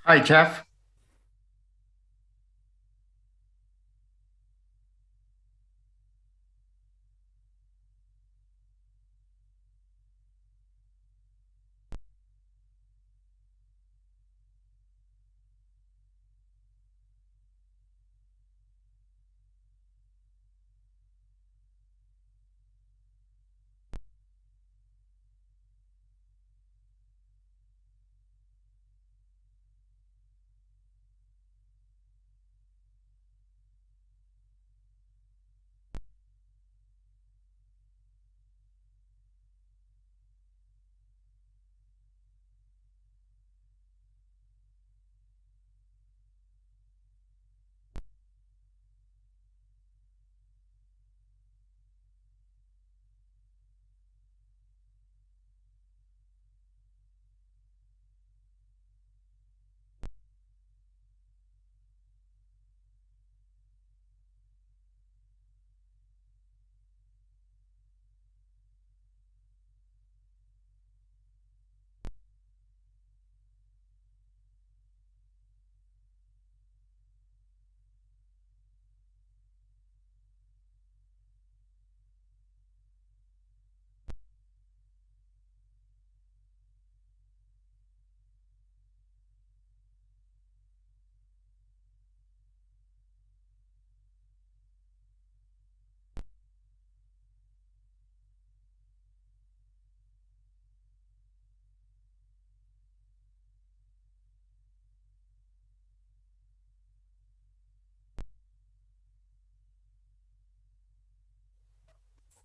Hi, Jeff.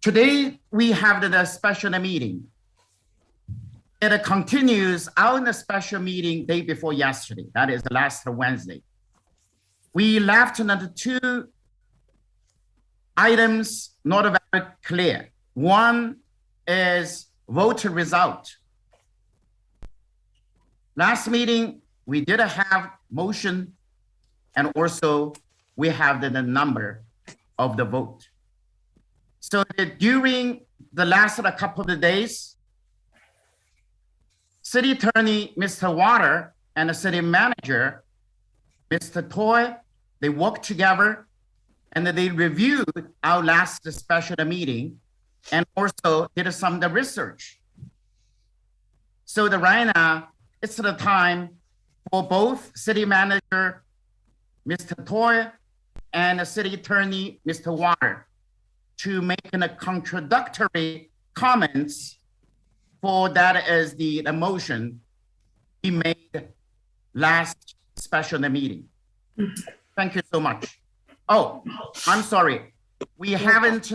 Today, we have the special meeting. It continues our special meeting day before yesterday. That is last Wednesday. We left the two items not very clear. One is vote result. Last meeting, we did have motion, and also we have the number of the vote. So during the last couple of days, City Attorney, Mr. Water, and the City Manager, Mr. Toy, they worked together and they reviewed our last special meeting and also did some of the research. So right now, it's the time for both City Manager, Mr. Toy, and the City Attorney, Mr. Water, to make a contradictory comments for that is the motion we made last special meeting. Thank you so much. Oh, I'm sorry. We haven't,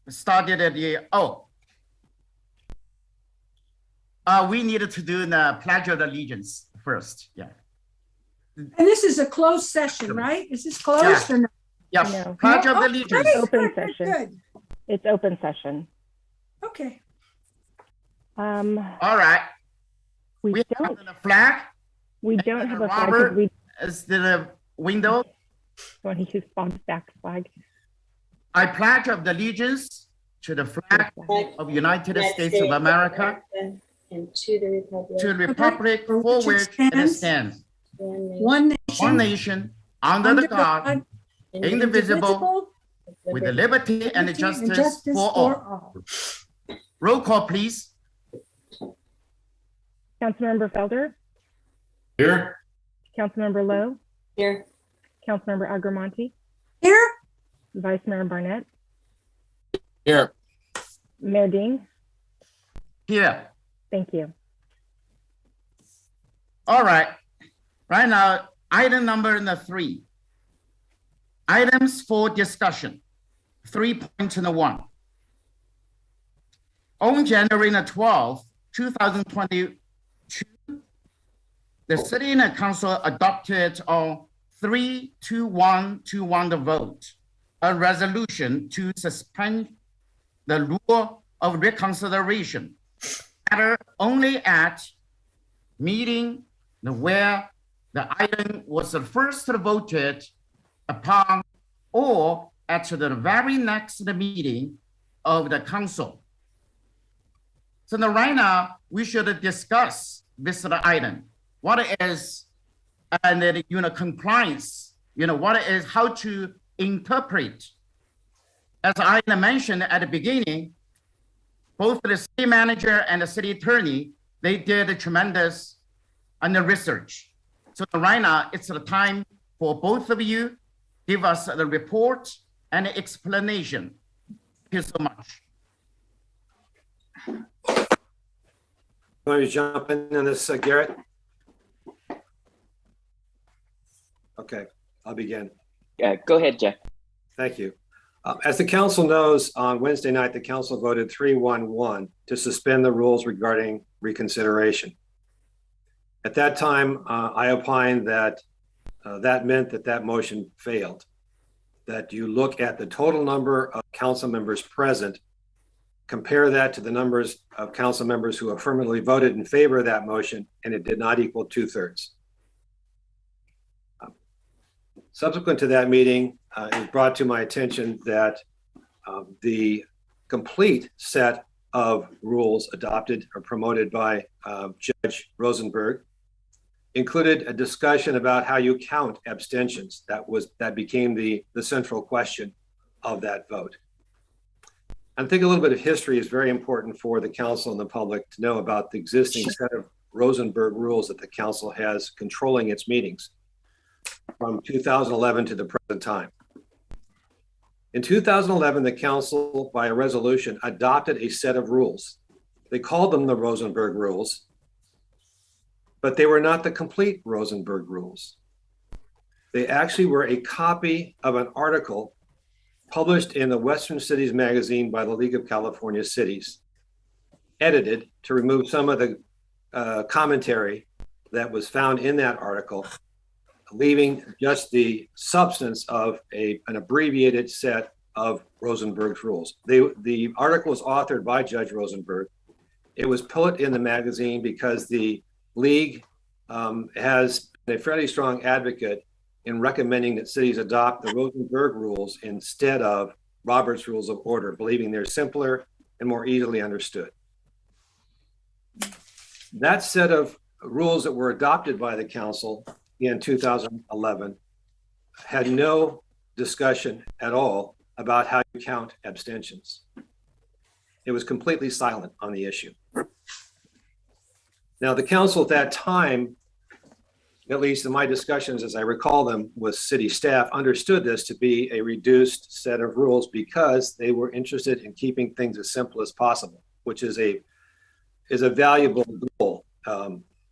started we needed to do the Pledge of Allegiance first. Yeah. And this is a closed session, right? Is this closed or not? Yeah, No. Pledge of Oh, Allegiance. great, Open good, session. Good. It's open session. Okay. All right. We We don't have the flag. we don't have a flag. 'Cause Robert We is the window. want to use Bob's back flag. I pledge of the allegiance to the flag of the United States of America, and to the republic, to the republic for which it stands, one nation, One one nation, nation, under the God, indivisible, with the liberty and the liberty and justice for all. Roll call, please. Councilmember Felder, Here. Councilmember Lowe, Here. Councilmember Agramonte, Here, Vice Mayor Barnett, Here. Mayor Ding. Here. Thank you. All right. Right now, item number 3. Items for discussion. 3.1. On January 12, 2022, the City and Council adopted on 3-2-1-2-1 vote a resolution to suspend the rule of reconsideration matter only at meeting where the item was first voted upon or at the very next meeting of the council. So now right now, we should discuss this item. What is, and then, compliance, what is, how to interpret. As I mentioned at the beginning, both the city manager and the city attorney, they did a tremendous research. So right now, it's the time for both of you give us the report and explanation. Thank you so much. Want to jump in on this, Garrett? Okay, I'll begin. Go ahead, Jeff. Thank you. As the council knows, on Wednesday night, the council voted 3-1-1 to suspend the rules regarding reconsideration. At that time, I opined that that meant that that motion failed, that you look at the total number of council members present, compare that to the numbers of council members who affirmatively voted in favor of that motion, and it did not equal 2/3. Subsequent to that meeting, it was brought to my attention that the complete set of rules adopted or promoted by Judge Rosenberg included a discussion about how you count abstentions. That became the central question of that vote. I think a little bit of history is very important for the council and the public to know about the existing set of Rosenberg rules that the council has controlling its meetings from 2011 to the present time. In 2011, the council, by a resolution, adopted a set of rules. They called them the Rosenberg rules, but they were not the complete Rosenberg rules. They actually were a copy of an article published in the Western Cities magazine by the League of California Cities, edited to remove some of the commentary that was found in that article, leaving just the substance of an abbreviated set of Rosenberg's rules. The article was authored by Judge Rosenberg. It was put in the magazine because the League has been a fairly strong advocate in recommending that cities adopt the Rosenberg rules instead of Robert's Rules of Order, believing they're simpler and more easily understood. That set of rules that were adopted by the council in 2011 had no discussion at all about how you count abstentions. It was completely silent on the issue. Now, the council at that time, at least in my discussions as I recall them with city staff, understood this to be a reduced set of rules because they were interested in keeping things as simple as possible, which is a valuable goal,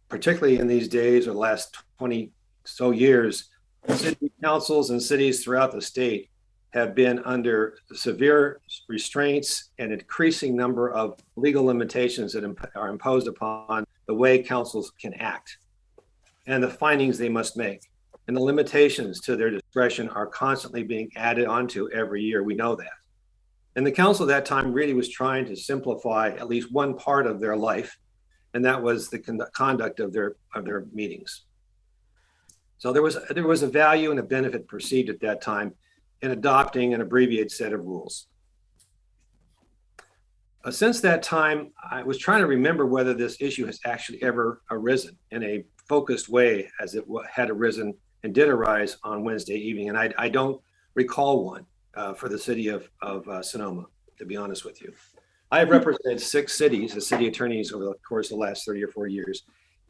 particularly in these days or the last 20 so years. City councils and cities throughout the state have been under severe restraints and increasing number of legal limitations that are imposed upon the way councils can act and the findings they must make. And the limitations to their discretion are constantly being added onto every year. We know that. And the council at that time really was trying to simplify at least one part of their life, and that was the conduct of their meetings. So there was a value and a benefit perceived at that time in adopting an abbreviated set of rules. Since that time, I was trying to remember whether this issue has actually ever arisen in a focused way as it had arisen and did arise on Wednesday evening. And I don't recall one for the city of Sonoma, to be honest with you. I have represented 6 cities as city attorneys over the course of the last 30 or 40 years.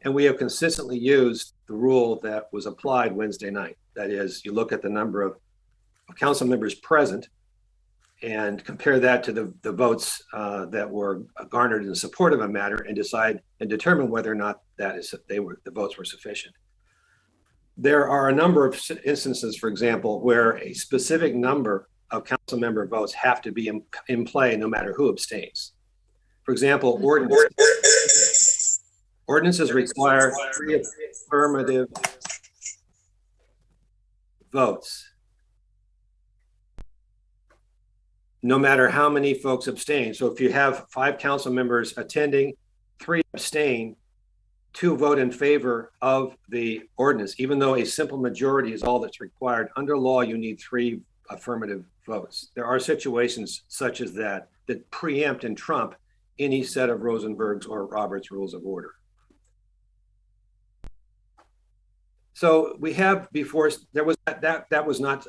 And we have consistently used the rule that was applied Wednesday night. That is, you look at the number of council members present and compare that to the votes that were garnered in support of a matter and decide and determine whether or not the votes were sufficient. There are a number of instances, for example, where a specific number of council member votes have to be in play no matter who abstains. For example, ordinances require 3 affirmative votes, no matter how many folks abstain. So if you have 5 council members attending, 3 abstain, 2 vote in favor of the ordinance, even though a simple majority is all that's required. Under law, you need 3 affirmative votes. There are situations such as that preempt and trump any set of Rosenberg's or Robert's Rules of Order. So we have before, there was that was not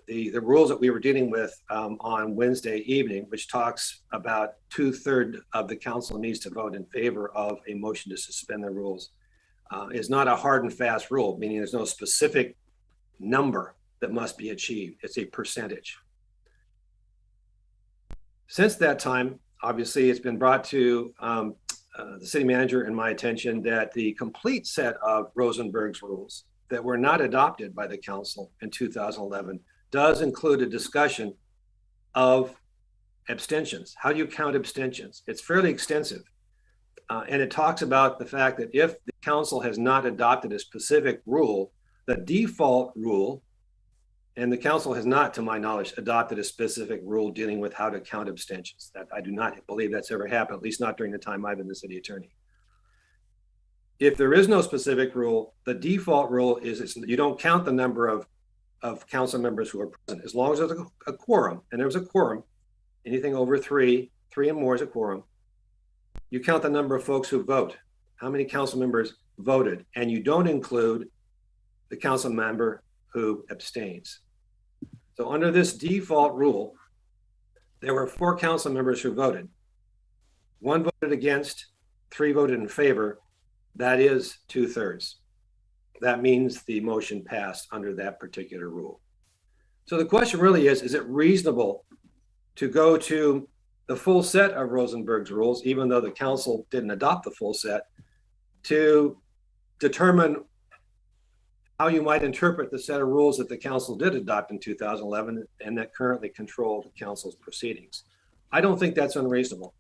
the rules that we were dealing with on Wednesday evening, which talks about 2/3 of the council needs to vote in favor of a motion to suspend the rules, is not a hard and fast rule, meaning there's no specific number that must be achieved. It's a percentage. Since that time, obviously, it's been brought to the city manager and my attention that the complete set of Rosenberg's rules that were not adopted by the council in 2011 does include a discussion of abstentions. How do you count abstentions? It's fairly extensive. And it talks about the fact that if the council has not adopted a specific rule, the default rule, and the council has not, to my knowledge, adopted a specific rule dealing with how to count abstentions. That I do not believe that's ever happened, at least not during the time I've been the city attorney. If there is no specific rule, the default rule is you don't count the number of council members who are present, as long as there's a quorum, and there's a quorum, anything over three and more is a quorum. You count the number of folks who vote, how many council members voted, and you don't include the council member who abstains. So under this default rule, there were 4 council members who voted. 1 voted against, 3 voted in favor. That is 2/3. That means the motion passed under that particular rule. So the question really is it reasonable to go to the full set of Rosenberg's rules, even though the council didn't adopt the full set, to determine how you might interpret the set of rules that the council did adopt in 2011 and that currently control the council's proceedings? I don't think that's unreasonable.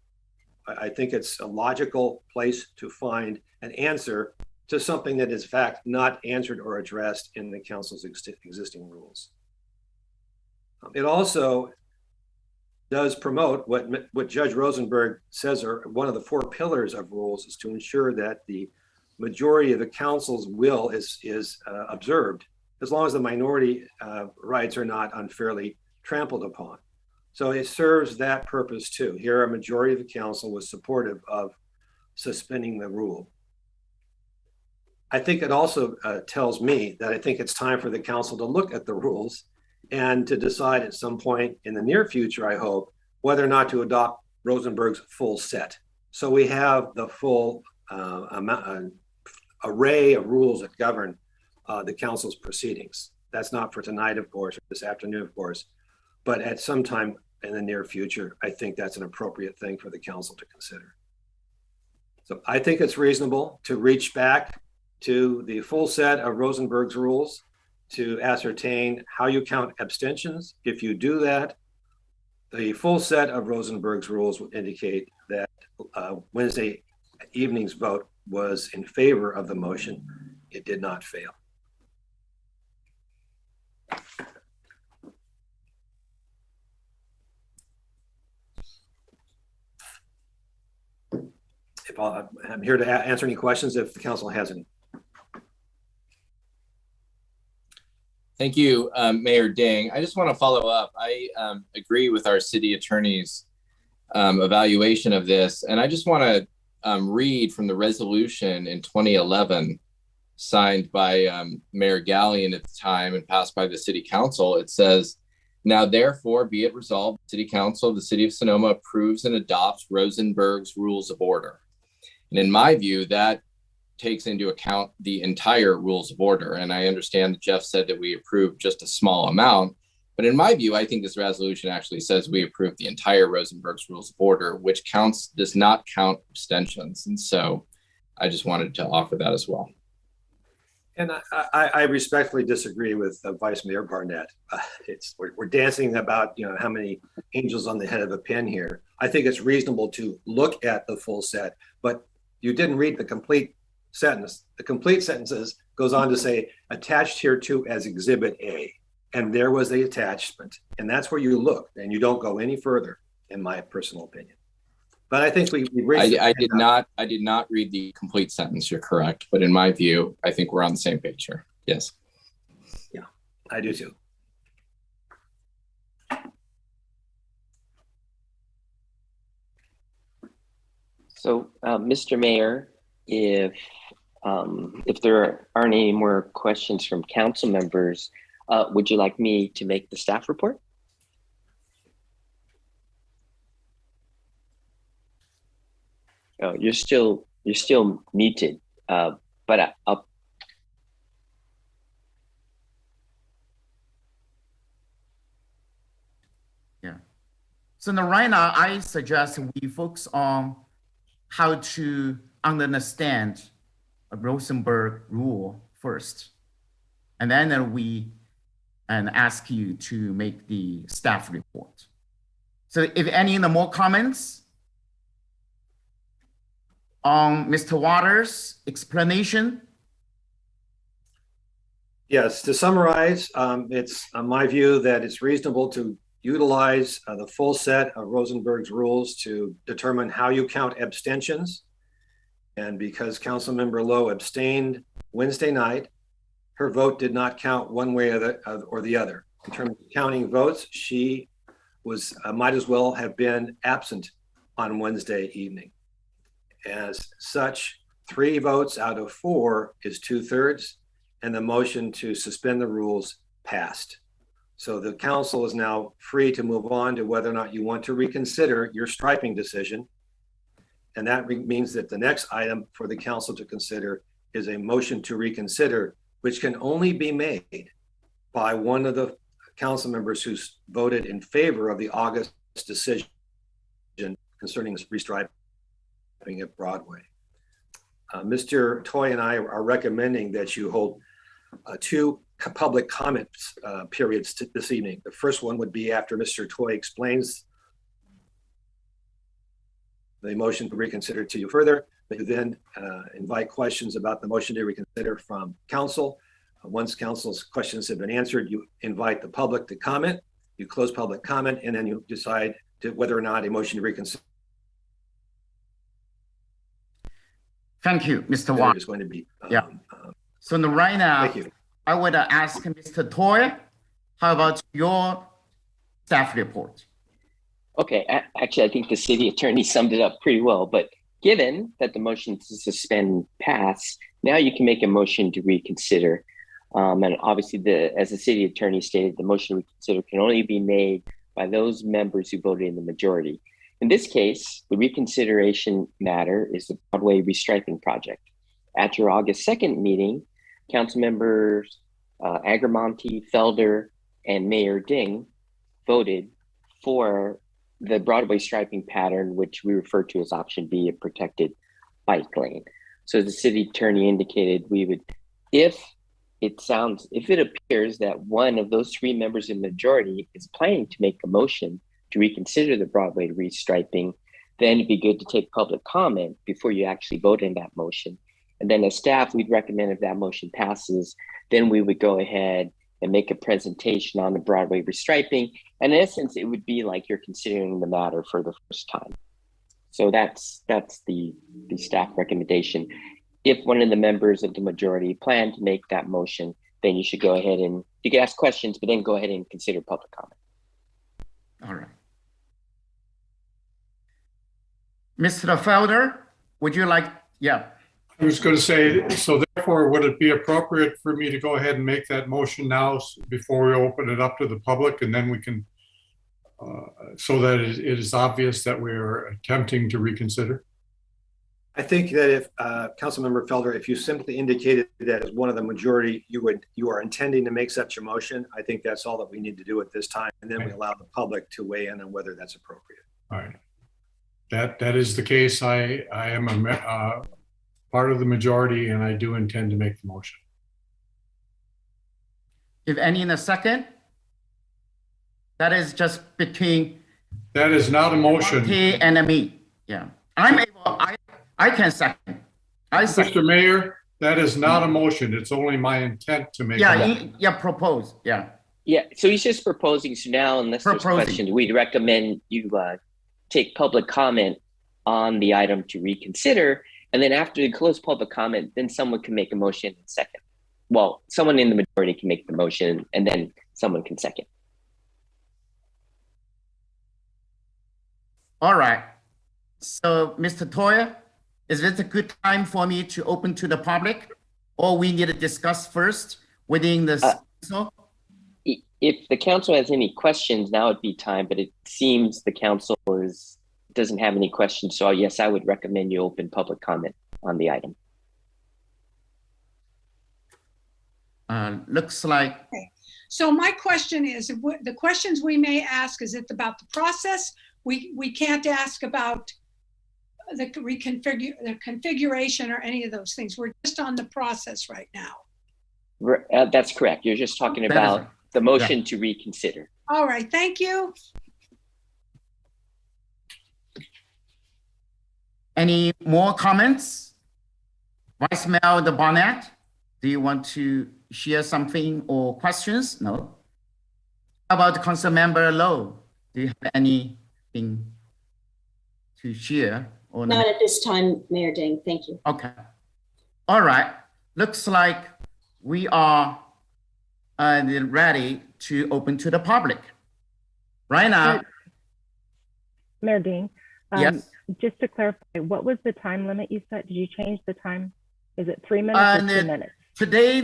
I think it's a logical place to find an answer to something that is in fact not answered or addressed in the council's existing rules. It also does promote what Judge Rosenberg says are one of the 4 pillars of rules, is to ensure that the majority of the council's will is observed, as long as the minority rights are not unfairly trampled upon. So it serves that purpose too. Here, a majority of the council was supportive of suspending the rule. I think it also tells me that I think it's time for the council to look at the rules and to decide at some point in the near future, I hope, whether or not to adopt Rosenberg's full set. So we have the full array of rules that govern the council's proceedings. That's not for tonight, of course, or this afternoon, of course, but at some time in the near future, I think that's an appropriate thing for the council to consider. So I think it's reasonable to reach back to the full set of Rosenberg's rules to ascertain how you count abstentions. If you do that, the full set of Rosenberg's rules will indicate that Wednesday evening's vote was in favor of the motion. It did not fail. I'm here to answer any questions if the council has any. Thank you, Mayor Ding. I just want to follow up. I agree with our city attorney's evaluation of this, and I just want to read from the resolution in 2011 signed by Mayor Gallion at the time and passed by the city council. It says, "Now therefore be it resolved, the city council of the city of Sonoma approves and adopts Rosenberg's rules of order." And in my view, that takes into account the entire rules of order. And I understand that Jeff said that we approved just a small amount, but in my view, I think this resolution actually says we approved the entire Rosenberg's rules of order, which does not count abstentions. And so I just wanted to offer that as well. And I respectfully disagree with Vice Mayor Barnett. We're dancing about how many angels on the head of a pin here. I think it's reasonable to look at the full set, but you didn't read the complete sentence. The complete sentences goes on to say attached here to as Exhibit A, and there was the attachment, and that's where you look, and you don't go any further, in my personal opinion. But I think we I did not read the complete sentence. You're correct, but in my view, I think we're on the same page here. Yes. Yeah, I do too. Mr. Mayor, if there aren't any more questions from council members, would you like me to make the staff report? Oh, you're still muted, but I'll. Yeah. So now right now, I suggest we focus on how to understand a Rosenberg rule first. And then we ask you to make the staff report. So if any more comments on Mr. Waters' explanation? Yes, to summarize, it's my view that it's reasonable to utilize the full set of Rosenberg's rules to determine how you count abstentions. And because Councilmember Lowe abstained Wednesday night, her vote did not count one way or the other. In terms of counting votes, she was might as well have been absent on Wednesday evening. As such, 3 votes out of 4 is 2/3, and the motion to suspend the rules passed. So the council is now free to move on to whether or not you want to reconsider your striping decision. And that means that the next item for the council to consider is a motion to reconsider, which can only be made by one of the council members who's voted in favor of the August decision concerning restriping at Broadway. Mr. Toy and I are recommending that you hold 2 public comments periods this evening. The first one would be after Mr. Toy explains the motion to reconsider to you further. But you then invite questions about the motion to reconsider from council. Once council's questions have been answered, you invite the public to comment. You close public comment, and then you decide whether or not a motion to reconsider Thank you, Mr. Watt. is going to be. Yeah. So now, right now, Thank you. I would ask Mr. Toy, how about your staff report? Okay, actually, I think the city attorney summed it up pretty well, but given that the motion to suspend passed, now you can make a motion to reconsider. And obviously, as the city attorney stated, the motion to reconsider can only be made by those members who voted in the majority. In this case, the reconsideration matter is the Broadway restriping project. At your August 2nd meeting, council members Agramonte, Felder, and Mayor Ding voted for the Broadway striping pattern, which we refer to as option B, a protected bike lane. So the city attorney indicated we would, if it appears that one of those 3 members in the majority is planning to make a motion to reconsider the Broadway restriping, then it'd be good to take public comment before you actually vote in that motion. And then as staff, we'd recommend if that motion passes, then we would go ahead and make a presentation on the Broadway restriping. And in essence, it would be like you're considering the matter for the first time. So that's the staff recommendation. If one of the members of the majority plan to make that motion, then you should go ahead and you can ask questions, but then go ahead and consider public comment. All right. Mr. Felder, would you like, yeah. I was going to say, so therefore, would it be appropriate for me to go ahead and make that motion now before we open it up to the public, and then we can, so that it is obvious that we are attempting to reconsider? I think that if Councilmember Felder, if you simply indicated that as one of the majority, you are intending to make such a motion, I think that's all that we need to do at this time, and then we allow the public to weigh in on whether that's appropriate. All right, that is the case. I am a part of the majority, and I do intend to make the motion. If any in a second, that is just between. That is not a motion. Monty and me. Yeah, I'm able. I can second. I second. Mr. Mayor, that is not a motion. It's only my intent to make. Yeah, propose. Yeah. Yeah, so he's just proposing. So now, unless there's questions, we'd recommend you take public comment on the item to reconsider. And then after you close public comment, then someone can make a motion in second. Well, someone in the majority can make the motion, and then someone can second. All right. So, Mr. Toya, Is this a good time for me to open to the public? Or we need to discuss first within the council? If the council has any questions, now would be time, but it seems the council doesn't have any questions. So yes, I would recommend you open public comment on the item. Looks like, So my question is, the questions we may ask, is it about the process? We can't ask about the configuration or any of those things. We're just on the process right now. That's correct. You're just talking about the motion to reconsider. All right, thank you. any more comments? Vice Mayor Barnett, do you want to share something or questions? No. How about Councilmember Lowe? Do you have anything to share? Or Not at this time, Mayor Ding. Thank you. Okay. All right. Looks like we are ready to open to the public. Right now. Mayor Dean, Yes. just to clarify, what was the time limit you set? Did you change the time? Is it 3 minutes or 2 minutes? Today,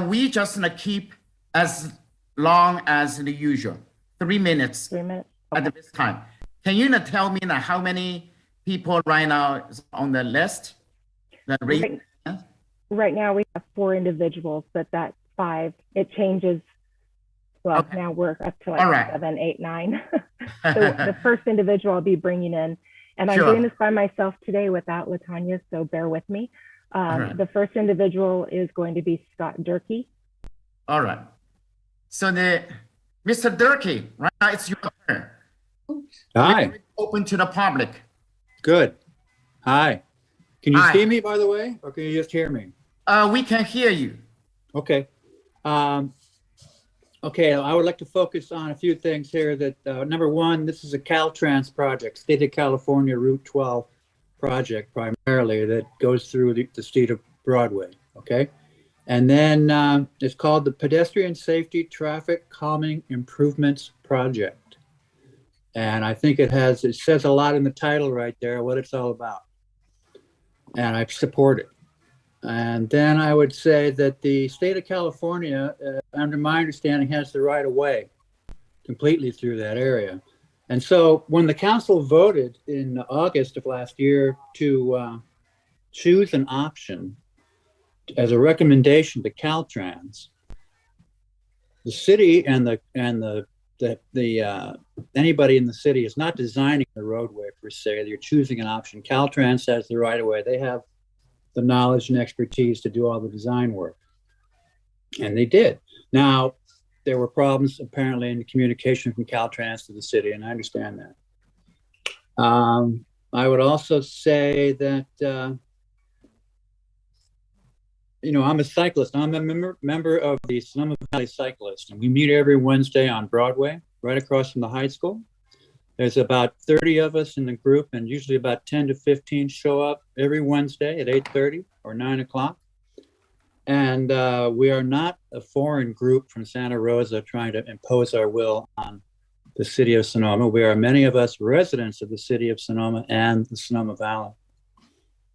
we just keep as long as the usual, 3 minutes. 3 minutes. At this time. Can you tell me how many people right now is on the list? Right now we have 4 individuals, but that's 5. It changes. Well, Okay. now we're up to like All right. 7, 8, 9. So the first individual I'll be bringing in, and I'm Sure. doing this by myself today without Latanya, so bear with me. right. The first individual is going to be Scott Durkee. All right. So Mr. Durkee, right now it's your turn. Hi, Open to the public. good. Hi. Can you Hi. see me, by the way, or can you just hear me? We can hear you. Okay. Okay, I would like to focus on a few things here that, number one, this is a Caltrans project, State of California Route 12 project primarily that goes through the state of Broadway, okay? And then it's called the Pedestrian Safety Traffic Calming Improvements Project. And I think it says a lot in the title right there, what it's all about. And I support it. And then I would say that the state of California, under my understanding, has the right of way completely through that area. And so when the council voted in August of last year to choose an option as a recommendation to Caltrans, the city and anybody in the city is not designing the roadway per se. They're choosing an option. Caltrans has the right of way. They have the knowledge and expertise to do all the design work. And they did. Now, there were problems apparently in the communication from Caltrans to the city, and I understand that. I would also say that, I'm a cyclist. I'm a member of the Sonoma Valley Cyclists, and we meet every Wednesday on Broadway, right across from the high school. There's about 30 of us in the group, and usually about 10 to 15 show up every Wednesday at 8:30 or 9 o'clock. And we are not a foreign group from Santa Rosa trying to impose our will on the city of Sonoma. We are, many of us, residents of the city of Sonoma and the Sonoma Valley.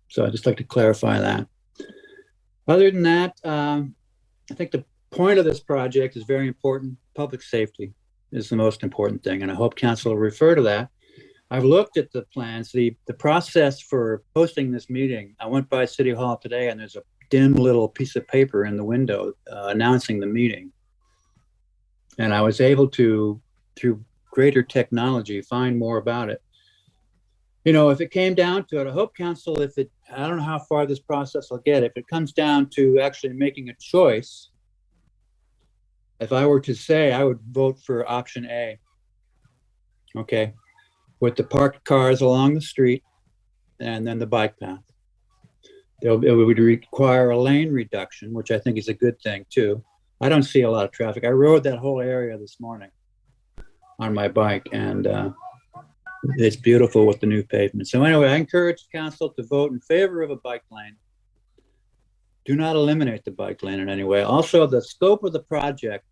So I'd just like to clarify that. Other than that, I think the point of this project is very important. Public safety is the most important thing, and I hope council will refer to that. I've looked at the plans, the process for posting this meeting. I went by City Hall today, and there's a dim little piece of paper in the window announcing the meeting. And I was able to, through greater technology, find more about it. If it came down to it, I hope council, I don't know how far this process will get, if it comes down to actually making a choice, if I were to say, I would vote for option A. Okay, with the parked cars along the street and then the bike path. It would require a lane reduction, which I think is a good thing too. I don't see a lot of traffic. I rode that whole area this morning on my bike, and it's beautiful with the new pavement. So anyway, I encourage council to vote in favor of a bike lane. Do not eliminate the bike lane in any way. Also, the scope of the project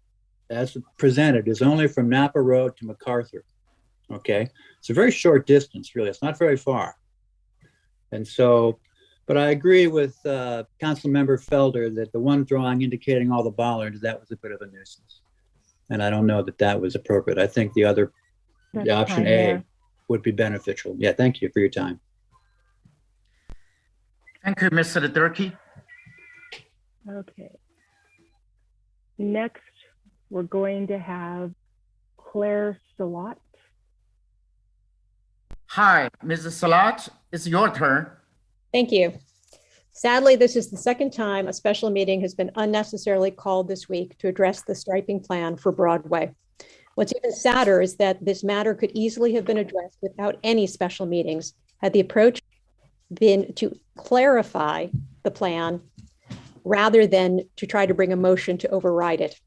as presented is only from Napa Road to MacArthur. Okay, it's a very short distance, really. It's not very far. And so, but I agree with Councilmember Felder that the one drawing indicating all the bollards, that was a bit of a nuisance. And I don't know that that was appropriate. I think the other, the option A would be beneficial. Yeah, thank you for your time. Thank you, Mr. Durkee. Okay. Next, we're going to have Claire Salat. Hi, Mrs. Salat, it's your turn. Thank you. Sadly, this is the second time a special meeting has been unnecessarily called this week to address the striping plan for Broadway. What's even sadder is that this matter could easily have been addressed without any special meetings had the approach been to clarify the plan rather than to try to bring a motion to override it.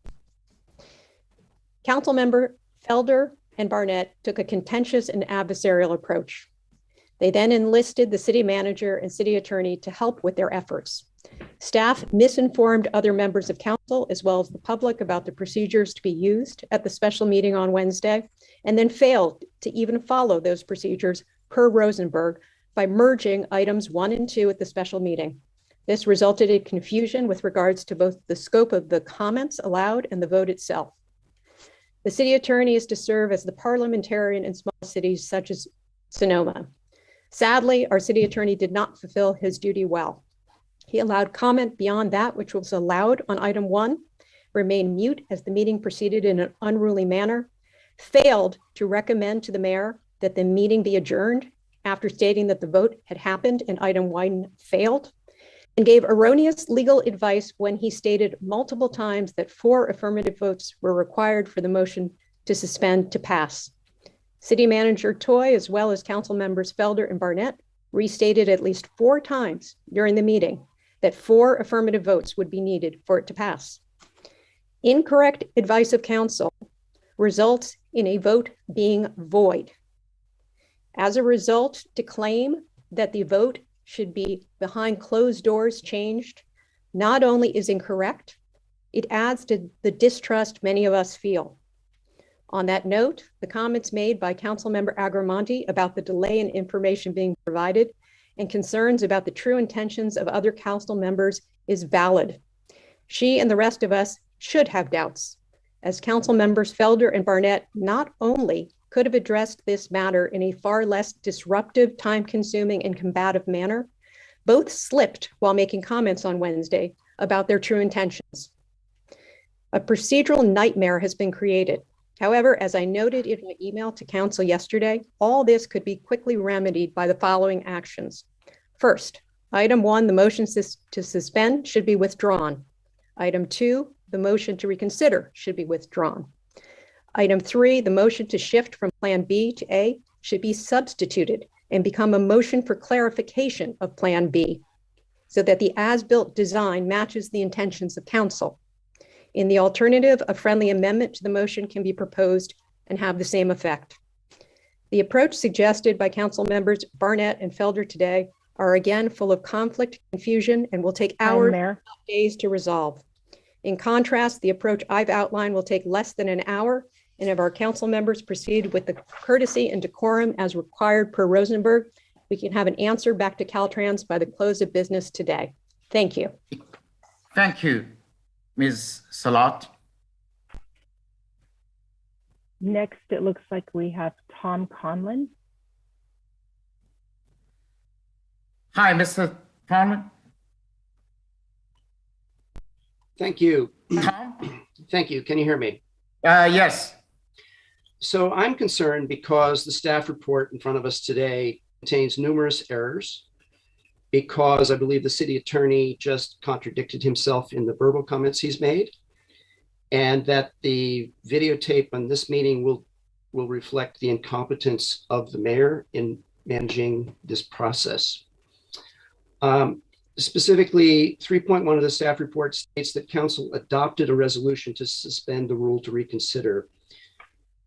Councilmember Felder and Barnett took a contentious and adversarial approach. They then enlisted the city manager and city attorney to help with their efforts. Staff misinformed other members of council as well as the public about the procedures to be used at the special meeting on Wednesday, and then failed to even follow those procedures per Rosenberg by merging items 1 and 2 at the special meeting. This resulted in confusion with regards to both the scope of the comments allowed and the vote itself. The city attorney is to serve as the parliamentarian in small cities such as Sonoma. Sadly, our city attorney did not fulfill his duty well. He allowed comment beyond that which was allowed on item 1, remained mute as the meeting proceeded in an unruly manner, failed to recommend to the mayor that the meeting be adjourned after stating that the vote had happened and item 1 failed, and gave erroneous legal advice when he stated multiple times that 4 affirmative votes were required for the motion to suspend to pass. City Manager Toy, as well as council members Felder and Barnett, restated at least 4 times during the meeting that 4 affirmative votes would be needed for it to pass. Incorrect advice of council results in a vote being void. As a result, to claim that the vote should be behind closed doors changed not only is incorrect, it adds to the distrust many of us feel. On that note, the comments made by Councilmember Agramonte about the delay in information being provided and concerns about the true intentions of other council members is valid. She and the rest of us should have doubts, as council members Felder and Barnett not only could have addressed this matter in a far less disruptive, time-consuming, and combative manner, both slipped while making comments on Wednesday about their true intentions. A procedural nightmare has been created. However, as I noted in my email to council yesterday, all this could be quickly remedied by the following actions. First, item 1, the motion to suspend should be withdrawn. Item 2, the motion to reconsider should be withdrawn. Item 3, the motion to shift from Plan B to A should be substituted and become a motion for clarification of Plan B so that the as-built design matches the intentions of council. In the alternative, a friendly amendment to the motion can be proposed and have the same effect. The approach suggested by council members Barnett and Felder today are again full of conflict, confusion, and will take hours, not days to resolve. In contrast, the approach I've outlined will take less than an hour, and if our council members proceed with the courtesy and decorum as required per Rosenberg, we can have an answer back to Caltrans by the close of business today. Thank you. Thank you, Ms. Salat. Next, it looks like we have Tom Conlon. Hi, Mr. Conlon. Thank you. Tom? Thank you. Can you hear me? Yes. So I'm concerned because the staff report in front of us today contains numerous errors, because I believe the city attorney just contradicted himself in the verbal comments he's made, and that the videotape on this meeting will reflect the incompetence of the mayor in managing this process. Specifically, 3.1 of the staff report states that council adopted a resolution to suspend the rule to reconsider.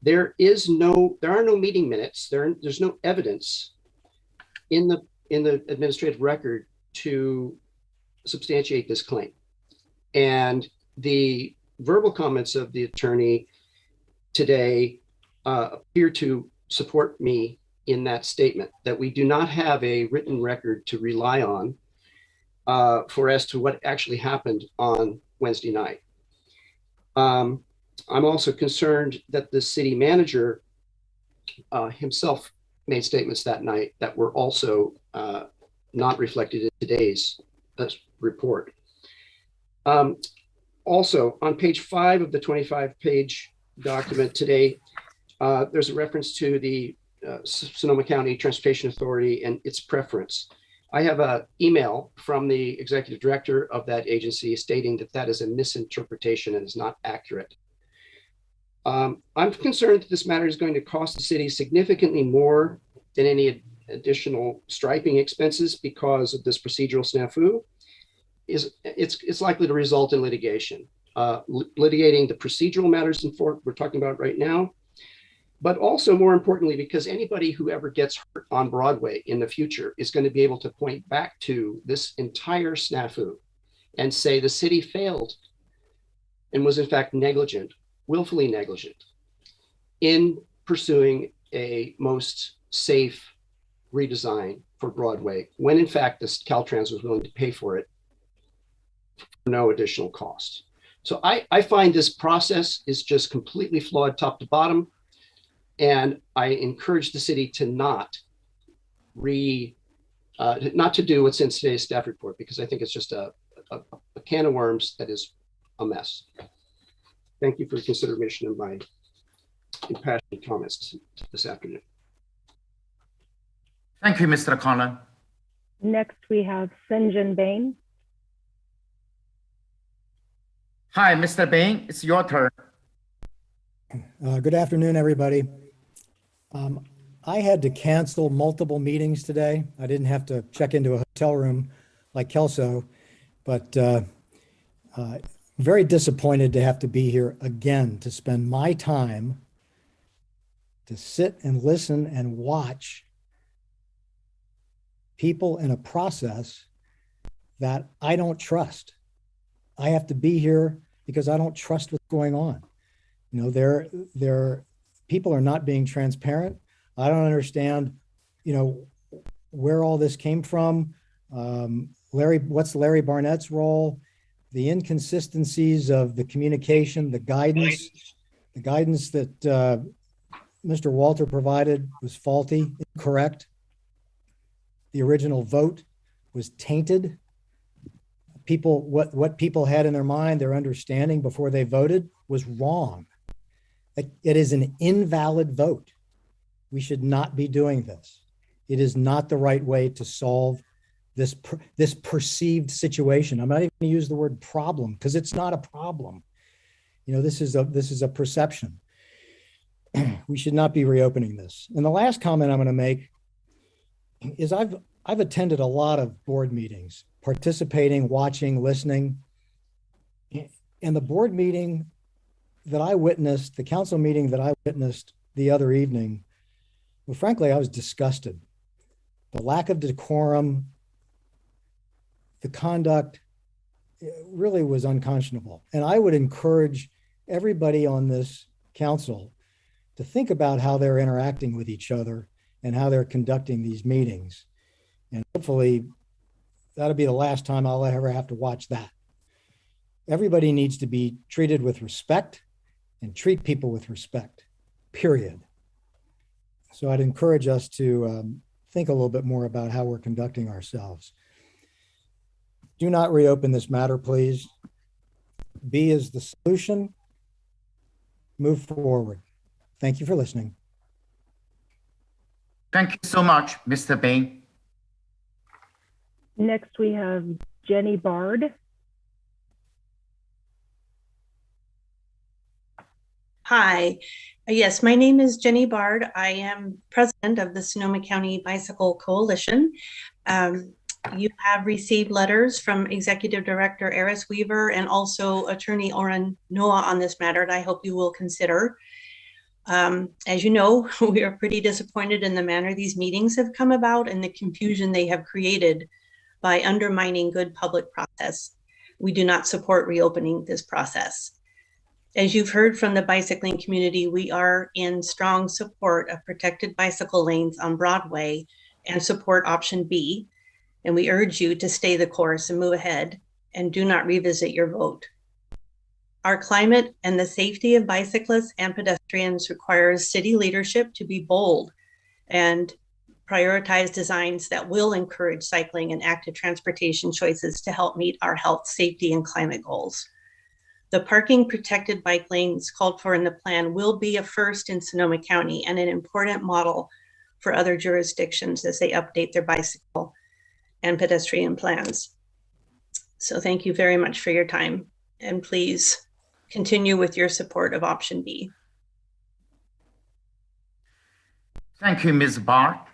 There are no meeting minutes. There's no evidence in the administrative record to substantiate this claim. And the verbal comments of the attorney today appear to support me in that statement, that we do not have a written record to rely on for as to what actually happened on Wednesday night. I'm also concerned that the city manager himself made statements that night that were also not reflected in today's report. Also, on page 5 of the 25-page document today, there's a reference to the Sonoma County Transportation Authority and its preference. I have an email from the executive director of that agency stating that that is a misinterpretation and is not accurate. I'm concerned that this matter is going to cost the city significantly more than any additional striping expenses because of this procedural snafu. It's likely to result in litigation, litigating the procedural matters we're talking about right now, but also more importantly, because anybody who ever gets hurt on Broadway in the future is going to be able to point back to this entire snafu and say the city failed and was in fact negligent, willfully negligent in pursuing a most safe redesign for Broadway, when in fact this Caltrans was willing to pay for it for no additional cost. So I find this process is just completely flawed top to bottom. And I encourage the city to not to do what's in today's staff report, because I think it's just a can of worms that is a mess. Thank you for the consideration of my impassioned comments this afternoon. Thank you, Mr. Collin. Next, we have Sinjin Bain. Hi, Mr. Bain, it's your turn. Good afternoon, everybody. I had to cancel multiple meetings today. I didn't have to check into a hotel room like Kelso, but very disappointed to have to be here again to spend my time to sit and listen and watch people in a process that I don't trust. I have to be here because I don't trust what's going on. You know, people are not being transparent. I don't understand, you know, where all this came from. What's Larry Barnett's role? The inconsistencies of the communication, the guidance that Mr. Walter provided was faulty, incorrect. The original vote was tainted. What people had in their mind, their understanding before they voted was wrong. It is an invalid vote. We should not be doing this. It is not the right way to solve this perceived situation. I'm not even going to use the word problem because it's not a problem. You know, this is a perception. We should not be reopening this. And the last comment I'm going to make is I've attended a lot of board meetings, participating, watching, listening. And the board meeting that I witnessed, the council meeting that I witnessed the other evening, well, frankly, I was disgusted. The lack of decorum, the conduct really was unconscionable. And I would encourage everybody on this council to think about how they're interacting with each other and how they're conducting these meetings. And hopefully that'll be the last time I'll ever have to watch that. Everybody needs to be treated with respect and treat people with respect, period. So I'd encourage us to think a little bit more about how we're conducting ourselves. Do not reopen this matter, please. B is the solution. Move forward. Thank you for listening. Thank you so much, Mr. Bain. Next, we have Jenny Bard. Hi, yes, my name is Jenny Bard. I am president of the Sonoma County Bicycle Coalition. You have received letters from Executive Director Eris Weaver and also Attorney Oren Noah on this matter, and I hope you will consider. As you know, we are pretty disappointed in the manner these meetings have come about and the confusion they have created by undermining good public process. We do not support reopening this process. As you've heard from the bicycling community, we are in strong support of protected bicycle lanes on Broadway and support option B. And we urge you to stay the course and move ahead and do not revisit your vote. Our climate and the safety of bicyclists and pedestrians requires city leadership to be bold and prioritize designs that will encourage cycling and active transportation choices to help meet our health, safety, and climate goals. The parking protected bike lanes called for in the plan will be a first in Sonoma County and an important model for other jurisdictions as they update their bicycle and pedestrian plans. So thank you very much for your time, and please continue with your support of option B. Thank you, Ms. Barr.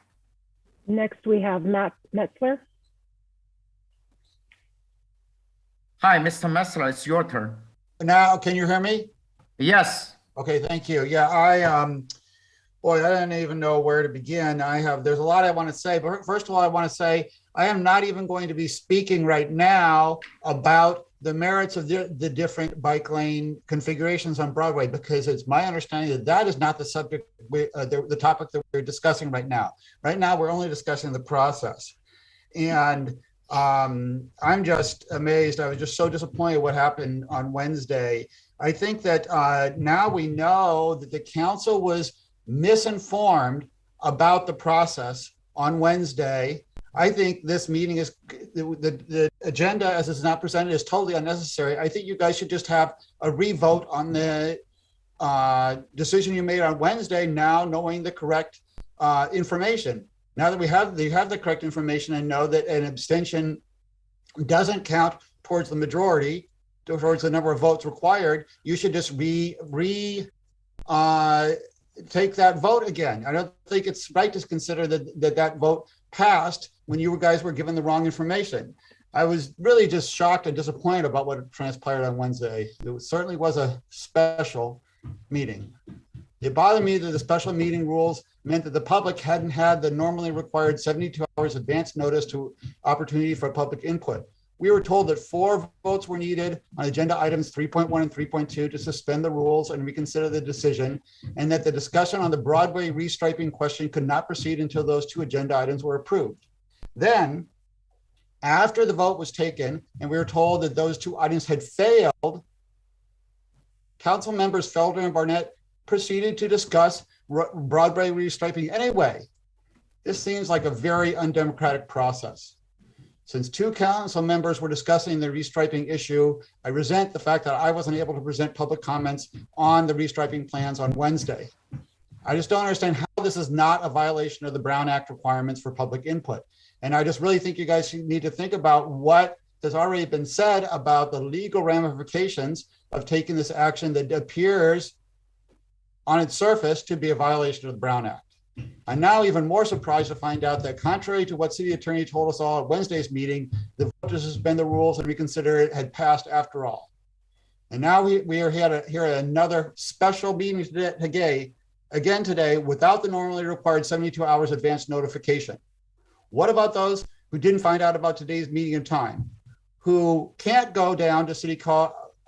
Next, we have Matt Metzler. Hi, Mr. Messler, it's your turn. Now, can you hear me? Yes. Okay, thank you. Yeah, boy, I don't even know where to begin. There's a lot I want to say, but first of all, I want to say I am not even going to be speaking right now about the merits of the different bike lane configurations on Broadway, because it's my understanding that that is not the subject, the topic that we're discussing right now. Right now, we're only discussing the process. And I'm just amazed. I was just so disappointed what happened on Wednesday. I think that now we know that the council was misinformed about the process on Wednesday. I think this meeting is, the agenda as it's not presented is totally unnecessary. I think you guys should just have a revote on the decision you made on Wednesday, now knowing the correct information. Now that you have the correct information and know that an abstention doesn't count towards the majority, towards the number of votes required, you should just take that vote again. I don't think it's right to consider that vote passed when you guys were given the wrong information. I was really just shocked and disappointed about what transpired on Wednesday. It certainly was a special meeting. It bothered me that the special meeting rules meant that the public hadn't had the normally required 72 hours advance notice to opportunity for public input. We were told that 4 votes were needed on agenda items 3.1 and 3.2 to suspend the rules and reconsider the decision, and that the discussion on the Broadway restriping question could not proceed until those 2 agenda items were approved. Then, after the vote was taken and we were told that those 2 items had failed, Council members Felder and Barnett proceeded to discuss Broadway restriping anyway. This seems like a very undemocratic process. Since 2 council members were discussing the restriping issue, I resent the fact that I wasn't able to present public comments on the restriping plans on Wednesday. I just don't understand how this is not a violation of the Brown Act requirements for public input. And I just really think you guys need to think about what has already been said about the legal ramifications of taking this action that appears on its surface to be a violation of the Brown Act. I'm now even more surprised to find out that contrary to what city attorney told us all at Wednesday's meeting, the vote to suspend the rules and reconsider it had passed after all. And now we are here at another special meeting today, again today, without the normally required 72 hours advance notification. What about those who didn't find out about today's meeting in time, who can't go down to City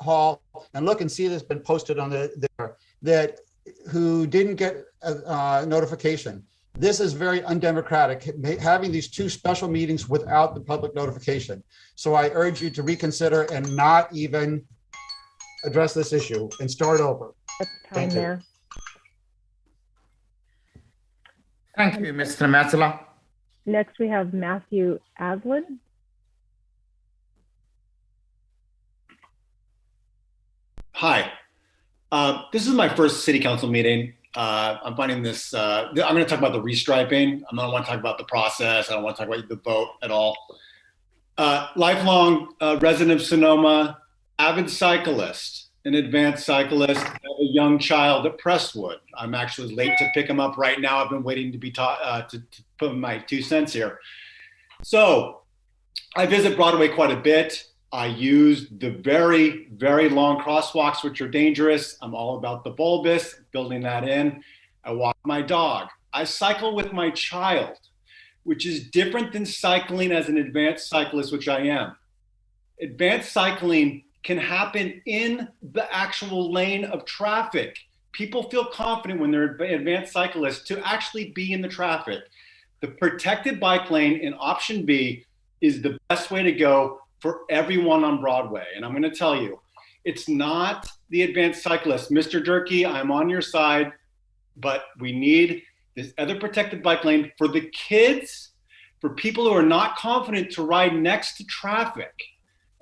Hall and look and see this been posted on who didn't get a notification? This is very undemocratic, having these 2 special meetings without the public notification. So I urge you to reconsider and not even address this issue and start over. Thank you. Thank you, Mr. Metzler. Next, we have Matthew Aslin. Hi. This is my first city council meeting. I'm finding this, I'm going to talk about the restriping. I don't want to talk about the process. I don't want to talk about the vote at all. Lifelong resident of Sonoma, avid cyclist, an advanced cyclist, a young child at Prestwood. I'm actually late to pick him up right now. I've been waiting to be taught to put my 2 cents here. So I visit Broadway quite a bit. I use the very, very long crosswalks, which are dangerous. I'm all about the bulbous, building that in. I walk my dog. I cycle with my child, which is different than cycling as an advanced cyclist, which I am. Advanced cycling can happen in the actual lane of traffic. People feel confident when they're advanced cyclists to actually be in the traffic. The protected bike lane in option B is the best way to go for everyone on Broadway. And I'm going to tell you, it's not the advanced cyclist. Mr. Durkee, I'm on your side, but we need this other protected bike lane for the kids, for people who are not confident to ride next to traffic,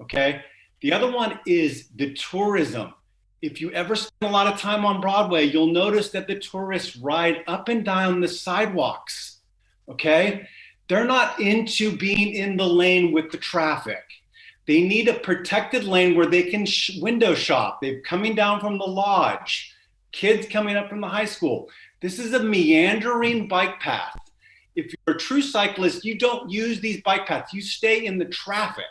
okay? The other one is the tourism. If you ever spend a lot of time on Broadway, you'll notice that the tourists ride up and down the sidewalks, okay? They're not into being in the lane with the traffic. They need a protected lane where they can window shop. They're coming down from the lodge, kids coming up from the high school. This is a meandering bike path. If you're a true cyclist, you don't use these bike paths. You stay in the traffic,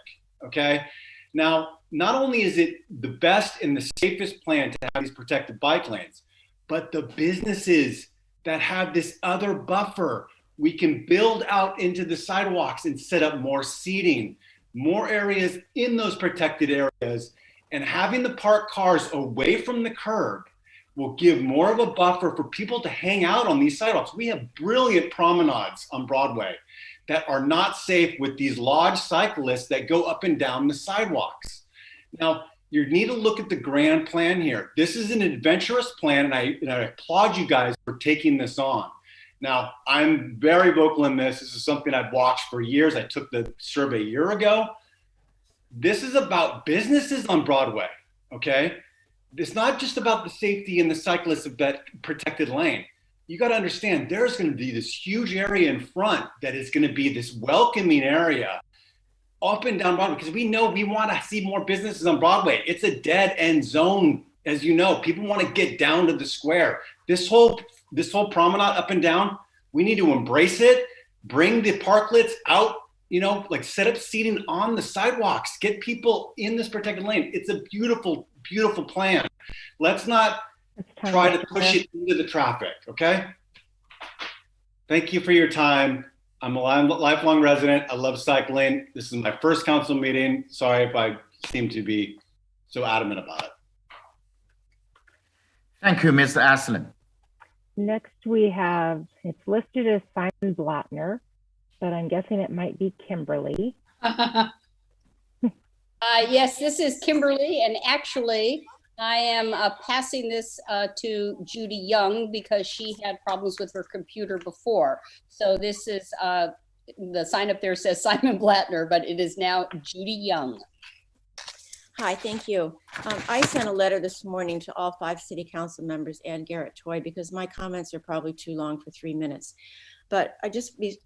okay? Now, not only is it the best and the safest plan to have these protected bike lanes, but the businesses that have this other buffer, we can build out into the sidewalks and set up more seating, more areas in those protected areas, and having the parked cars away from the curb will give more of a buffer for people to hang out on these sidewalks. We have brilliant promenades on Broadway that are not safe with these lodge cyclists that go up and down the sidewalks. Now, you need to look at the grand plan here. This is an adventurous plan, and I applaud you guys for taking this on. Now, I'm very vocal in this. This is something I've watched for years. I took the survey a year ago. This is about businesses on Broadway, okay? It's not just about the safety and the cyclists of that protected lane. You got to understand there's going to be this huge area in front that is going to be this welcoming area up and down Broadway, because we know we want to see more businesses on Broadway. It's a dead end zone, as you know. People want to get down to the square. This whole promenade up and down, we need to embrace it, bring the parklets out, you know, like set up seating on the sidewalks, get people in this protected lane. It's a beautiful, beautiful plan. Let's not try to push it into the traffic, okay? Thank you for your time. I'm a lifelong resident. I love cycling. This is my first council meeting. Sorry if I seem to be so adamant about it. Thank you, Mr. Aslan. Next, we have, it's listed as Simon Blattner, but I'm guessing it might be Kimberly. Yes, this is Kimberly, and actually, I am passing this to Judy Young because she had problems with her computer before. So this is, the sign up there says Simon Blattner, but it is now Judy Young. Hi, thank you. I sent a letter this morning to all 5 city council members and Garrett Toy because my comments are probably too long for 3 minutes. But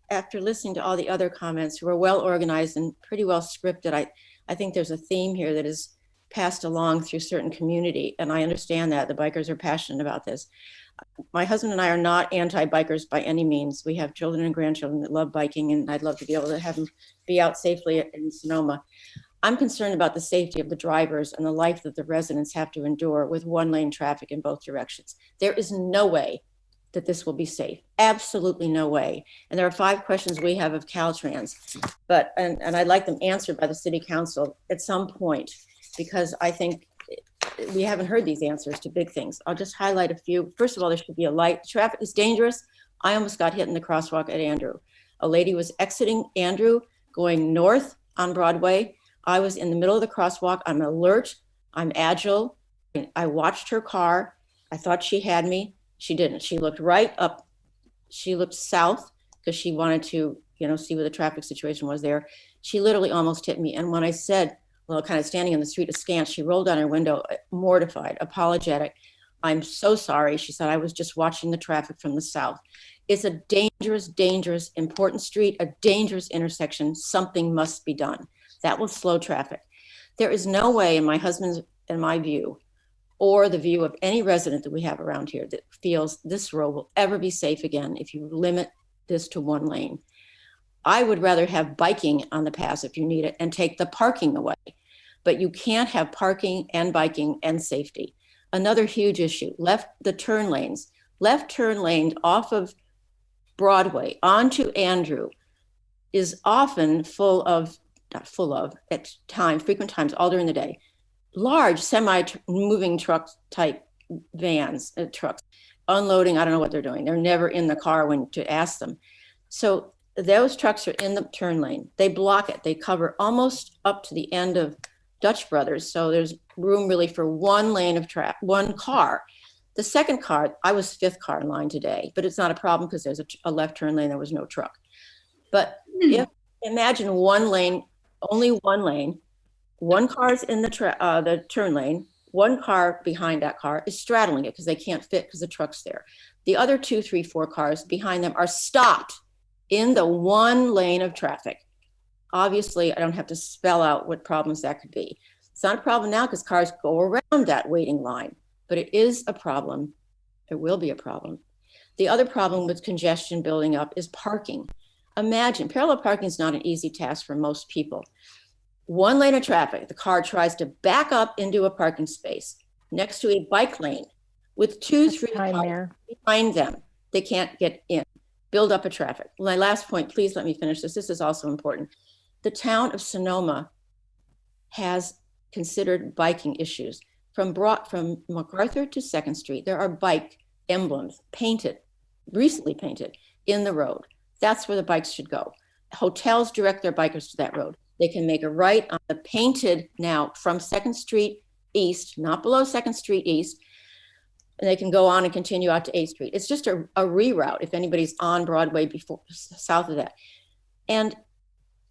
after listening to all the other comments who are well organized and pretty well scripted, I think there's a theme here that is passed along through certain community. And I understand that the bikers are passionate about this. My husband and I are not anti-bikers by any means. We have children and grandchildren that love biking, and I'd love to be able to have them be out safely in Sonoma. I'm concerned about the safety of the drivers and the life that the residents have to endure with 1-lane traffic in both directions. There is no way that this will be safe. Absolutely no way. And there are 5 questions we have of Caltrans, but and I'd like them answered by the city council at some point, because I think we haven't heard these answers to big things. I'll just highlight a few. First of all, there should be a light. Traffic is dangerous. I almost got hit in the crosswalk at Andrew. A lady was exiting Andrew, going north on Broadway. I was in the middle of the crosswalk. I'm alert. I'm agile. I watched her car. I thought she had me. She didn't. She looked right up. She looked south because she wanted to, see what the traffic situation was there. She literally almost hit me. And when I said, well, kind of standing in the street askance, she rolled down her window, mortified, apologetic. I'm so sorry. She said, I was just watching the traffic from the south. It's a dangerous, dangerous, important street, a dangerous intersection. Something must be done. That will slow traffic. There is no way, in my husband's and my view, or the view of any resident that we have around here, that feels this road will ever be safe again if you limit this to 1 lane. I would rather have biking on the paths if you need it and take the parking away, but you can't have parking and biking and safety. Another huge issue, left turn lanes off of Broadway onto Andrew is often frequent times all during the day, large semi-moving truck type vans, trucks, unloading. I don't know what they're doing. They're never in the car when to ask them. So those trucks are in the turn lane. They block it. They cover almost up to the end of Dutch Brothers. So there's room really for one lane of one car. The second car, I was fifth car in line today, but it's not a problem because there's a left turn lane. There was no truck. But if imagine one lane, only one lane, one car's in the turn lane, one car behind that car is straddling it because they can't fit because the truck's there. The other 2, 3, 4 cars behind them are stopped in the one lane of traffic. Obviously, I don't have to spell out what problems that could be. It's not a problem now because cars go around that waiting line, but it is a problem. It will be a problem. The other problem with congestion building up is parking. Imagine, parallel parking is not an easy task for most people. One lane of traffic, the car tries to back up into a parking space next to a bike lane with 2, 3 cars behind them. They can't get in. Build up a traffic. My last point, please let me finish this. This is also important. The town of Sonoma has considered biking issues. From MacArthur to 2nd Street, there are bike emblems recently painted in the road. That's where the bikes should go. Hotels direct their bikers to that road. They can make a right on the painted now from 2nd Street East, not below 2nd Street East, and they can go on and continue out to 8th Street. It's just a reroute if anybody's on Broadway south of that. And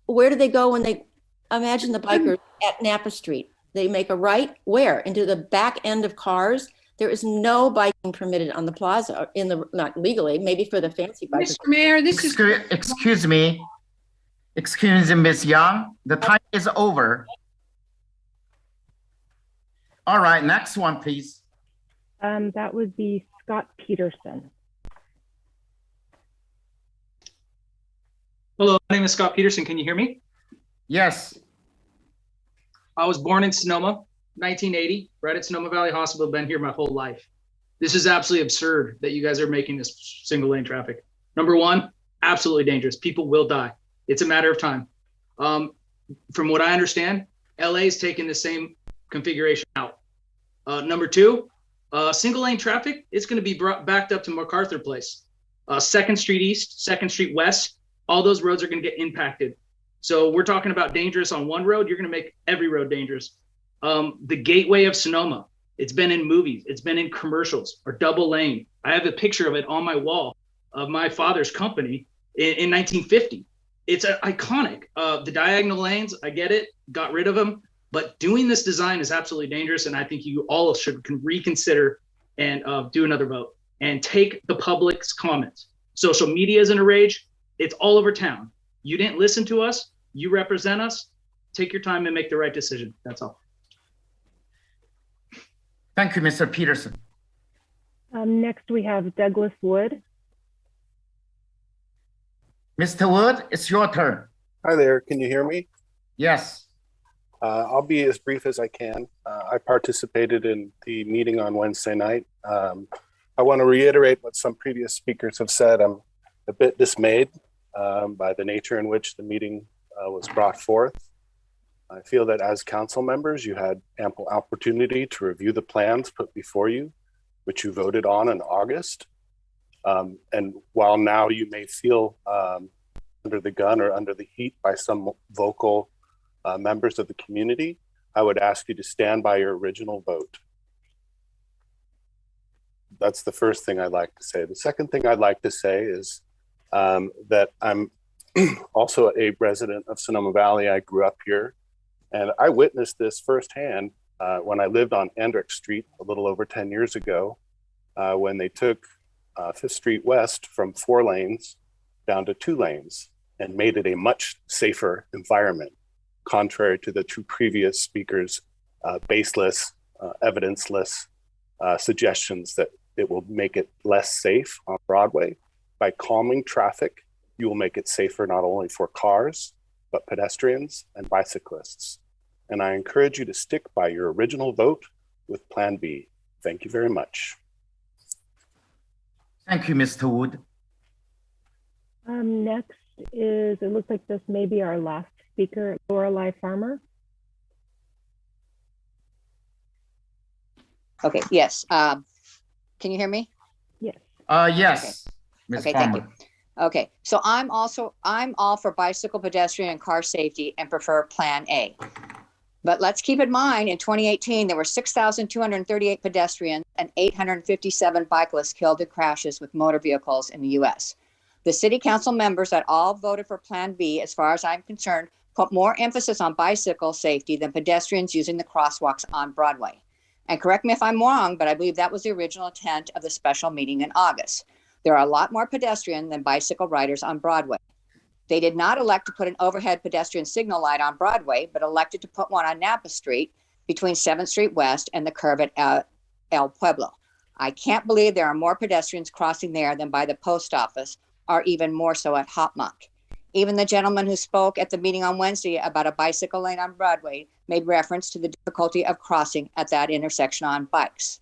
where do they go when they, imagine the bikers at Napa Street? They make a right, where? Into the back end of cars. There is no biking permitted on the plaza, not legally, maybe for the fancy bikers. Mr. Mayor, this is. Excuse me, Ms. Young, the time is over. All right, next one, please. That would be Scott Peterson. Hello, my name is Scott Peterson. Can you hear me? Yes. I was born in Sonoma, 1980, right at Sonoma Valley Hospital. Been here my whole life. This is absolutely absurd that you guys are making this single lane traffic. Number one, absolutely dangerous. People will die. It's a matter of time. From what I understand, LA is taking the same configuration out. Number two, single lane traffic, it's going to be backed up to MacArthur Place. 2nd Street East, 2nd Street West, all those roads are going to get impacted. So we're talking about dangerous on one road, you're going to make every road dangerous. The gateway of Sonoma, it's been in movies, it's been in commercials, or double lane. I have a picture of it on my wall of my father's company in 1950. It's iconic. The diagonal lanes, I get it, got rid of them. But doing this design is absolutely dangerous, and I think you all should reconsider and do another vote and take the public's comments. Social media is in a rage. It's all over town. You didn't listen to us. You represent us. Take your time and make the right decision. That's all. Thank you, Mr. Peterson. Next, we have Douglas Wood. Mr. Wood, it's your turn. Hi there. Can you hear me? Yes. I'll be as brief as I can. I participated in the meeting on Wednesday night. I want to reiterate what some previous speakers have said. I'm a bit dismayed by the nature in which the meeting was brought forth. I feel that as council members, you had ample opportunity to review the plans put before you, which you voted on in August. And while now you may feel under the gun or under the heat by some vocal members of the community, I would ask you to stand by your original vote. That's the first thing I'd like to say. The second thing I'd like to say is that I'm also a resident of Sonoma Valley. I grew up here, and I witnessed this firsthand when I lived on Andrick Street a little over 10 years ago, when they took 5th Street West from 4 lanes down to 2 lanes and made it a much safer environment, contrary to the 2 previous speakers' baseless, evidenceless suggestions that it will make it less safe on Broadway. By calming traffic, you will make it safer not only for cars, but pedestrians and bicyclists. And I encourage you to stick by your original vote with Plan B. Thank you very much. Thank you, Mr. Wood. Next is, it looks like this may be our last speaker, Lorelei Farmer. Okay, yes. Can you hear me? Yes, Ms. Okay, thank you. Farmer. Okay, so I'm all for bicycle, pedestrian, and car safety and prefer Plan A. But let's keep in mind, in 2018, there were 6,238 pedestrians and 857 bicyclists killed in crashes with motor vehicles in the US. The city council members that all voted for Plan B, as far as I'm concerned, put more emphasis on bicycle safety than pedestrians using the crosswalks on Broadway. And correct me if I'm wrong, but I believe that was the original intent of the special meeting in August. There are a lot more pedestrian than bicycle riders on Broadway. They did not elect to put an overhead pedestrian signal light on Broadway, but elected to put one on Napa Street between 7th Street West and the curve at El Pueblo. I can't believe there are more pedestrians crossing there than by the post office, or even more so at Hopmuck. Even the gentleman who spoke at the meeting on Wednesday about a bicycle lane on Broadway made reference to the difficulty of crossing at that intersection on bikes.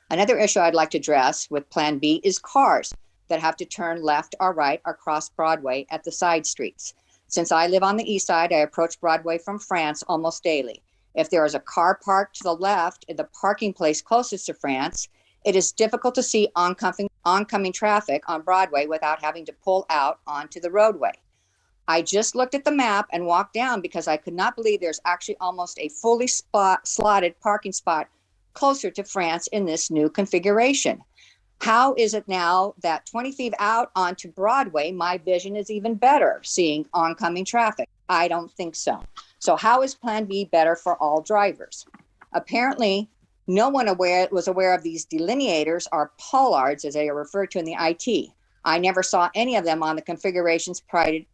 Another issue I'd like to address with Plan B is cars that have to turn left or right or cross Broadway at the side streets. Since I live on the east side, I approach Broadway from France almost daily. If there is a car parked to the left in the parking place closest to France, it is difficult to see oncoming traffic on Broadway without having to pull out onto the roadway. I just looked at the map and walked down because I could not believe there's actually almost a fully slotted parking spot closer to France in this new configuration. How is it now that 20 feet out onto Broadway, my vision is even better seeing oncoming traffic? I don't think so. So how is Plan B better for all drivers? Apparently, no one was aware of these delineators or pollards, as they are referred to in the IT. I never saw any of them on the configurations provided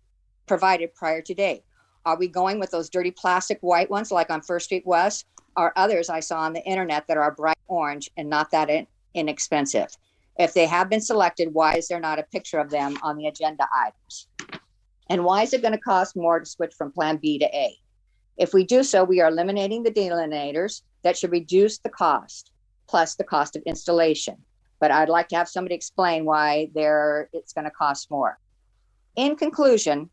prior today. Are we going with those dirty plastic white ones like on First Street West, or others I saw on the internet that are bright orange and not that inexpensive? If they have been selected, why is there not a picture of them on the agenda items? And why is it going to cost more to switch from Plan B to A? If we do so, we are eliminating the delineators that should reduce the cost, plus the cost of installation. But I'd like to have somebody explain why it's going to cost more. In conclusion,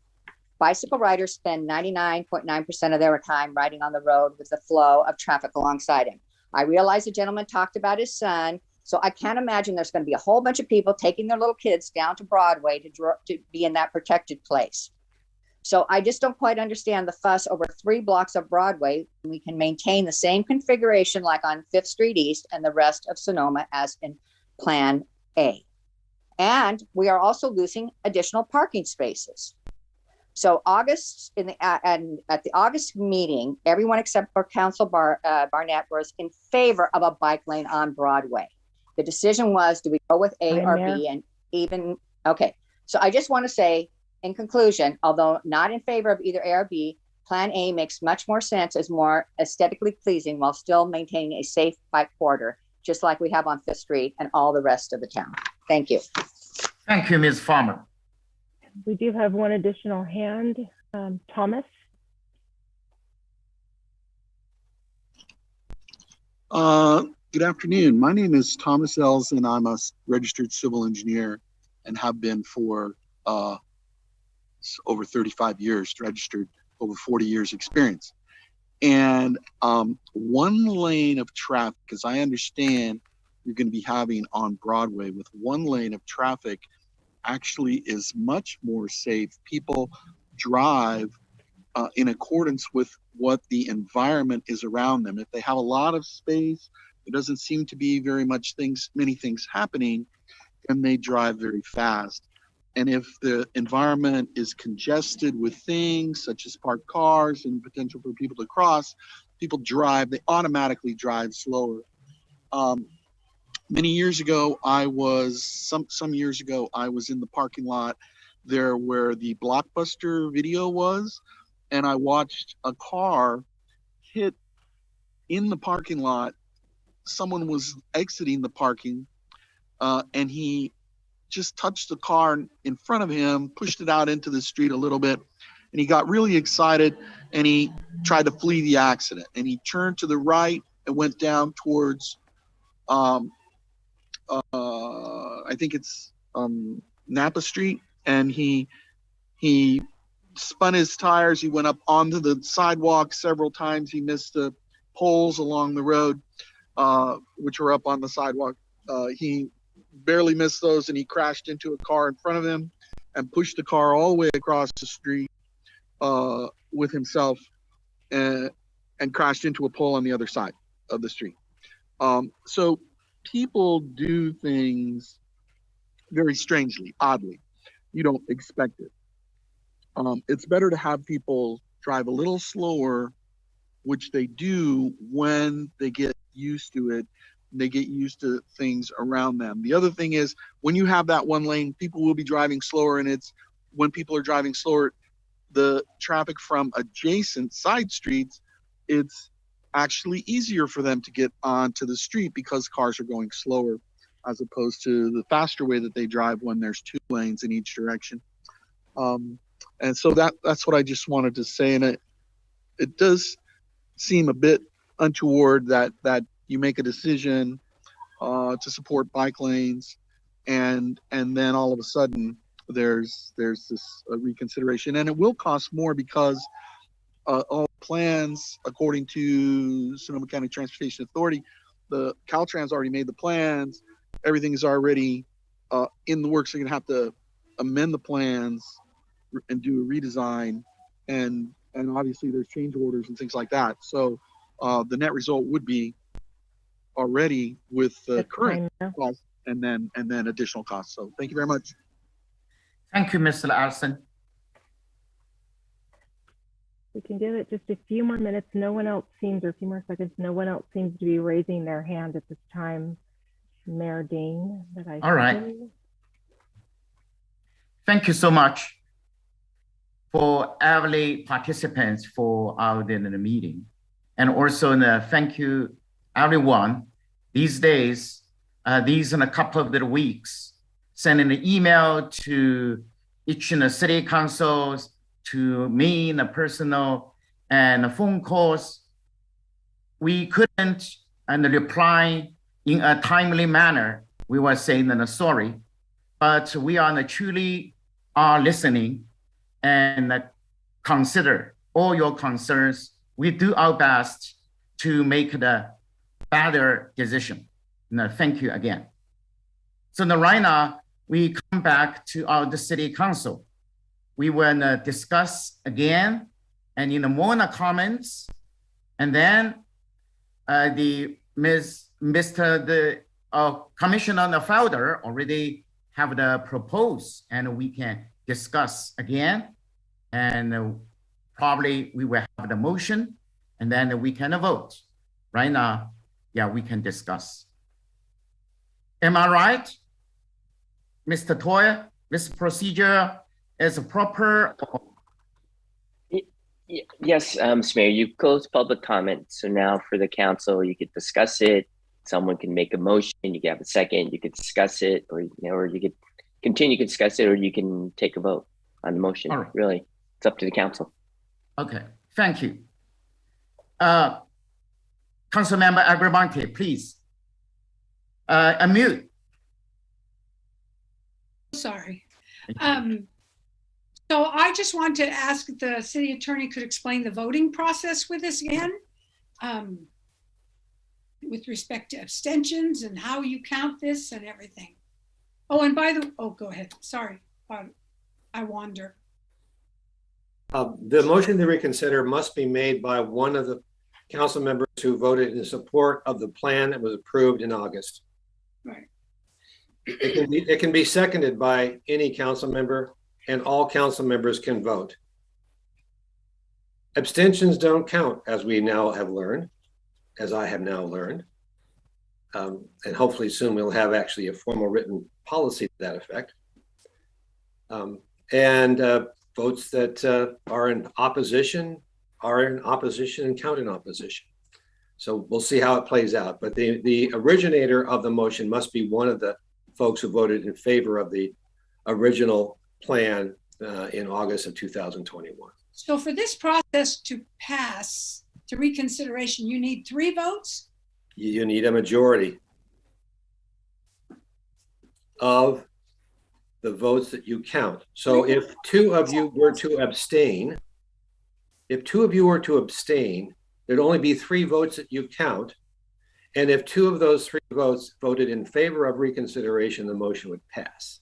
bicycle riders spend 99.9% of their time riding on the road with the flow of traffic alongside him. I realize the gentleman talked about his son, so I can't imagine there's going to be a whole bunch of people taking their little kids down to Broadway to be in that protected place. So I just don't quite understand the fuss over 3 blocks of Broadway when we can maintain the same configuration like on 5th Street East and the rest of Sonoma as in Plan A. And we are also losing additional parking spaces. So at the August meeting, everyone except for Council Barnett was in favor of a bike lane on Broadway. The decision was, do we go with A or B? And even, okay. So I just want to say, in conclusion, although not in favor of either A or B, Plan A makes much more sense as more aesthetically pleasing while still maintaining a safe bike corridor, just like we have on 5th Street and all the rest of the town. Thank you. Thank you, Ms. Farmer. We do have one additional hand, Thomas. Good afternoon. My name is Thomas Ells, and I'm a registered civil engineer and have been for over 35 years, registered, over 40 years experience. And one lane of traffic, as I understand you're going to be having on Broadway, with one lane of traffic actually is much more safe. People drive in accordance with what the environment is around them. If they have a lot of space, there doesn't seem to be many things happening, and they drive very fast. And if the environment is congested with things such as parked cars and potential for people to cross, they automatically drive slower. Many years ago, some years ago, I was in the parking lot there where the Blockbuster video was, and I watched a car hit in the parking lot. Someone was exiting the parking, and he just touched the car in front of him, pushed it out into the street a little bit, and he got really excited, and he tried to flee the accident. And he turned to the right and went down towards, I think it's Napa Street, and he spun his tires. He went up onto the sidewalk several times. He missed the poles along the road. which were up on the sidewalk. He barely missed those, and he crashed into a car in front of him and pushed the car all the way across the street with himself, and crashed into a pole on the other side of the street. So people do things very strangely, oddly. You don't expect it. It's better to have people drive a little slower, which they do when they get used to it. They get used to things around them. The other thing is, when you have that one lane, people will be driving slower, and it's when people are driving slower, the traffic from adjacent side streets, it's actually easier for them to get onto the street because cars are going slower, as opposed to the faster way that they drive when there's 2 lanes in each direction. And so that's what I just wanted to say. And it does seem a bit untoward that you make a decision to support bike lanes, and then all of a sudden there's this reconsideration, and it will cost more because all plans, according to Sonoma County Transportation Authority, the Caltrans already made the plans. Everything is already in the works. You're gonna have to amend the plans and do a redesign, and obviously there's change orders and things like that. So the net result would be already with the current cost and then additional costs. So thank you very much. Thank you, Mr. Larson. We can give it just a few more minutes. No one else seems, or a few more seconds, no one else seems to be raising their hand at this time. Mayor Dean, that I All right. see. Thank you so much for every participants for our dinner meeting. And also thank you everyone. These days, these in a couple of the weeks, sending an email to each in the city councils, to me in a personal, and phone calls. We couldn't reply in a timely manner. We were saying sorry, but we are truly listening and consider all your concerns. We do our best to make the better decision. Thank you again. So now right now, we come back to the city council. We will discuss again, and in the more comments, and then Mr. Commissioner Felder already have the proposed, and we can discuss again, and probably we will have the motion, and then we can vote. Right now, yeah, we can discuss. Am I right, Mr. Toya? This procedure is proper? Yes, Mr. Mayor, you closed public comment. So now for the council, you could discuss it. Someone can make a motion, you can have a second, you could discuss it, or you could continue to discuss it, or you can take a vote on the motion. All right. Really, it's up to the council. Okay, thank you. Councilmember Agravante, please. Unmute. Sorry. So I just want to ask if the city attorney could explain the voting process with us again, with respect to abstentions and how you count this and everything. Oh, and go ahead. Sorry, I wander. The motion to reconsider must be made by one of the council members who voted in support of the plan that was approved in August. Right. It can be seconded by any council member, and all council members can vote. Abstentions don't count, as we now have learned, as I have now learned. And hopefully soon we'll have actually a formal written policy to that effect. Votes that are in opposition and count in opposition. So we'll see how it plays out. But the originator of the motion must be one of the folks who voted in favor of the original plan in August of 2021. So for this process to pass to reconsideration, you need 3 votes? You need a majority of the votes that you count. So if 2 of you were to abstain, there'd only be 3 votes that you count, And if 2 of those 3 votes voted in favor of reconsideration, the motion would pass.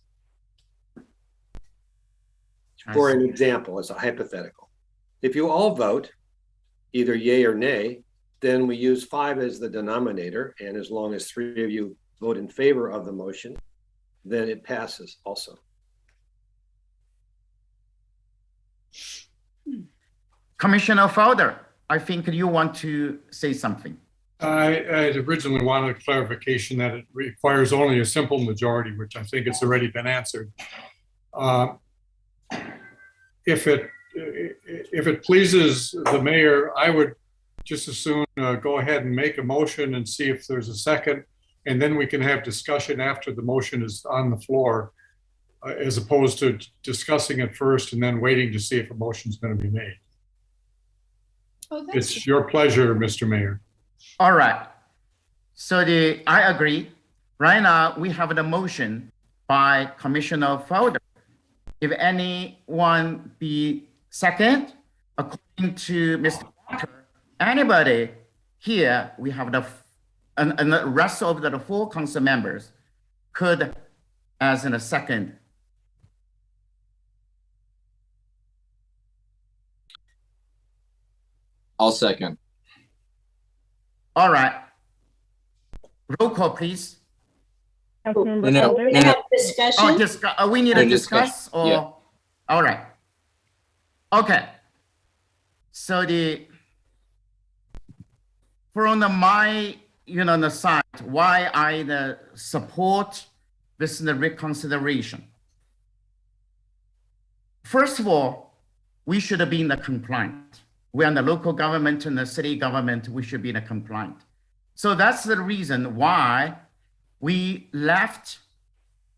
For an example, as a hypothetical. If you all vote either yay or nay, then we use 5 as the denominator. And as long as 3 of you vote in favor of the motion, then it passes also. Commissioner Fowler, I think you want to say something. I originally wanted a clarification that it requires only a simple majority, which I think it's already been answered. If it pleases the mayor, I would just as soon go ahead and make a motion and see if there's a second, and then we can have discussion after the motion is on the floor, as opposed to discussing it first and then waiting to see if a motion is going to be made. Oh, It's your pleasure, Mr. Mayor. All right. So I agree. Right now, we have the motion by Commissioner Fowler. If anyone be second, according to Mr. Walker, anybody here, we have and the rest of the 4 council members could, as in a second. I'll second. All right. Roll call, please. Councilmember No, Felder? no, no. Discussion? We need to No discuss, discussion, or? yeah. All right. Okay. So from my, the side, why I support this the reconsideration. First of all, we should be in the compliant. We're in the local government and the city government, we should be in the compliant. So that's the reason why we left,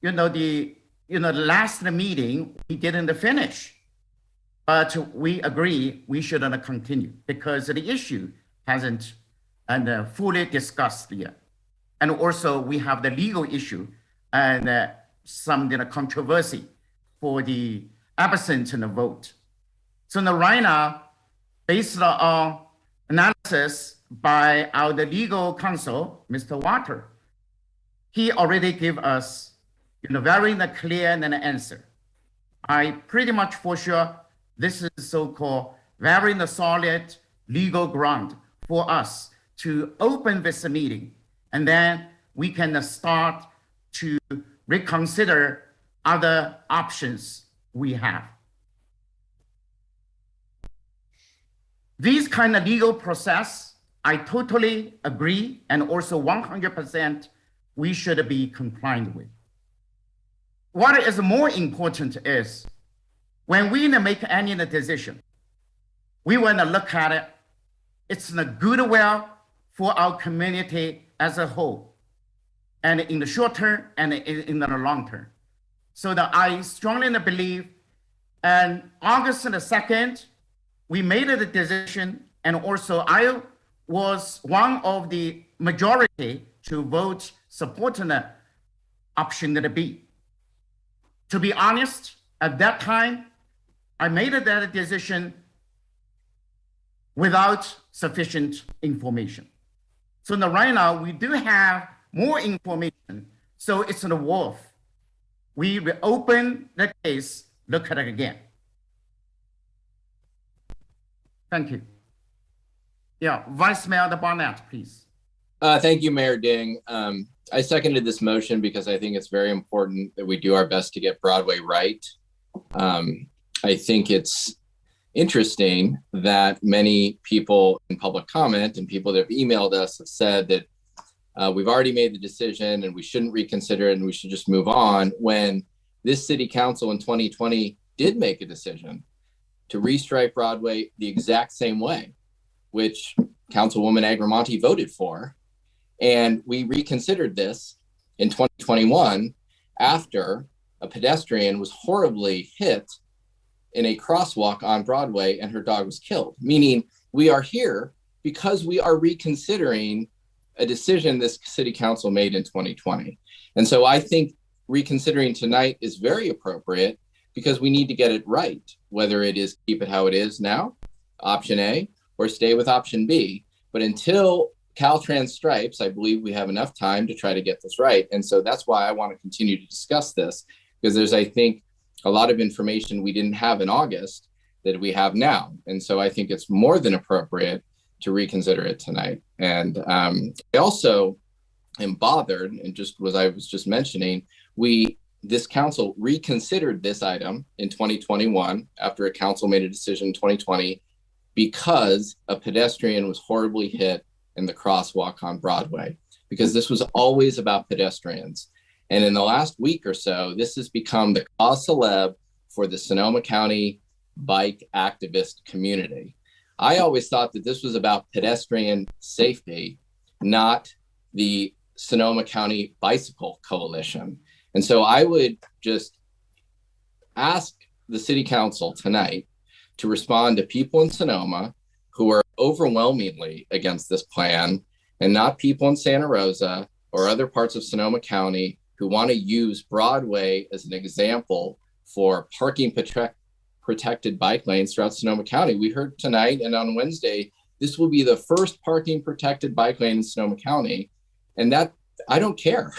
the last meeting, we didn't finish. But we agree we shouldn't continue because the issue hasn't fully discussed yet. And also we have the legal issue and some controversy for the absent in the vote. So now right now, based on analysis by our legal counsel, Mr. Walker, he already gave us very clear answer. I pretty much for sure this is so-called very solid legal ground for us to open this meeting, and then we can start to reconsider other options we have. These kind of legal process, I totally agree, and also 100% we should be compliant with. What is more important is when we make any decision, we want to look at it. It's the goodwill for our community as a whole, and in the short term and in the long term. So that I strongly believe, and August 2nd, we made the decision, and also I was one of the majority to vote supporting the option B. To be honest, at that time, I made that decision without sufficient information. So now right now, we do have more information, so it's worth. We reopen the case, look at it again. Thank you. Yeah, Vice Mayor Barnett, please. Thank you, Mayor Ding. I seconded this motion because I think it's very important that we do our best to get Broadway right. I think it's interesting that many people in public comment and people that have emailed us have said that we've already made the decision and we shouldn't reconsider it and we should just move on, when this city council in 2020 did make a decision to restripe Broadway the exact same way, which Councilwoman Agramonte voted for. And we reconsidered this in 2021 after a pedestrian was horribly hit in a crosswalk on Broadway and her dog was killed. Meaning we are here because we are reconsidering a decision this city council made in 2020. And so I think reconsidering tonight is very appropriate because we need to get it right, whether it is keep it how it is now, option A, or stay with option B. But until Caltrans stripes, I believe we have enough time to try to get this right. And so that's why I want to continue to discuss this, because there's, I think, a lot of information we didn't have in August that we have now. And so I think it's more than appropriate to reconsider it tonight. And I also am bothered, and just was I was just mentioning, this council reconsidered this item in 2021 after a council made a decision in 2020 because a pedestrian was horribly hit in the crosswalk on Broadway, because this was always about pedestrians. And in the last week or so, this has become the cause célèbre for the Sonoma County bike activist community. I always thought that this was about pedestrian safety, not the Sonoma County Bicycle Coalition. And so I would just ask the city council tonight to respond to people in Sonoma who are overwhelmingly against this plan, and not people in Santa Rosa or other parts of Sonoma County who want to use Broadway as an example for parking protected bike lanes throughout Sonoma County. We heard tonight and on Wednesday, this will be the first parking protected bike lane in Sonoma County. And that, I don't care.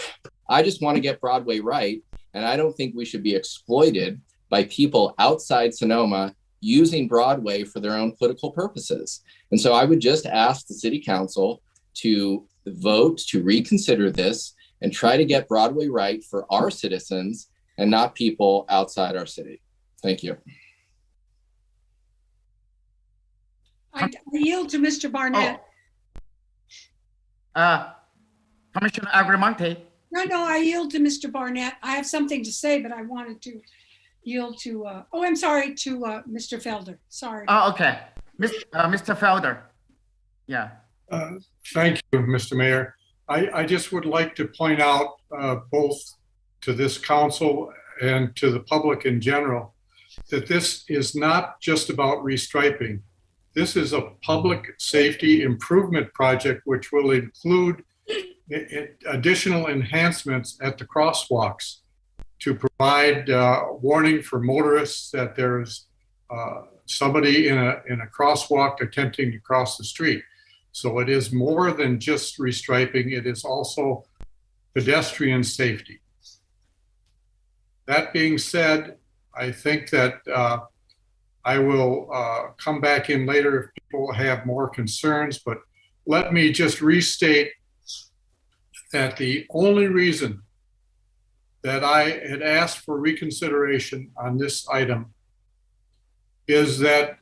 I just want to get Broadway right. And I don't think we should be exploited by people outside Sonoma using Broadway for their own political purposes. And so I would just ask the city council to vote to reconsider this and try to get Broadway right for our citizens and not people outside our city. Thank you. I yield to Mr. Barnett. Commissioner Agramonte. No, I yield to Mr. Barnett. I have something to say, but I wanted to yield to, I'm sorry, to Mr. Felder. Sorry. Oh, okay. Mr. Felder. Yeah. Thank you, Mr. Mayor. I just would like to point out both to this council and to the public in general that this is not just about restriping. This is a public safety improvement project which will include additional enhancements at the crosswalks to provide warning for motorists that there's somebody in a crosswalk attempting to cross the street. So it is more than just restriping, it is also pedestrian safety. That being said, I think that I will come back in later if people have more concerns, but let me just restate that the only reason that I had asked for reconsideration on this item is that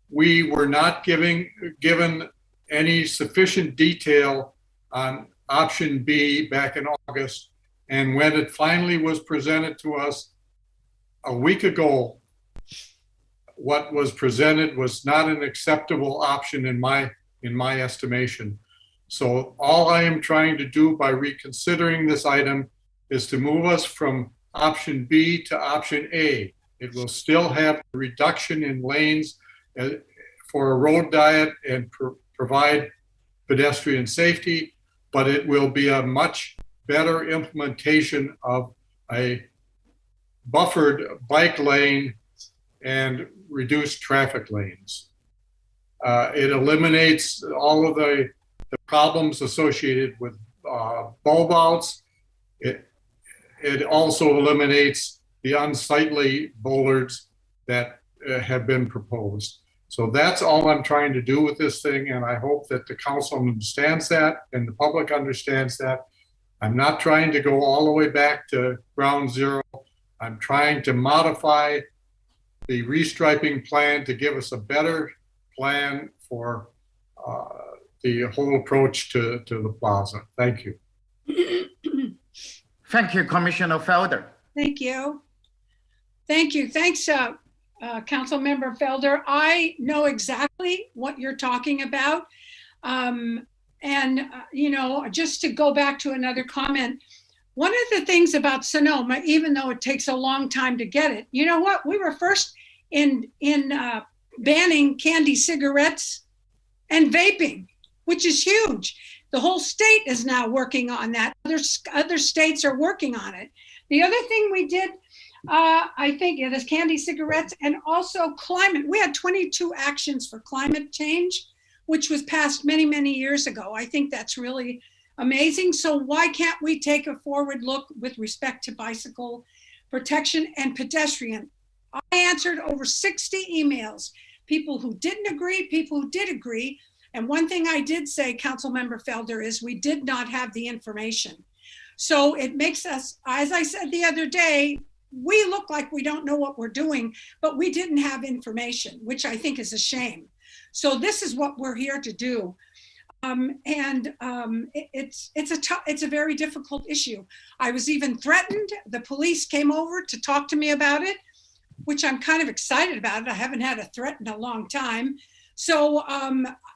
we were not given any sufficient detail on option B back in August. And when it finally was presented to us a week ago, what was presented was not an acceptable option in my estimation. So all I am trying to do by reconsidering this item is to move us from option B to option A. It will still have a reduction in lanes for a road diet and provide pedestrian safety, but it will be a much better implementation of a buffered bike lane and reduced traffic lanes. It eliminates all of the problems associated with bulb outs. It also eliminates the unsightly bollards that have been proposed. So that's all I'm trying to do with this thing, and I hope that the council understands that and the public understands that. I'm not trying to go all the way back to ground zero. I'm trying to modify the restriping plan to give us a better plan for the whole approach to the plaza. Thank you. Thank you, Commissioner Felder. Thank you. Thank you. Thanks, Council Member Felder. I know exactly what you're talking about. You know, just to go back to another comment, one of the things about Sonoma, even though it takes a long time to get it, you know what? We were first in banning candy cigarettes and vaping, which is huge. The whole state is now working on that. Other states are working on it. The other thing we did, I think it is candy cigarettes and also climate. We had 22 actions for climate change. which was passed many, many years ago. I think that's really amazing. So why can't we take a forward look with respect to bicycle protection and pedestrian? I answered over 60 emails, people who didn't agree, people who did agree. And one thing I did say, Councilmember Felder, is we did not have the information. So it makes us, as I said the other day, we look like we don't know what we're doing, but we didn't have information, which I think is a shame. So this is what we're here to do. It's a very difficult issue. I was even threatened. The police came over to talk to me about it, which I'm kind of excited about it. I haven't had a threat in a long time. So,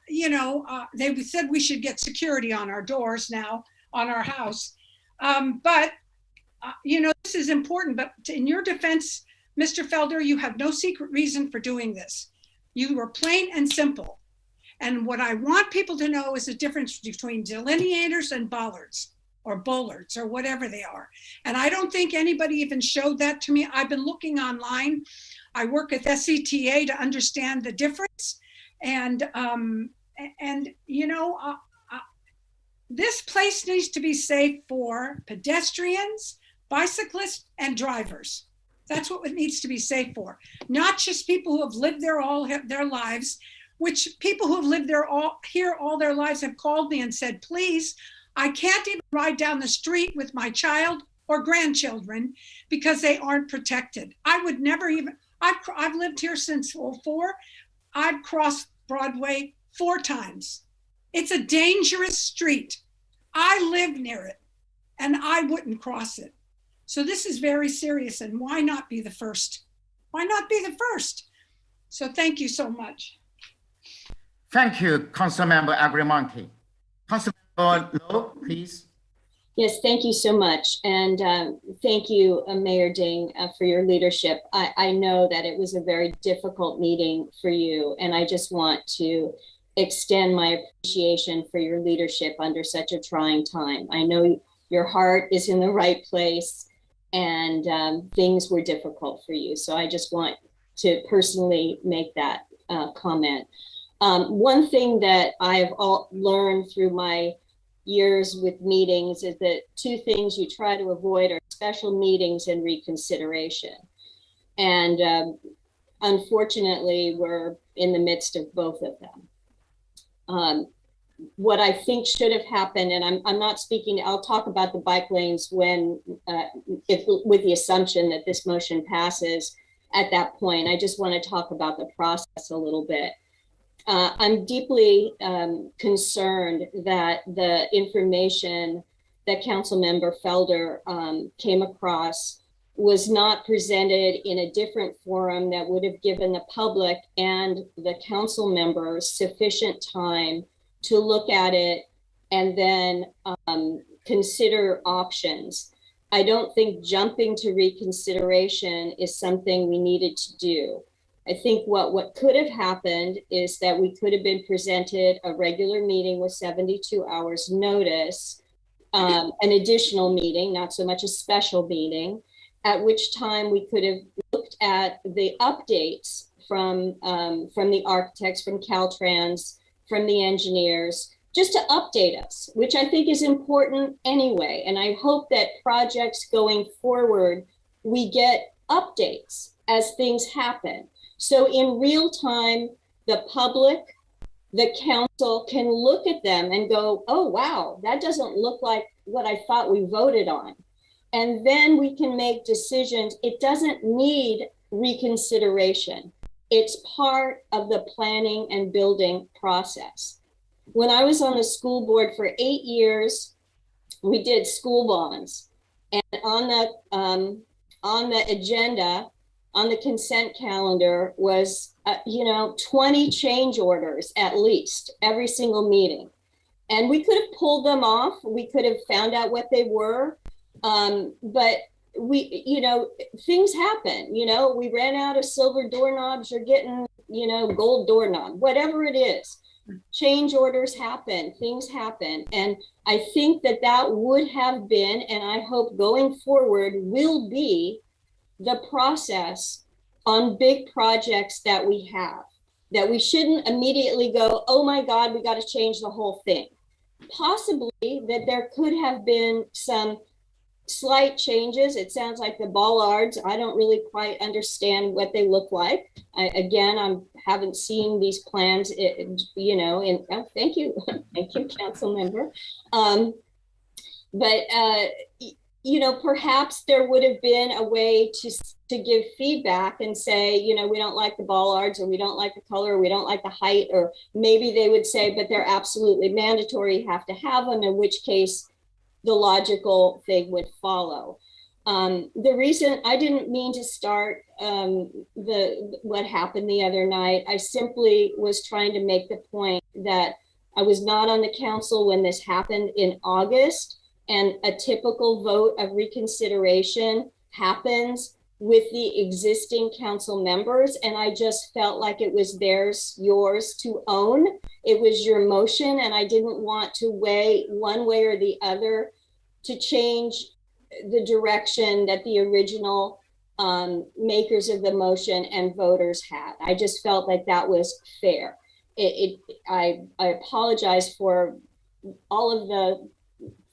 they said we should get security on our doors now, on our house. This is important, but in your defense, Mr. Felder, you have no secret reason for doing this. You were plain and simple. And what I want people to know is the difference between delineators and bollards or whatever they are. And I don't think anybody even showed that to me. I've been looking online. I work at SCTA to understand the difference. And this place needs to be safe for pedestrians, bicyclists, and drivers. That's what it needs to be safe for. Not just people who have lived there all their lives, which people who have lived here all their lives have called me and said, please, I can't even ride down the street with my child or grandchildren because they aren't protected. I would never even, I've lived here since 2004. I've crossed Broadway 4 times. It's a dangerous street. I live near it and I wouldn't cross it. So this is very serious, and why not be the first? Why not be the first? So thank you so much. Thank you, Councilmember Agrimonte. Councilmember Lowe, please. Yes, thank you so much. And thank you, Mayor Ding, for your leadership. I know that it was a very difficult meeting for you, and I just want to extend my appreciation for your leadership under such a trying time. I know your heart is in the right place, and things were difficult for you. So I just want to personally make that comment. One thing that I've learned through my years with meetings is that 2 things you try to avoid are special meetings and reconsideration. And unfortunately, we're in the midst of both of them. What I think should have happened, and I'm not speaking, I'll talk about the bike lanes when, with the assumption that this motion passes at that point. I just want to talk about the process a little bit. I'm deeply concerned that the information that Councilmember Felder came across was not presented in a different forum that would have given the public and the council members sufficient time to look at it and then consider options. I don't think jumping to reconsideration is something we needed to do. I think what could have happened is that we could have been presented a regular meeting with 72 hours notice, an additional meeting, not so much a special meeting, at which time we could have looked at the updates from the architects, from Caltrans, from the engineers, just to update us, which I think is important anyway. And I hope that projects going forward, we get updates as things happen. So in real time, the public, the council can look at them and go, oh, wow, that doesn't look like what I thought we voted on. And then we can make decisions. It doesn't need reconsideration. It's part of the planning and building process. When I was on the school board for 8 years, we did school bonds. And on the agenda, on the consent calendar was, 20 change orders at least every single meeting. And we could have pulled them off. We could have found out what they were. But things happen, we ran out of silver doorknobs, you're getting, gold doorknob, whatever it is. Change orders happen, things happen. And I think that would have been, and I hope going forward will be, the process on big projects that we have. that we shouldn't immediately go, oh my God, we got to change the whole thing. Possibly that there could have been some slight changes. It sounds like the bollards, I don't really quite understand what they look like. I haven't seen these plans, and thank you, thank you, council member. Perhaps there would have been a way to give feedback and say, we don't like the bollards, or we don't like the color, or we don't like the height, or maybe they would say, but they're absolutely mandatory, you have to have them, in which case the logical thing would follow. The reason I didn't mean to start what happened the other night, I simply was trying to make the point that I was not on the council when this happened in August, and a typical vote of reconsideration happens with the existing council members. And I just felt like it was yours to own. It was your motion, and I didn't want to weigh one way or the other to change the direction that the original makers of the motion and voters had. I just felt like that was fair. I apologize for all of the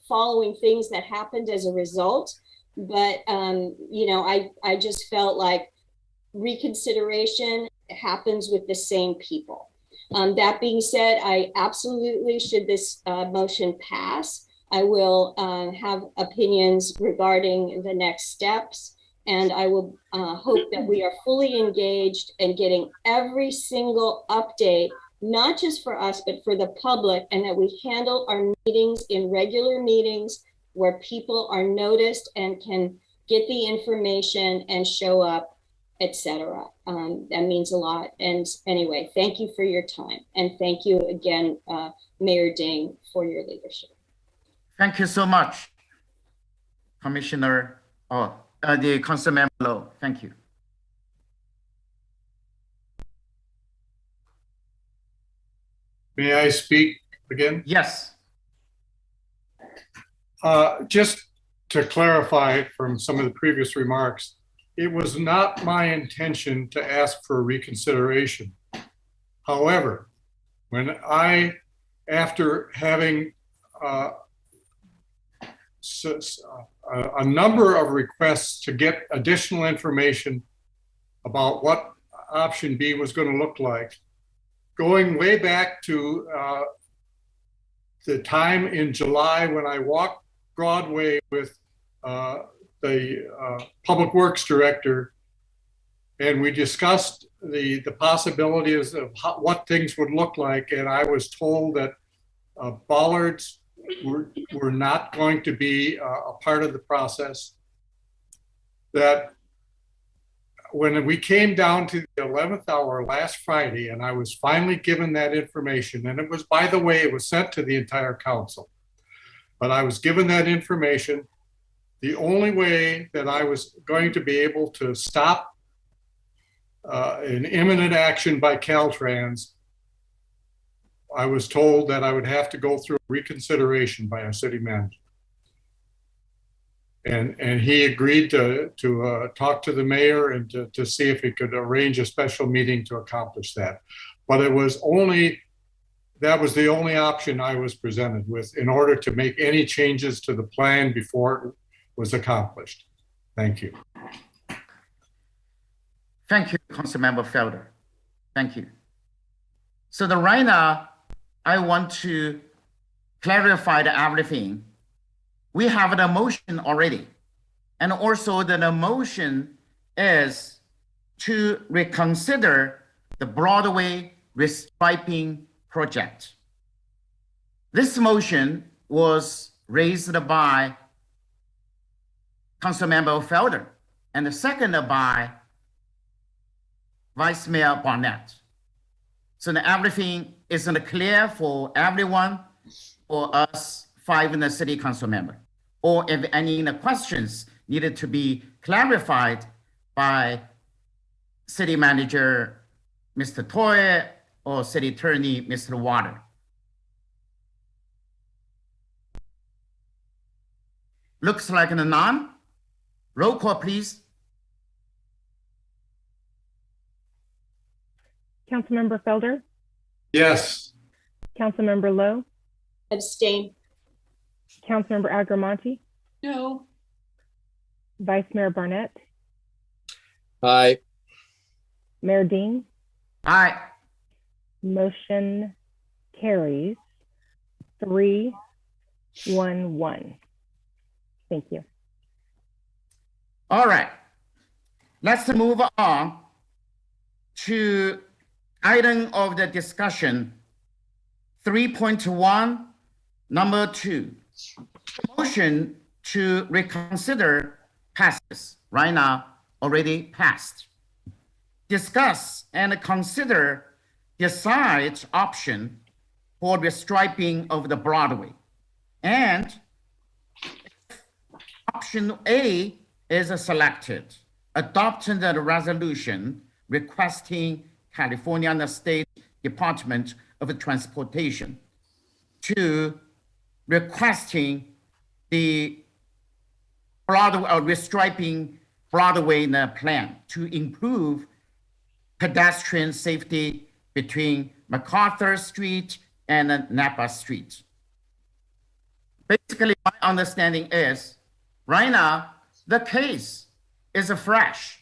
following things that happened as a result, but I just felt like reconsideration happens with the same people. That being said, I absolutely, should this motion pass, I will have opinions regarding the next steps, and I will hope that we are fully engaged and getting every single update, not just for us, but for the public, and that we handle our meetings in regular meetings where people are noticed and can get the information and show up, etc. That means a lot. And anyway, thank you for your time. And thank you again, Mayor Ding, for your leadership. Thank you so much, Commissioner, the Councilmember Lowe. Thank you. May I speak again? Yes. Just to clarify from some of the previous remarks, it was not my intention to ask for reconsideration. However, after having a number of requests to get additional information about what option B was going to look like, going way back to the time in July when I walked Broadway with the Public Works Director, and we discussed the possibilities of what things would look like, and I was told that bollards were not going to be a part of the process. That when we came down to the 11th hour last Friday, and I was finally given that information, and it was, by the way, it was sent to the entire council, but I was given that information. The only way that I was going to be able to stop an imminent action by Caltrans, I was told that I would have to go through reconsideration by our city manager. And he agreed to talk to the mayor and to see if he could arrange a special meeting to accomplish that. But that was the only option I was presented with in order to make any changes to the plan before it was accomplished. Thank you. Thank you, Councilmember Felder. Thank you. So right now, I want to clarify everything. We have the motion already. And also the motion is to reconsider the Broadway restriping project. This motion was raised by Councilmember Felder and seconded by Vice Mayor Barnett. So everything is clear for everyone, for us 5 in the city council member. Or if any questions needed to be clarified by city manager, Mr. Toy, or city attorney, Mr. Water. Looks like none. Roll call, please. Councilmember Felder, Yes. Councilmember Lowe, Abstain. Councilmember Agramonte, No. Vice Mayor Barnett, Aye. Mayor Dean. Aye. Motion carries 3-1-1. Thank you. All right. Let's move on to item of the discussion 3.1, number 2. Motion to reconsider passes right now, already passed. Discuss and consider decide option for restriping of the Broadway. And option A is selected, adopting the resolution requesting California State Department of Transportation to requesting the Broadway or restriping Broadway in the plan to improve pedestrian safety between MacArthur Street and Napa Street. Basically, my understanding is right now, the case is fresh.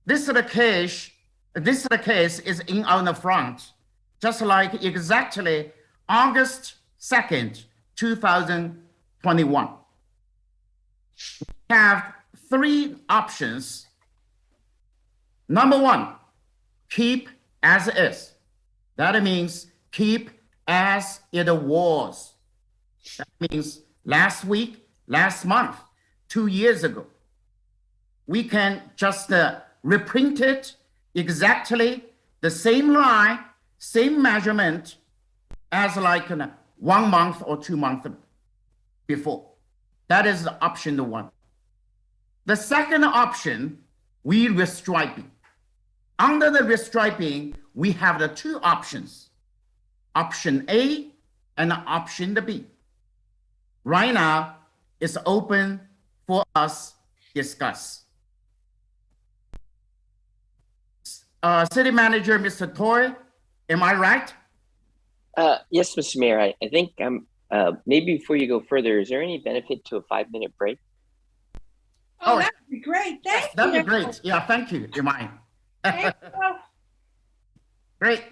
This is the case is in on the front, just like exactly August 2nd, 2021. We have 3 options. Number 1, keep as is. That means keep as it was. That means last week, last month, 2 years ago. We can just reprint it exactly the same line, same measurement as like 1 month or 2 months before. That is option 1. The second option, we restriping. Under the restriping, we have the 2 options, option A and option B. Right now, it's open for us to discuss. City Manager, Mr. Toy, am I right? Yes, Mr. Mayor, I think maybe before you go further, is there any benefit to a 5-minute break? Oh, that would be great. Thank you. That'd be great. Yeah, thank you. You mind? Thank you. Great.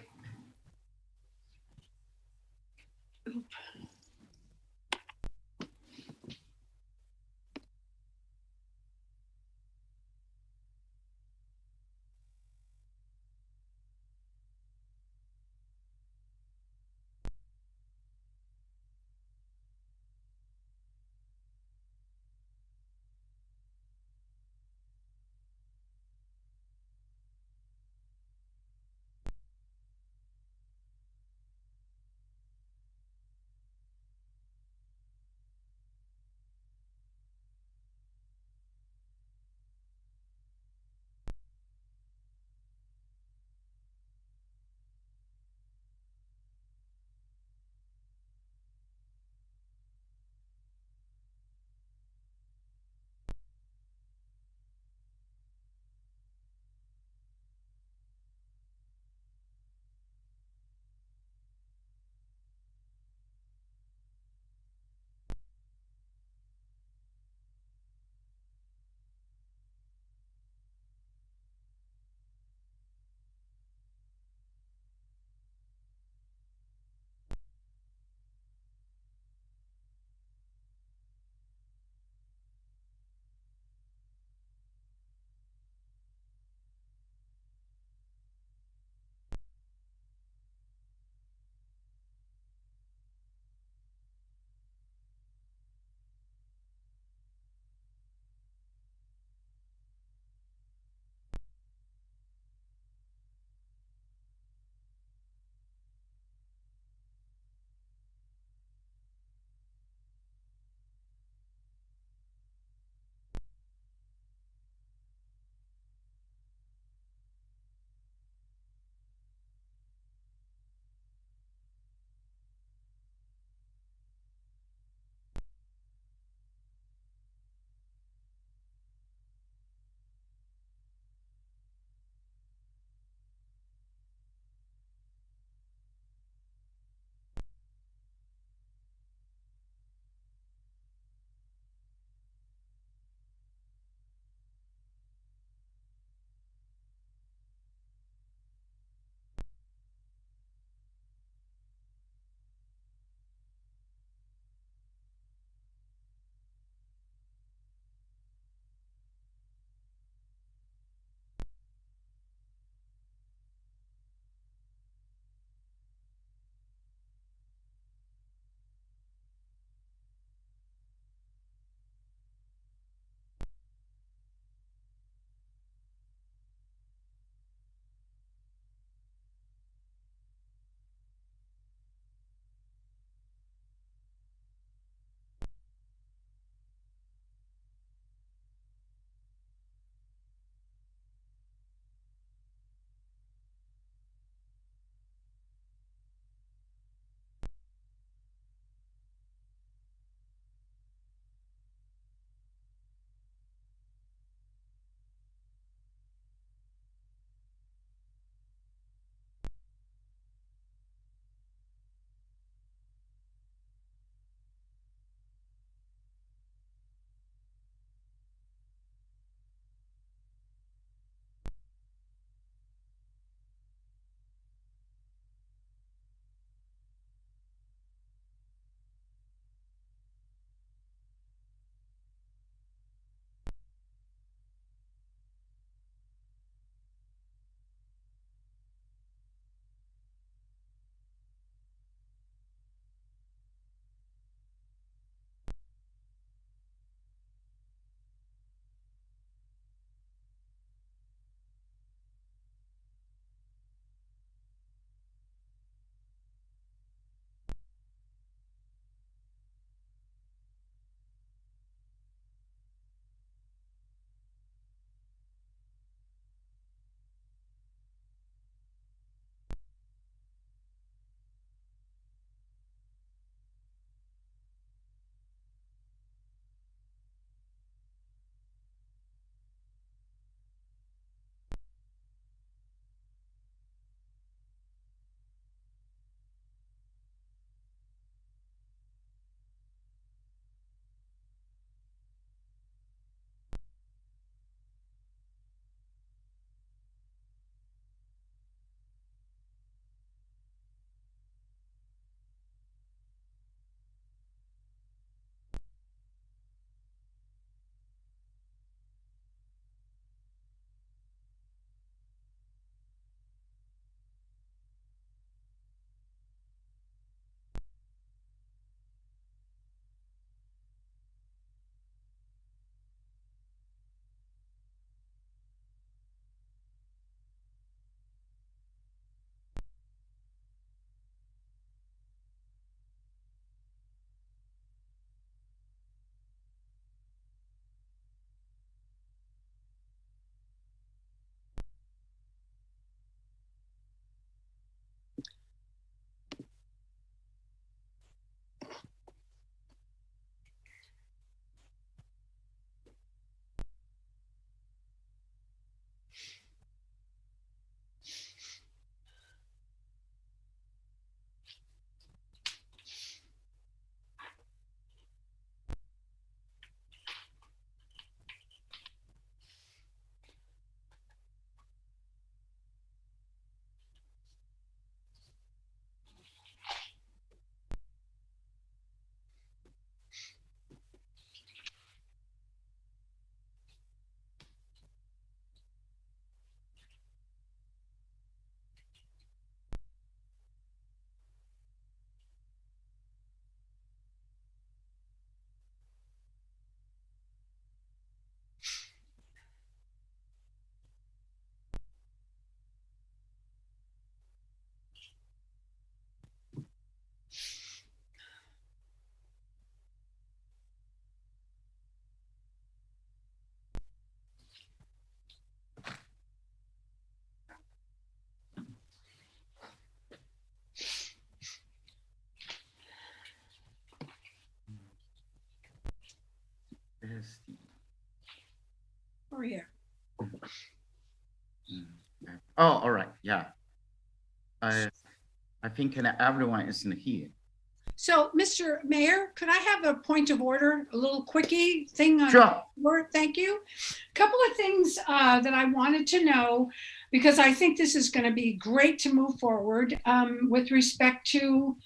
over here. Oh, all right. Yeah. I think everyone isn't here. So, Mr. Mayor, could I have a point of order, a little quickie thing on Sure. order? Thank you. A couple of things that I wanted to know, because I think this is going to be great to move forward with respect to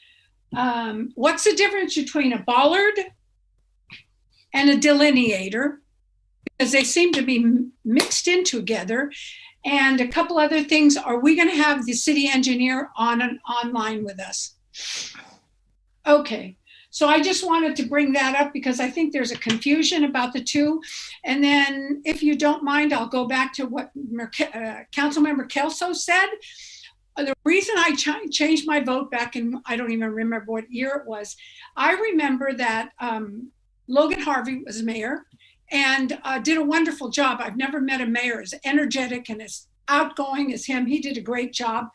what's the difference between a bollard and a delineator, because they seem to be mixed in together. And a couple other things, are we going to have the city engineer online with us? Okay, so I just wanted to bring that up because I think there's a confusion about the two. And then if you don't mind, I'll go back to what Councilmember Kelso said. The reason I changed my vote back in, I don't even remember what year it was. I remember that Logan Harvey was mayor and did a wonderful job. I've never met a mayor as energetic and as outgoing as him. He did a great job.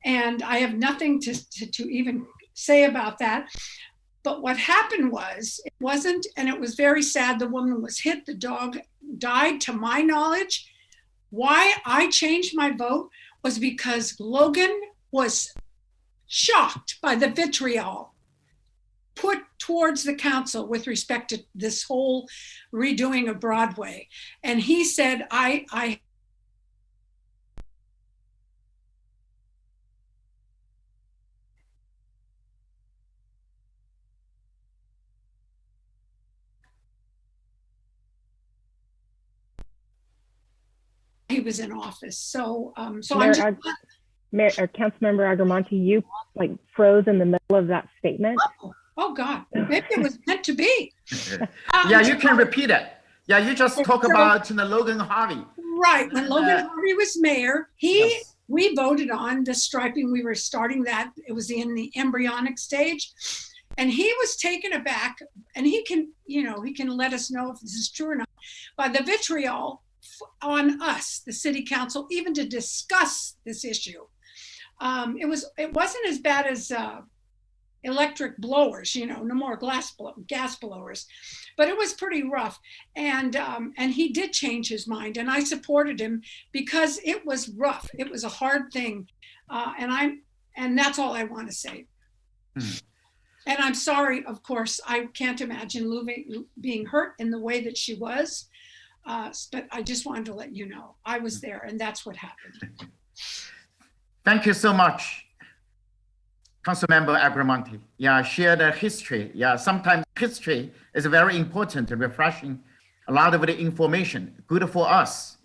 And I have nothing to even say about that. But what happened was, it wasn't, and it was very sad, the woman was hit, the dog died, to my knowledge. Why I changed my vote was because Logan was shocked by the vitriol put towards the council with respect to this whole redoing of Broadway. And he said, he was in office. So, Councilmember Agramonte, you like froze in the middle of that statement. Oh God, maybe it was meant to be. Yeah, you can repeat it. Yeah, you just talk about Logan Harvey. Right, when Logan Harvey was mayor, we voted on the striping. We were starting that. It was in the embryonic stage. And he was taken aback, and he can let us know if this is true or not, by the vitriol on us, the city council, even to discuss this issue. It wasn't as bad as electric blowers, no more gas blowers, but it was pretty rough. And he did change his mind, and I supported him because it was rough. It was a hard thing, and that's all I want to say. And I'm sorry, of course, I can't imagine being hurt in the way that she was. But I just wanted to let you know I was there, and that's what happened. Thank you so much, Councilmember Agramonte. Yeah, share the history. Yeah, sometimes history is very important and refreshing. A lot of the information, good for us.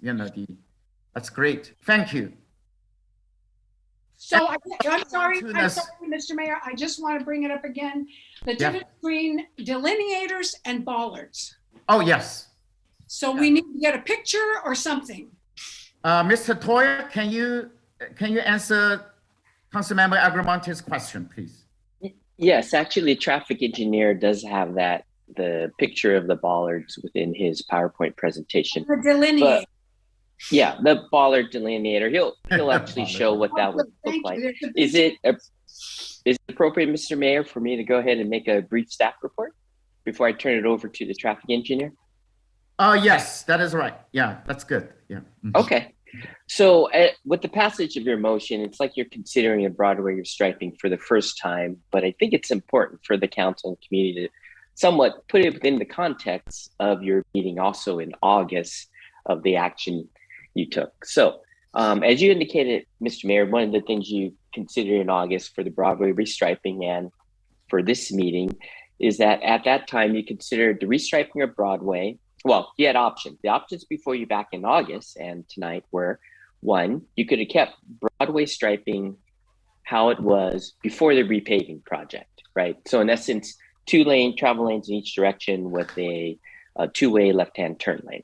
That's great. Thank you. So I'm sorry, Mr. Mayor. I just want to bring it up again. The difference between delineators and bollards. Oh, yes. So we need to get a picture or something. Mr. Toyer, can you answer Councilmember Agramonte's question, please? Yes, actually, traffic engineer does have the picture of the bollards within his PowerPoint presentation. The delineator. Yeah, the bollard delineator. He'll actually show what that would look like. Is it appropriate, Mr. Mayor, for me to go ahead and make a brief staff report before I turn it over to the traffic engineer? Yes, that is right. Yeah, that's good. Yeah. Okay. So with the passage of your motion, it's like you're considering a Broadway restriping for the first time, but I think it's important for the council and community to somewhat put it within the context of your meeting also in August of the action you took. So as you indicated, Mr. Mayor, one of the things you considered in August for the Broadway restriping and for this meeting is that at that time you considered the restriping of Broadway. Well, you had options. The options before you back in August and tonight were, one, you could have kept Broadway striping how it was before the repaving project, right? So in essence, 2-lane travel lanes in each direction with a 2-way left-hand turn lane.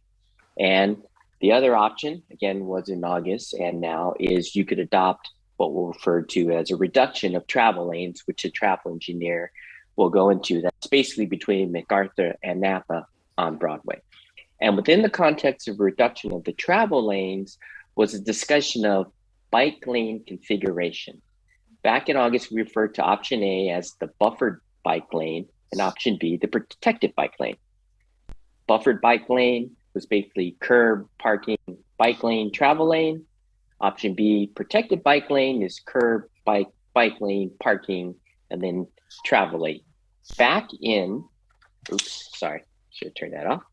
And the other option, again, was in August and now is you could adopt what we'll refer to as a reduction of travel lanes, which a travel engineer will go into. That's basically between MacArthur and Napa on Broadway. And within the context of reduction of the travel lanes was a discussion of bike lane configuration. Back in August, we referred to option A as the buffered bike lane and option B, the protected bike lane. Buffered bike lane was basically curb, parking, bike lane, travel lane. Option B, protected bike lane, is curb, bike lane, parking, and then travel lane. Back in, oops, sorry, should have turned that off.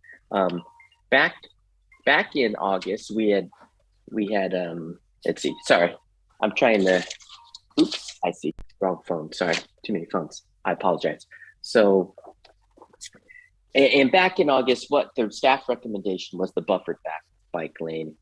Back in August, we had let's see, sorry, I'm trying to, oops, I see, wrong phone, sorry, too many phones, I apologize. So, and back in August, what the staff recommendation was the buffered bike lane,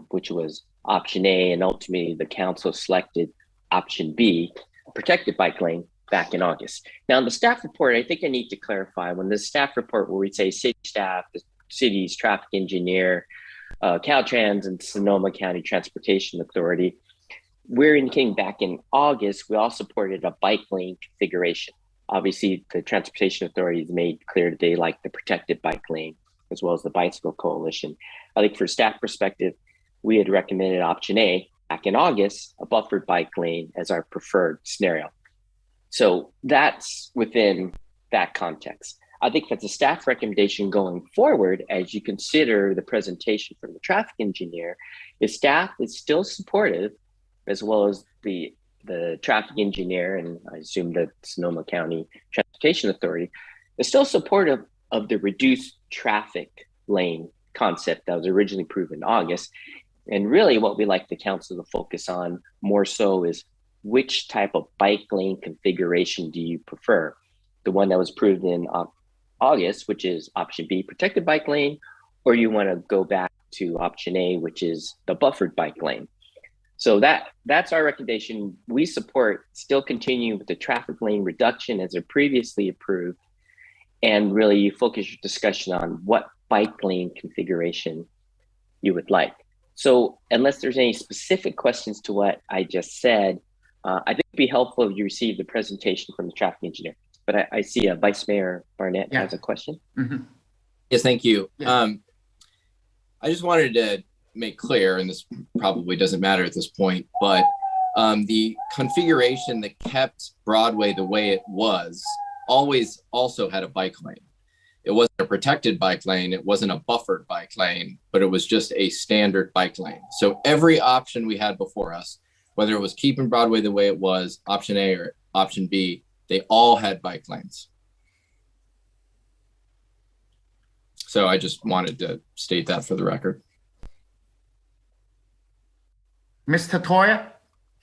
which was option A, and ultimately the council selected option B, protected bike lane, back in August. Now in the staff report, I think I need to clarify, when the staff report where we say city staff, the city's traffic engineer, Caltrans and Sonoma County Transportation Authority, we're indicating back in August, we all supported a bike lane configuration. Obviously, the Transportation Authority has made clear that they like the protected bike lane, as well as the Bicycle Coalition. I think for staff perspective, we had recommended option A back in August, a buffered bike lane as our preferred scenario. So that's within that context. I think that's a staff recommendation going forward as you consider the presentation from the traffic engineer. If staff is still supportive, as well as the traffic engineer, and I assume the Sonoma County Transportation Authority, is still supportive of the reduced traffic lane concept that was originally approved in August. And really what we like the council to focus on more so is which type of bike lane configuration do you prefer? The one that was approved in August, which is option B, protected bike lane, or you want to go back to option A, which is the buffered bike lane. So that's our recommendation. We support still continue with the traffic lane reduction as are previously approved, and really you focus your discussion on what bike lane configuration you would like. So unless there's any specific questions to what I just said, I think it'd be helpful if you receive the presentation from the traffic engineer. But I see Vice Mayor Barnett has a question. Mm-hmm. Yes, thank you. Yeah. I just wanted to make clear, and this probably doesn't matter at this point, but the configuration that kept Broadway the way it was always also had a bike lane. It wasn't a protected bike lane, it wasn't a buffered bike lane, but it was just a standard bike lane. So every option we had before us, whether it was keeping Broadway the way it was, option A or option B, they all had bike lanes. So I just wanted to state that for the record. Mr. Toya,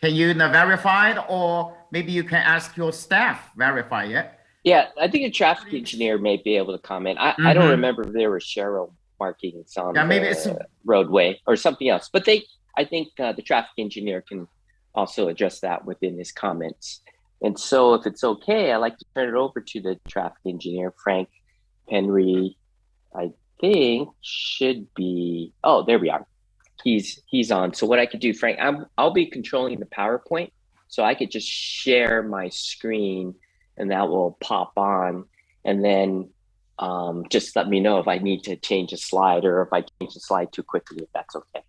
can you verify it, or maybe you can ask your staff verify it? Yeah, I think a traffic engineer may be able to comment. I don't remember if there were Cheryl markings on maybe the it's roadway or something else, but I think the traffic engineer can also address that within his comments. And so if it's okay, I'd like to turn it over to the traffic engineer, Frank Henry, I think should be, oh, there we are. He's on. So what I could do, Frank, I'll be controlling the PowerPoint, so I could just share my screen and that will pop on, and then just let me know if I need to change a slide or if I change the slide too quickly, if that's okay.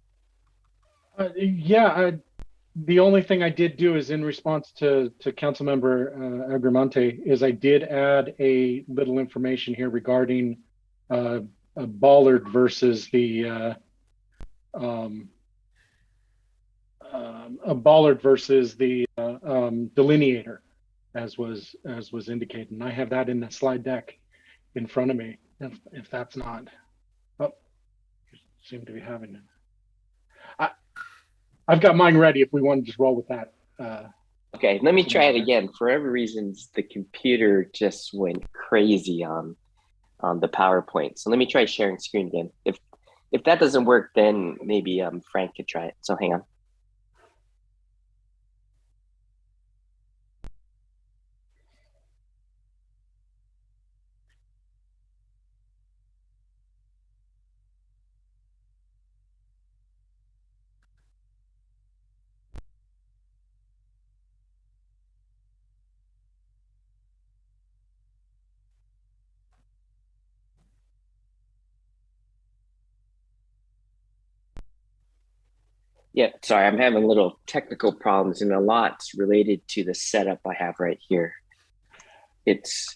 The only thing I did do is in response to Councilmember Agramonte is I did add a little information here regarding a bollard versus the delineator, as was indicated, and I have that in the slide deck in front of me. If that's not, oh, you seem to be having it. I've got mine ready if we want to just roll with that. Okay, let me try it again. For whatever reasons, the computer just went crazy on the PowerPoint. So let me try sharing screen again. If that doesn't work, then maybe Frank could try it. So hang on. Yeah, sorry, I'm having little technical problems, and a lot's related to the setup I have right here. It's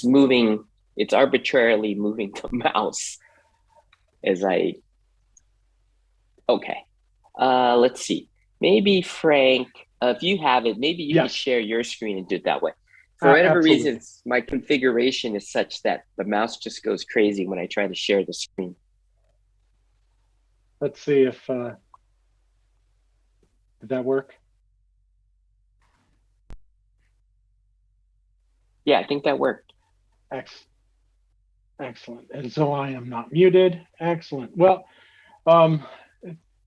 moving, it's arbitrarily moving the mouse as I, okay. Let's see. Maybe Frank, if you have it, maybe you can share your screen and do it that way. For whatever Absolutely. reasons, my configuration is such that the mouse just goes crazy when I try to share the screen. Let's see if, did that work? Yeah, I think that worked. Excellent. And so I am not muted. Excellent. Well,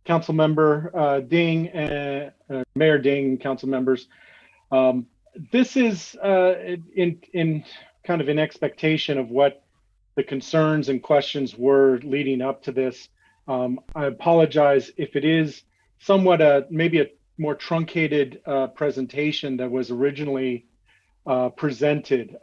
Council Member Ding, Mayor Ding, council members, this is in kind of in expectation of what the concerns and questions were leading up to this. I apologize if it is somewhat maybe a more truncated presentation that was originally presented.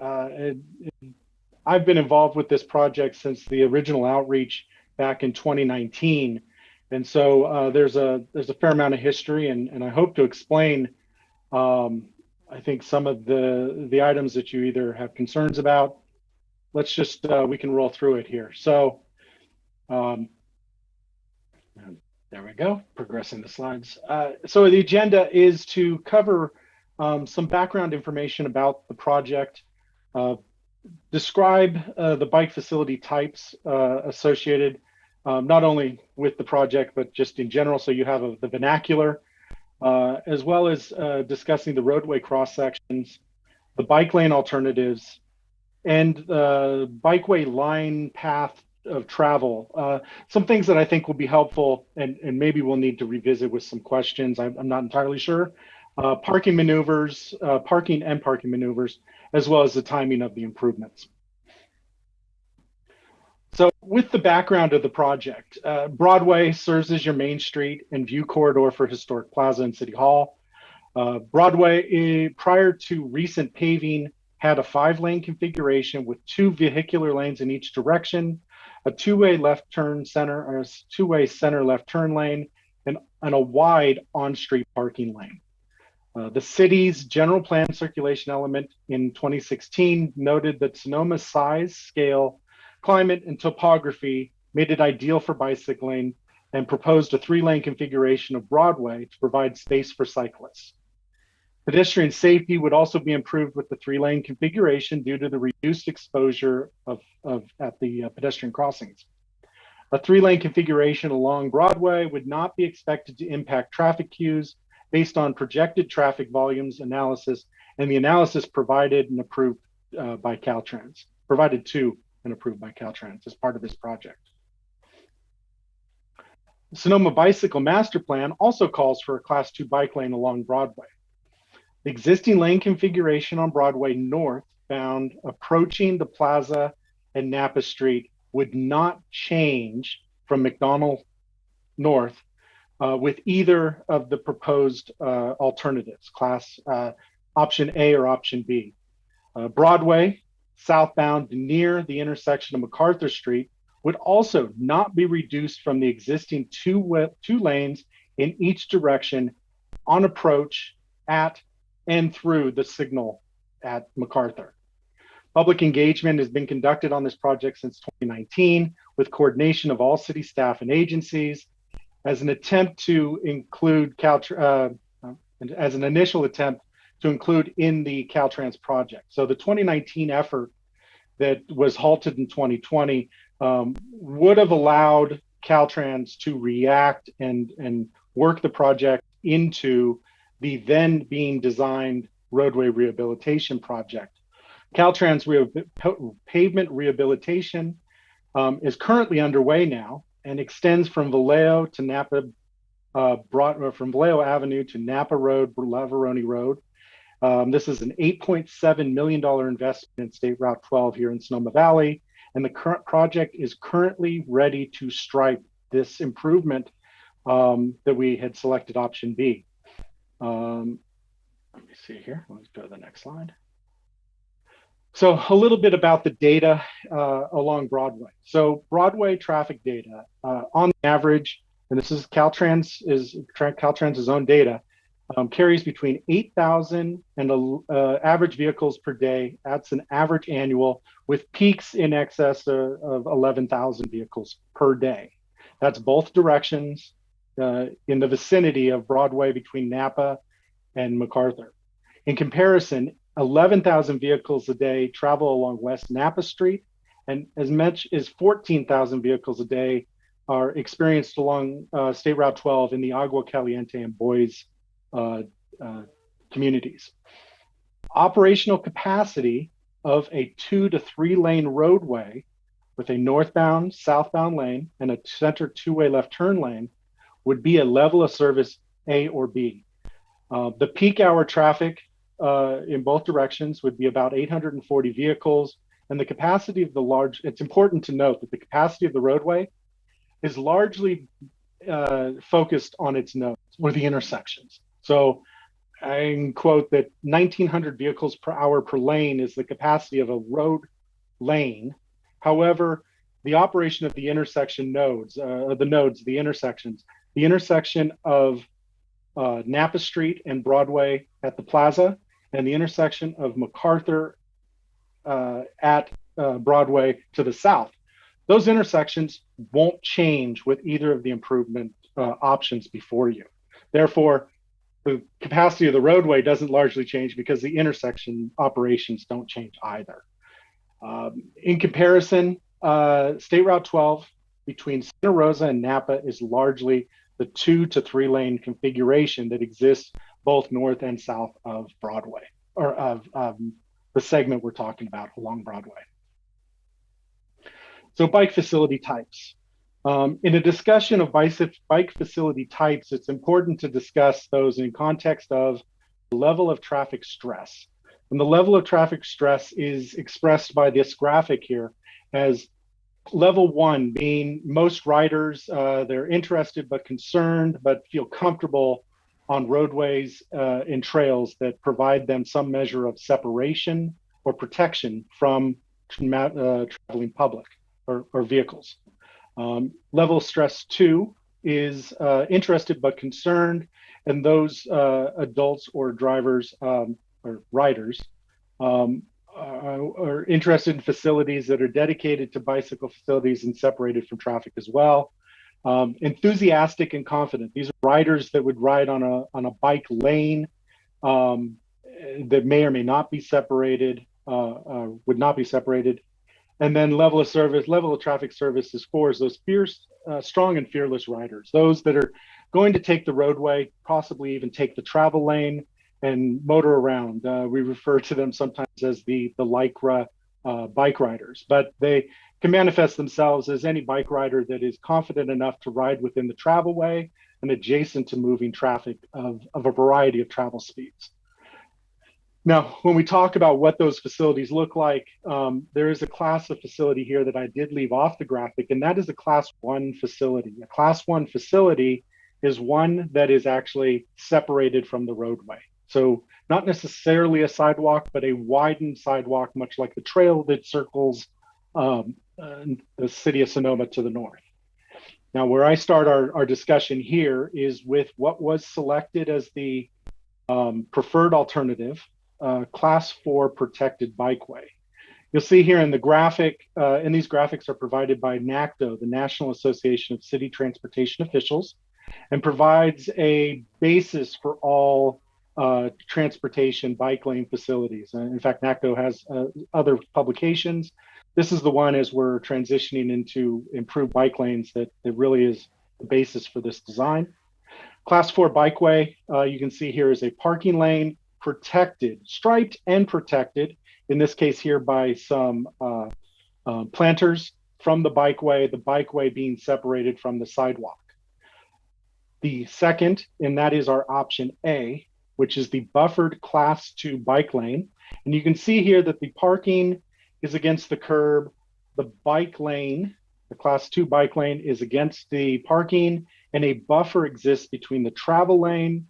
I've been involved with this project since the original outreach back in 2019. And so there's a fair amount of history, and I hope to explain, I think, some of the items that you either have concerns about. Let's just, we can roll through it here. So there we go, progressing the slides. So the agenda is to cover some background information about the project, describe the bike facility types associated not only with the project, but just in general, so you have the vernacular, as well as discussing the roadway cross sections, the bike lane alternatives, and the bikeway line path of travel. Some things that I think will be helpful, and maybe we'll need to revisit with some questions. I'm not entirely sure. Parking maneuvers, parking maneuvers, as well as the timing of the improvements. So with the background of the project, Broadway serves as your main street and view corridor for Historic Plaza and City Hall. Broadway, prior to recent paving, had a 5-lane configuration with 2 vehicular lanes in each direction, a 2-way left turn center, or a 2-way center left turn lane, and a wide on-street parking lane. The city's general plan circulation element in 2016 noted that Sonoma's size, scale, climate, and topography made it ideal for bicycling, and proposed a 3-lane configuration of Broadway to provide space for cyclists. Pedestrian safety would also be improved with the 3-lane configuration due to the reduced exposure at the pedestrian crossings. A 3-lane configuration along Broadway would not be expected to impact traffic queues based on projected traffic volumes analysis, and the analysis provided and approved by Caltrans, provided to and approved by Caltrans as part of this project. The Sonoma Bicycle Master Plan also calls for a Class 2 bike lane along Broadway. The existing lane configuration on Broadway northbound approaching the Plaza and Napa Street would not change from McDonald North with either of the proposed alternatives, option A or option B. Broadway, southbound near the intersection of MacArthur Street, would also not be reduced from the existing 2 lanes in each direction on approach at and through the signal at MacArthur. Public engagement has been conducted on this project since 2019 with coordination of all city staff and agencies as an attempt to include as an initial attempt to include in the Caltrans project. So the 2019 effort that was halted in 2020 would have allowed Caltrans to react and work the project into the then being designed roadway rehabilitation project. Caltrans pavement rehabilitation is currently underway now and extends from Vallejo to Napa, from Vallejo Avenue to Napa Road, Lavaroni Road. This is an $8.7 million investment in State Route 12 here in Sonoma Valley, and the current project is currently ready to stripe this improvement that we had selected option B. Let me see here. Let's go to the next slide. So a little bit about the data along Broadway. So Broadway traffic data on average, and this is Caltrans' own data, carries between 8,000 and average vehicles per day. That's an average annual with peaks in excess of 11,000 vehicles per day. That's both directions in the vicinity of Broadway between Napa and MacArthur. In comparison, 11,000 vehicles a day travel along West Napa Street, and as much as 14,000 vehicles a day are experienced along State Route 12 in the Agua Caliente and Boys communities. Operational capacity of a 2 to 3 lane roadway with a northbound, southbound lane and a center two-way left turn lane would be a level of service A or B. The peak hour traffic in both directions would be about 840 vehicles, and the capacity of the large, it's important to note that the capacity of the roadway is largely focused on its nodes or the intersections. So I can quote that 1,900 vehicles per hour per lane is the capacity of a road lane. However, the operation of the intersection nodes, the intersections, the intersection of Napa Street and Broadway at the plaza, and the intersection of MacArthur at Broadway to the south. Those intersections won't change with either of the improvement options before you. Therefore, the capacity of the roadway doesn't largely change because the intersection operations don't change either. In comparison, State Route 12 between Santa Rosa and Napa is largely the 2 to 3 lane configuration that exists both north and south of Broadway, or of the segment we're talking about along Broadway. So bike facility types. In a discussion of bike facility types, it's important to discuss those in context of the level of traffic stress. And the level of traffic stress is expressed by this graphic here as level 1 being most riders, they're interested but concerned, but feel comfortable on roadways and trails that provide them some measure of separation or protection from traveling public or vehicles. Level stress 2 is interested but concerned, and those adults or drivers or riders are interested in facilities that are dedicated to bicycle facilities and separated from traffic as well. Enthusiastic and confident. These are riders that would ride on a bike lane that may or may not be separated, would not be separated. And then level of traffic service is 4 is those fierce, strong and fearless riders. Those that are going to take the roadway, possibly even take the travel lane and motor around. We refer to them sometimes as the Lycra bike riders, but they can manifest themselves as any bike rider that is confident enough to ride within the travelway and adjacent to moving traffic of a variety of travel speeds. Now, when we talk about what those facilities look like, there is a class of facility here that I did leave off the graphic, and that is a class 1 facility. A class 1 facility is one that is actually separated from the roadway. So not necessarily a sidewalk, but a widened sidewalk, much like the trail that circles the city of Sonoma to the north. Now, where I start our discussion here is with what was selected as the preferred alternative, class 4 protected bikeway. You'll see here in the graphic, and these graphics are provided by NACTO, the National Association of City Transportation Officials, and provides a basis for all transportation bike lane facilities. In fact, NACTO has other publications. This is the one as we're transitioning into improved bike lanes that really is the basis for this design. Class 4 bikeway, you can see here is a parking lane, protected, striped and protected, in this case here by some planters from the bikeway being separated from the sidewalk. The second, and that is our option A, which is the buffered class 2 bike lane. And you can see here that the parking is against the curb. The bike lane, the class 2 bike lane is against the parking, and a buffer exists between the travel lane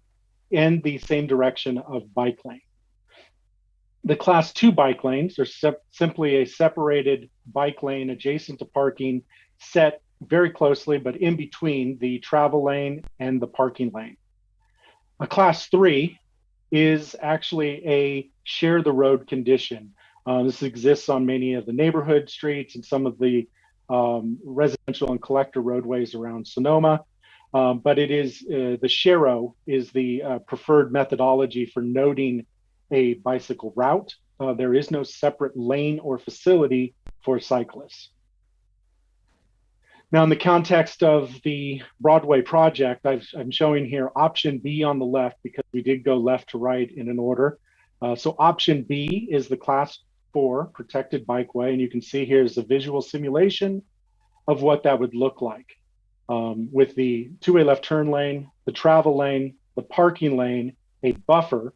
and the same direction of bike lane. The class 2 bike lanes are simply a separated bike lane adjacent to parking, set very closely, but in between the travel lane and the parking lane. A class 3 is actually a share the road condition. This exists on many of the neighborhood streets and some of the residential and collector roadways around Sonoma. But it is the SHARO is the preferred methodology for noting a bicycle route. There is no separate lane or facility for cyclists. Now, in the context of the Broadway project, I'm showing here option B on the left because we did go left to right in an order. So option B is the class 4 protected bikeway, and you can see here is a visual simulation of what that would look like with the two-way left turn lane, the travel lane, the parking lane, a buffer,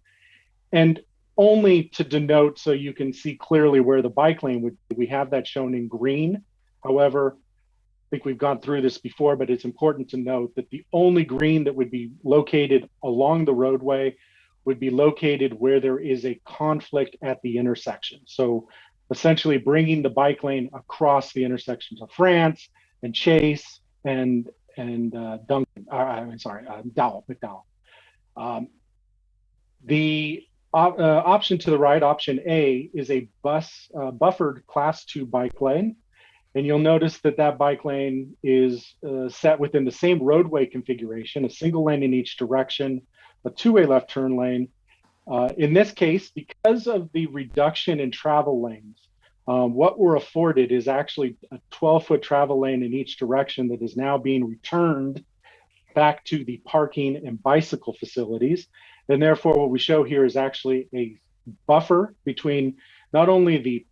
and only to denote so you can see clearly where the bike lane would be. We have that shown in green. However, I think we've gone through this before, but it's important to note that the only green that would be located along the roadway would be located where there is a conflict at the intersection. So essentially bringing the bike lane across the intersections of France and Chase and Duncan, McDowell. The option to the right, option A, is a buffered class 2 bike lane. And you'll notice that that bike lane is set within the same roadway configuration, a single lane in each direction, a two-way left turn lane. In this case, because of the reduction in travel lanes, what we're afforded is actually a 12-foot travel lane in each direction that is now being returned back to the parking and bicycle facilities. And therefore, what we show here is actually a buffer between not only the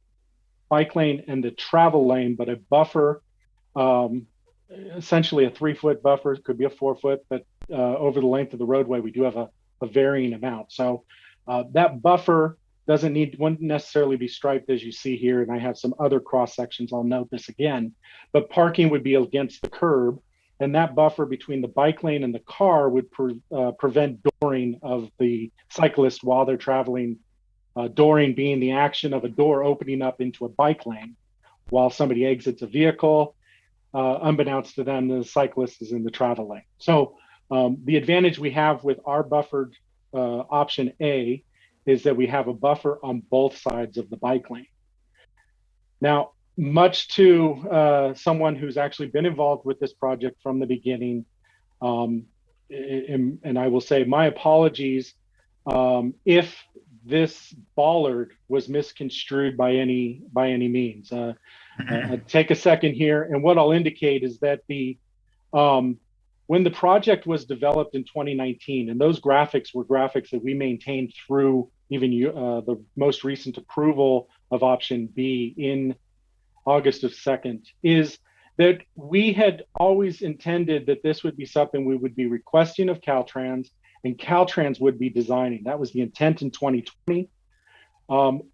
bike lane and the travel lane, but a buffer, essentially a 3-foot buffer. It could be a 4-foot, but over the length of the roadway, we do have a varying amount. So that buffer wouldn't necessarily be striped as you see here. And I have some other cross sections. I'll note this again, but parking would be against the curb. And that buffer between the bike lane and the car would prevent dooring of the cyclist while they're traveling. Dooring being the action of a door opening up into a bike lane while somebody exits a vehicle. Unbeknownst to them, the cyclist is in the travel lane. So the advantage we have with our buffered option A is that we have a buffer on both sides of the bike lane. Now, much to someone who's actually been involved with this project from the beginning, and I will say my apologies if this bollard was misconstrued by any means. Take a second here, and what I'll indicate is that when the project was developed in 2019, and those graphics were graphics that we maintained through even the most recent approval of option B in August of 2nd, is that we had always intended that this would be something we would be requesting of Caltrans, and Caltrans would be designing. That was the intent in 2020.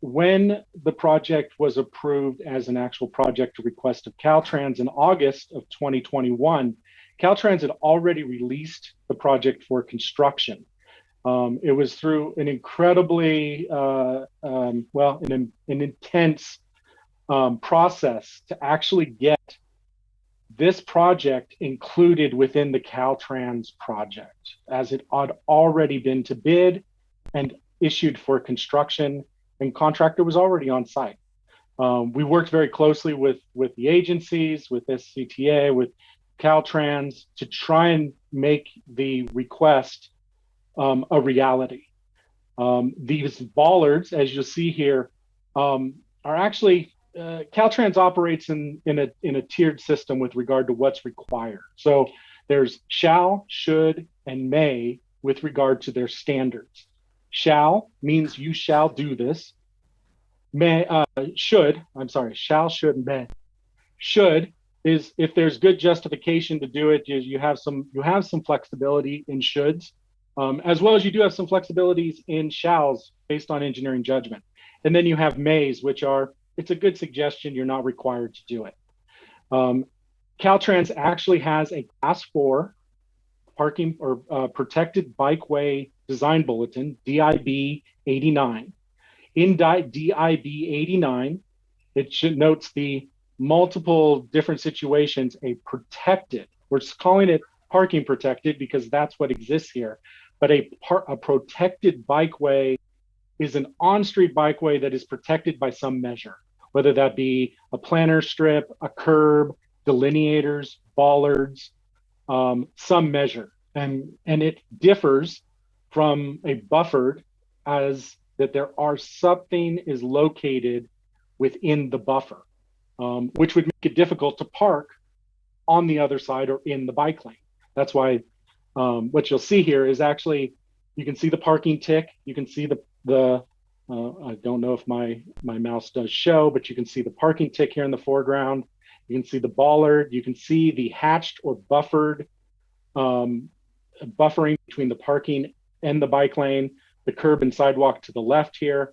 When the project was approved as an actual project request of Caltrans in August of 2021, Caltrans had already released the project for construction. It was through an incredibly, an intense process to actually get this project included within the Caltrans project, as it had already been to bid and issued for construction, and contractor was already on site. We worked very closely with the agencies, with SCTA, with Caltrans to try and make the request a reality. These bollards, as you'll see here, are actually Caltrans operates in a tiered system with regard to what's required. So there's shall, should, and may with regard to their standards. Shall means you shall do this. Shall, should, and may. Should is if there's good justification to do it, you have some flexibility in shoulds, as well as you do have some flexibilities in shalls based on engineering judgment. And then you have mays, which are, it's a good suggestion, you're not required to do it. Caltrans actually has a class 4 parking or protected bikeway design bulletin, DIB 89. In DIB 89, it notes the multiple different situations, a protected, we're calling it parking protected because that's what exists here. but a protected bikeway is an on-street bikeway that is protected by some measure, whether that be a planter strip, a curb, delineators, bollards, some measure. And it differs from a buffered as that there are something is located within the buffer, which would make it difficult to park on the other side or in the bike lane. That's why what you'll see here is actually, you can see the parking tick, you can see the I don't know if my mouse does show, but you can see the parking tick here in the foreground. You can see the bollard, you can see the hatched or buffered buffering between the parking and the bike lane, the curb and sidewalk to the left here,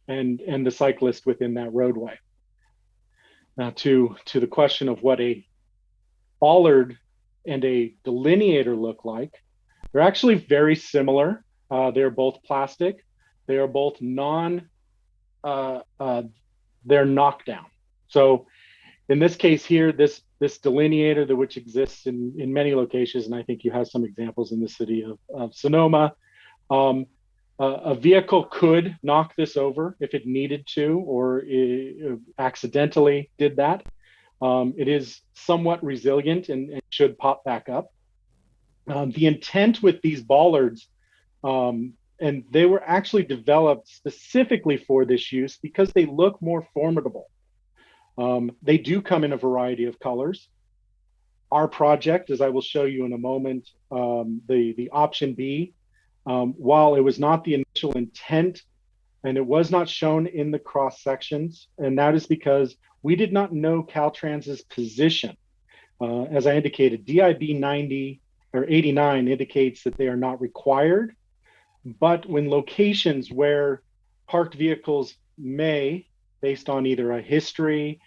and the cyclist within that roadway. Now to the question of what a bollard and a delineator look like, they're actually very similar. They're both plastic. They are both they're knockdown. So in this case here, this delineator, which exists in many locations, and I think you have some examples in the city of Sonoma, a vehicle could knock this over if it needed to, or it accidentally did that. It is somewhat resilient and should pop back up. The intent with these bollards, and they were actually developed specifically for this use because they look more formidable. They do come in a variety of colors. Our project, as I will show you in a moment, the option B, while it was not the initial intent and it was not shown in the cross sections, and that is because we did not know Caltrans's position. As I indicated, DIB 90 or 89 indicates that they are not required, but when locations where parked vehicles may, based on either a history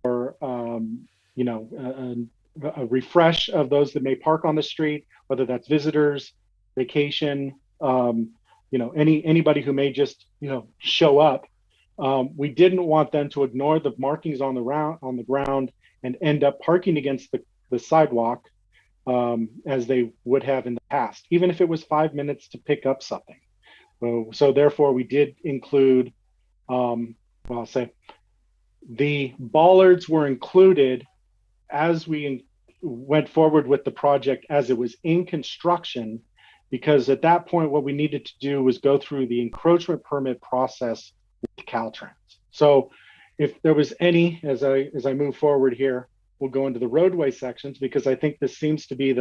or a refresh of those that may park on the street, whether that's visitors, vacation, anybody who may just show up, we didn't want them to ignore the markings on the ground and end up parking against the sidewalk as they would have in the past, even if it was 5 minutes to pick up something. So therefore, we did include, I'll say, the bollards were included as we went forward with the project as it was in construction, because at that point, what we needed to do was go through the encroachment permit process with Caltrans. So if there was any, as I move forward here, we'll go into the roadway sections, because I think this seems to be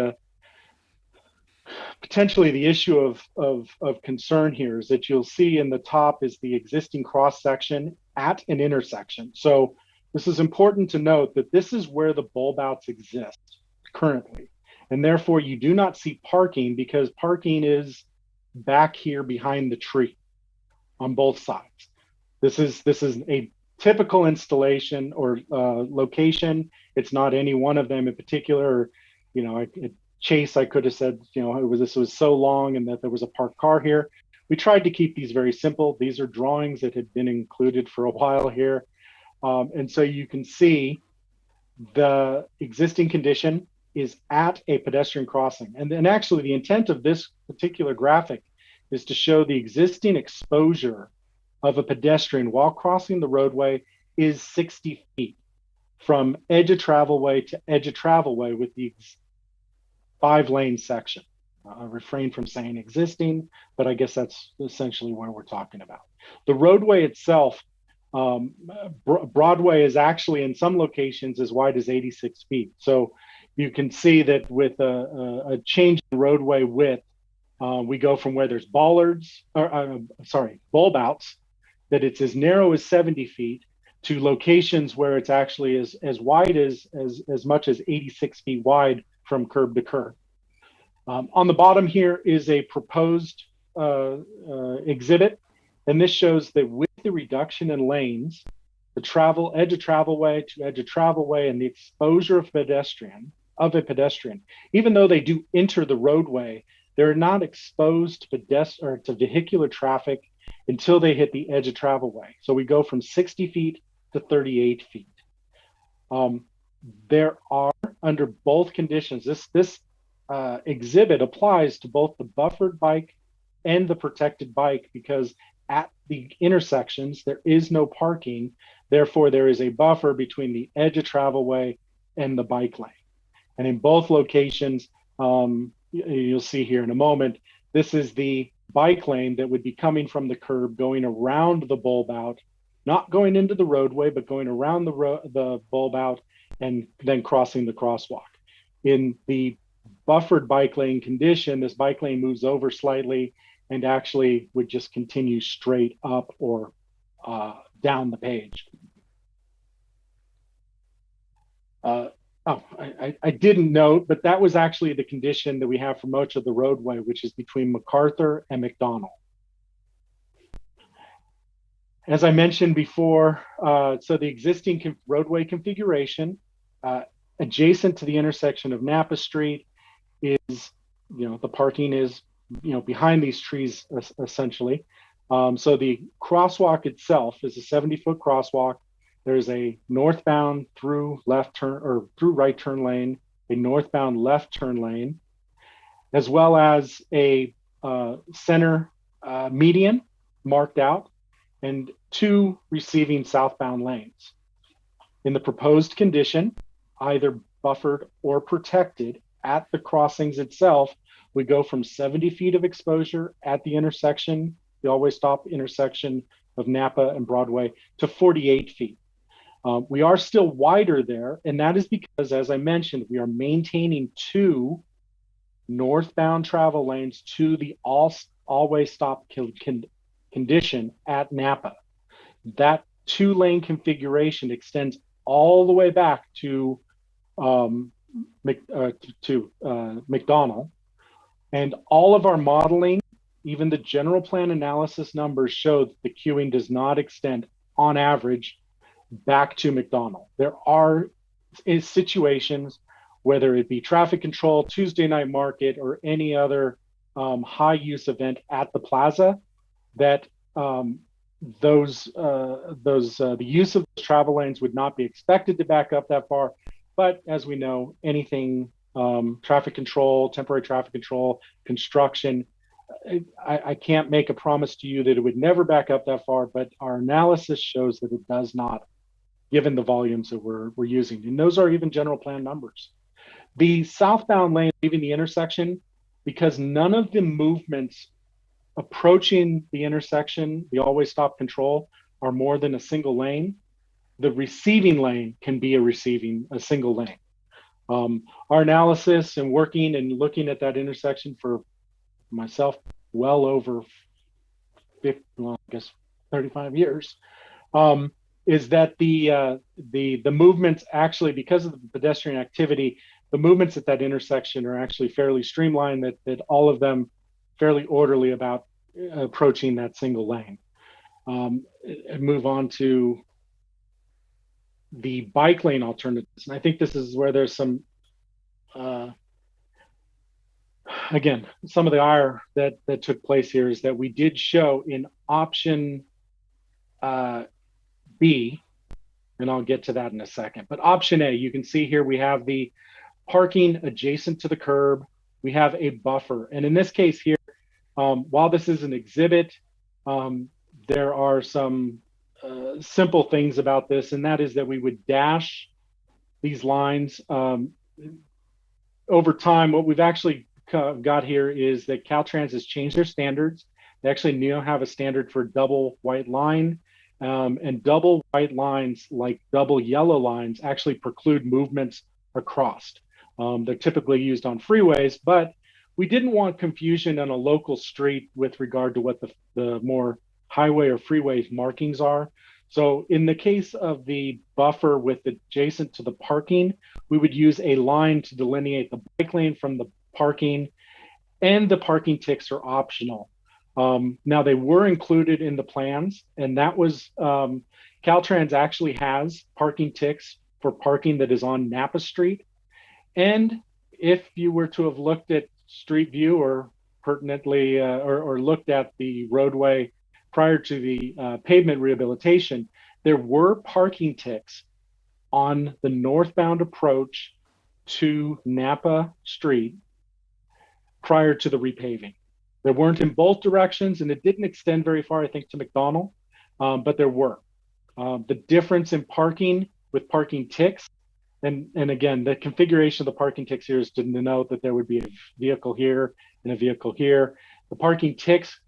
potentially the issue of concern here, is that you'll see in the top is the existing cross section at an intersection. So this is important to note that this is where the bulb outs exist currently. And therefore you do not see parking, because parking is back here behind the tree on both sides. This is a typical installation or location. It's not any one of them in particular. Chase, I could have said, this was so long and that there was a parked car here. We tried to keep these very simple. These are drawings that had been included for a while here. And so you can see the existing condition is at a pedestrian crossing. And actually the intent of this particular graphic is to show the existing exposure of a pedestrian while crossing the roadway is 60 feet from edge of travelway to edge of travelway with the 5-lane section. I refrain from saying existing, but I guess that's essentially where we're talking about. The roadway itself, Broadway is actually in some locations as wide as 86 feet. So you can see that with a change in roadway width, we go from where there's bulb outs, that it's as narrow as 70 feet, to locations where it's actually as wide as much as 86 feet wide from curb to curb. On the bottom here is a proposed exhibit, and this shows that with the reduction in lanes, the edge of travelway to edge of travelway, and the exposure of a pedestrian, even though they do enter the roadway, they're not exposed to vehicular traffic until they hit the edge of travelway. So we go from 60 feet to 38 feet. There are, under both conditions, this exhibit applies to both the buffered bike and the protected bike, because at the intersections, there is no parking. Therefore, there is a buffer between the edge of travelway and the bike lane. And in both locations, you'll see here in a moment, this is the bike lane that would be coming from the curb, going around the bulb out, not going into the roadway, but going around the bulb out and then crossing the crosswalk. In the buffered bike lane condition, this bike lane moves over slightly and actually would just continue straight up or down the page. I didn't note, but that was actually the condition that we have for much of the roadway, which is between MacArthur and McDonald. As I mentioned before, so the existing roadway configuration adjacent to the intersection of Napa Street is, the parking is, behind these trees essentially. So the crosswalk itself is a 70-foot crosswalk. There's a northbound through left turn or through right turn lane, a northbound left turn lane, as well as a center median marked out and 2 receiving southbound lanes. In the proposed condition, either buffered or protected at the crossings itself, we go from 70 feet of exposure at the intersection, the always stop intersection of Napa and Broadway, to 48 feet. We are still wider there, and that is because, as I mentioned, we are maintaining 2 northbound travel lanes to the always stop condition at Napa. That 2-lane configuration extends all the way back to McDonald, and all of our modeling, even the general plan analysis numbers, show that the queuing does not extend on average back to McDonald. There are situations, whether it be traffic control, Tuesday night market, or any other high use event at the plaza, that the use of travel lanes would not be expected to back up that far. But as we know, anything traffic control, temporary traffic control, construction, I can't make a promise to you that it would never back up that far, but our analysis shows that it does not, given the volumes that we're using. And those are even general plan numbers. The southbound lane leaving the intersection, because none of the movements approaching the intersection, the always stop control, are more than a single lane, the receiving lane can be a single lane. Our analysis and working and looking at that intersection for myself well over 35 years, is that the movements actually, because of the pedestrian activity, the movements at that intersection are actually fairly streamlined, that all of them fairly orderly about approaching that single lane. And move on to the bike lane alternatives. And I think this is where there's some, again, some of the ire that took place here is that we did show in option B, and I'll get to that in a second, but option A, you can see here we have the parking adjacent to the curb. We have a buffer. And in this case here, while this is an exhibit, there are some simple things about this, and that is that we would dash these lines. Over time, what we've actually got here is that Caltrans has changed their standards. They actually now have a standard for double white line, and double white lines, like double yellow lines, actually preclude movements across. They're typically used on freeways, but we didn't want confusion on a local street with regard to what the more highway or freeway markings are. So in the case of the buffer with adjacent to the parking, we would use a line to delineate the bike lane from the parking, and the parking ticks are optional. Now they were included in the plans, and that was, Caltrans actually has parking ticks for parking that is on Napa Street. And if you were to have looked at Street View or pertinently, or looked at the roadway prior to the pavement rehabilitation, there were parking ticks on the northbound approach to Napa Street prior to the repaving. There weren't in both directions, and it didn't extend very far, I think, to McDonald, but there were. The difference in parking with parking ticks, and again, the configuration of the parking ticks here is to denote that there would be a vehicle here and a vehicle here. The parking ticks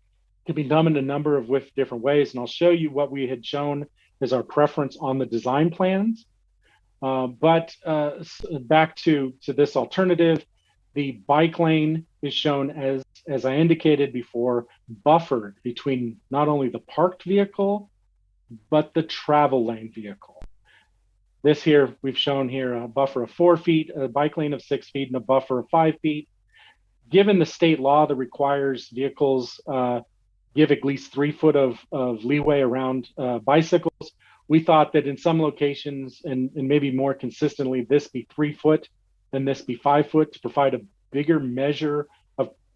can be done in a number of different ways, and I'll show you what we had shown as our preference on the design plans. But back to this alternative, the bike lane is shown as I indicated before, buffered between not only the parked vehicle, but the travel lane vehicle. This here, we've shown here a buffer of 4 feet, a bike lane of 6 feet, and a buffer of 5 feet. Given the state law that requires vehicles give at least 3 foot of leeway around bicycles, we thought that in some locations, and maybe more consistently, this be 3 foot and this be 5 foot to provide a bigger measure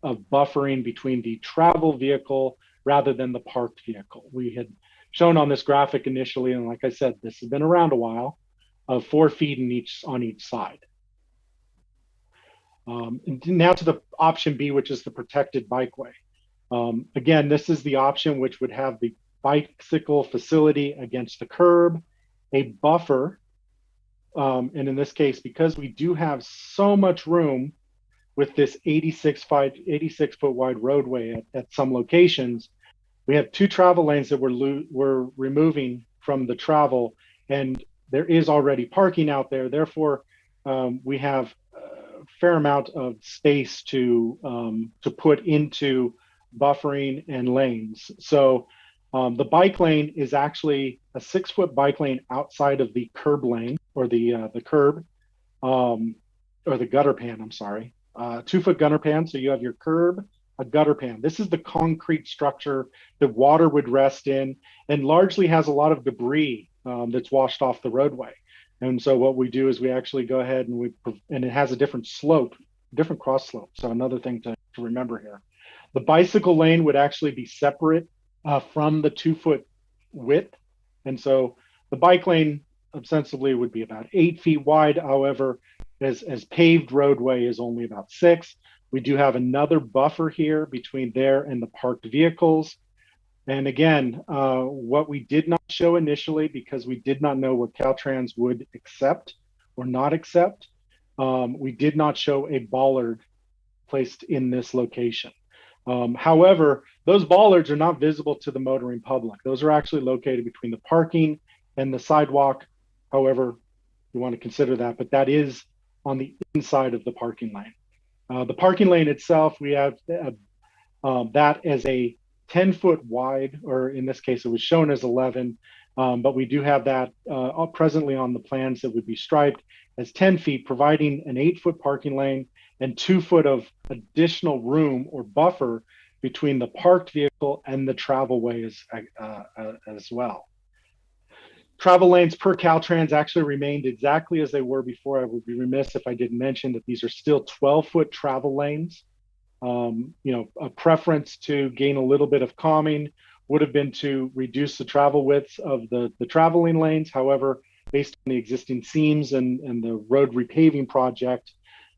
of buffering between the travel vehicle rather than the parked vehicle. We had shown on this graphic initially, and like I said, this has been around a while, of 4 feet on each side. And now to the option B, which is the protected bikeway. Again, this is the option which would have the bicycle facility against the curb, a buffer, and in this case, because we do have so much room with this 86 foot wide roadway at some locations, we have 2 travel lanes that we're removing from the travel, and there is already parking out there. Therefore, we have a fair amount of space to put into buffering and lanes. So the bike lane is actually a 6 foot bike lane outside of the curb lane, or the curb, or the gutter pan, I'm sorry. 2 foot gutter pan, so you have your curb, a gutter pan. This is the concrete structure that water would rest in, and largely has a lot of debris that's washed off the roadway. And so what we do is we actually go ahead and it has a different slope, different cross slope. So another thing to remember here. The bicycle lane would actually be separate from the 2 foot width. And so the bike lane ostensibly would be about 8 feet wide. However, as paved roadway is only about 6. We do have another buffer here between there and the parked vehicles. And again, what we did not show initially, because we did not know what Caltrans would accept or not accept, we did not show a bollard placed in this location. However, those bollards are not visible to the motoring public. Those are actually located between the parking and the sidewalk. However, you want to consider that, but that is on the inside of the parking lane. The parking lane itself, we have that as a 10 foot wide, or in this case, it was shown as 11, but we do have that presently on the plans that would be striped as 10 feet, providing an 8 foot parking lane and 2 foot of additional room or buffer between the parked vehicle and the travel way as well. Travel lanes per Caltrans actually remained exactly as they were before. I would be remiss if I didn't mention that these are still 12 foot travel lanes. A preference to gain a little bit of calming would have been to reduce the travel widths of the traveling lanes. However, based on the existing seams and the road repaving project,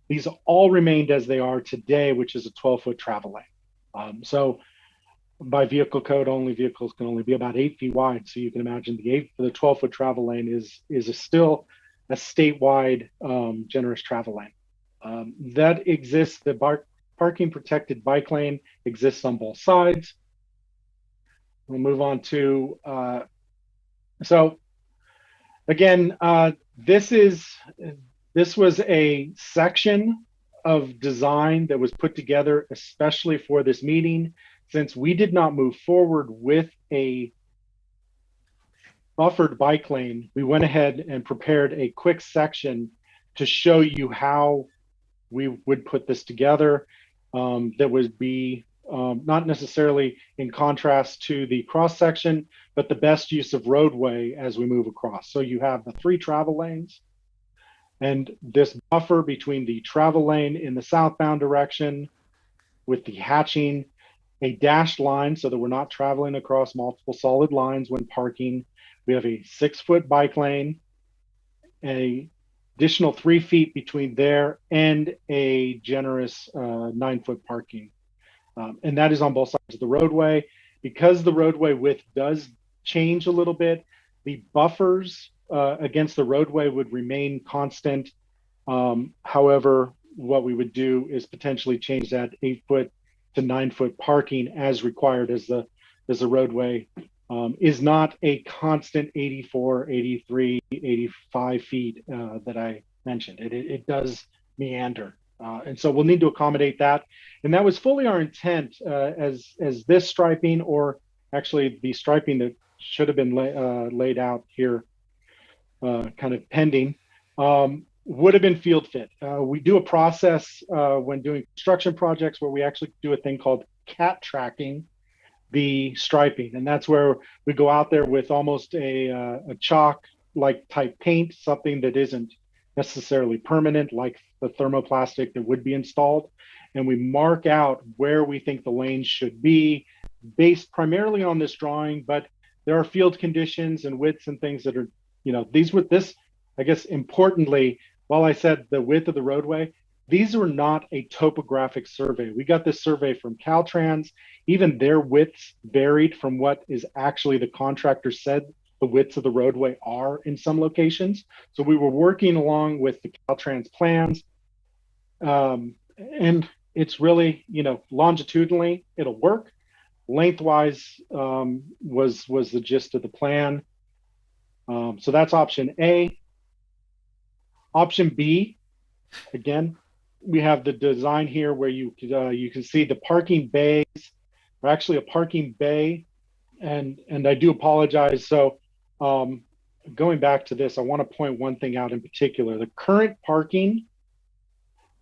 these all remained as they are today, which is a 12 foot travel lane. So by vehicle code, only vehicles can only be about 8 feet wide. So you can imagine the 12 foot travel lane is still a statewide generous travel lane. That exists, the parking protected bike lane exists on both sides. We'll move on to, so again, this was a section of design that was put together especially for this meeting. Since we did not move forward with a buffered bike lane, we went ahead and prepared a quick section to show you how we would put this together. That would be not necessarily in contrast to the cross section, but the best use of roadway as we move across. So you have the 3 travel lanes, and this buffer between the travel lane in the southbound direction with the hatching, a dashed line so that we're not traveling across multiple solid lines when parking. We have a 6 foot bike lane, a additional 3 feet between there and a generous 9-foot parking. And that is on both sides of the roadway. Because the roadway width does change a little bit, the buffers against the roadway would remain constant. However, what we would do is potentially change that 8-foot to 9-foot parking as required, as the roadway is not a constant 84, 83, 85 feet that I mentioned. It does meander. And so we'll need to accommodate that. And that was fully our intent as this striping, or actually the striping that should have been laid out here, kind of pending, would have been field fit. We do a process when doing construction projects where we actually do a thing called cat tracking the striping. And that's where we go out there with almost a chalk-like type paint, something that isn't necessarily permanent, like the thermoplastic that would be installed. And we mark out where we think the lanes should be based primarily on this drawing, but there are field conditions and widths and things that are, I guess, importantly, while I said the width of the roadway, these are not a topographic survey. We got this survey from Caltrans. Even their widths varied from what is actually the contractor said the widths of the roadway are in some locations. So we were working along with the Caltrans plans. And it's really, longitudinally, it'll work. Lengthwise was the gist of the plan. So that's option A. Option B, again, we have the design here where you can see the parking bays, or actually a parking bay. And I do apologize. So going back to this, I want to point one thing out in particular. The current parking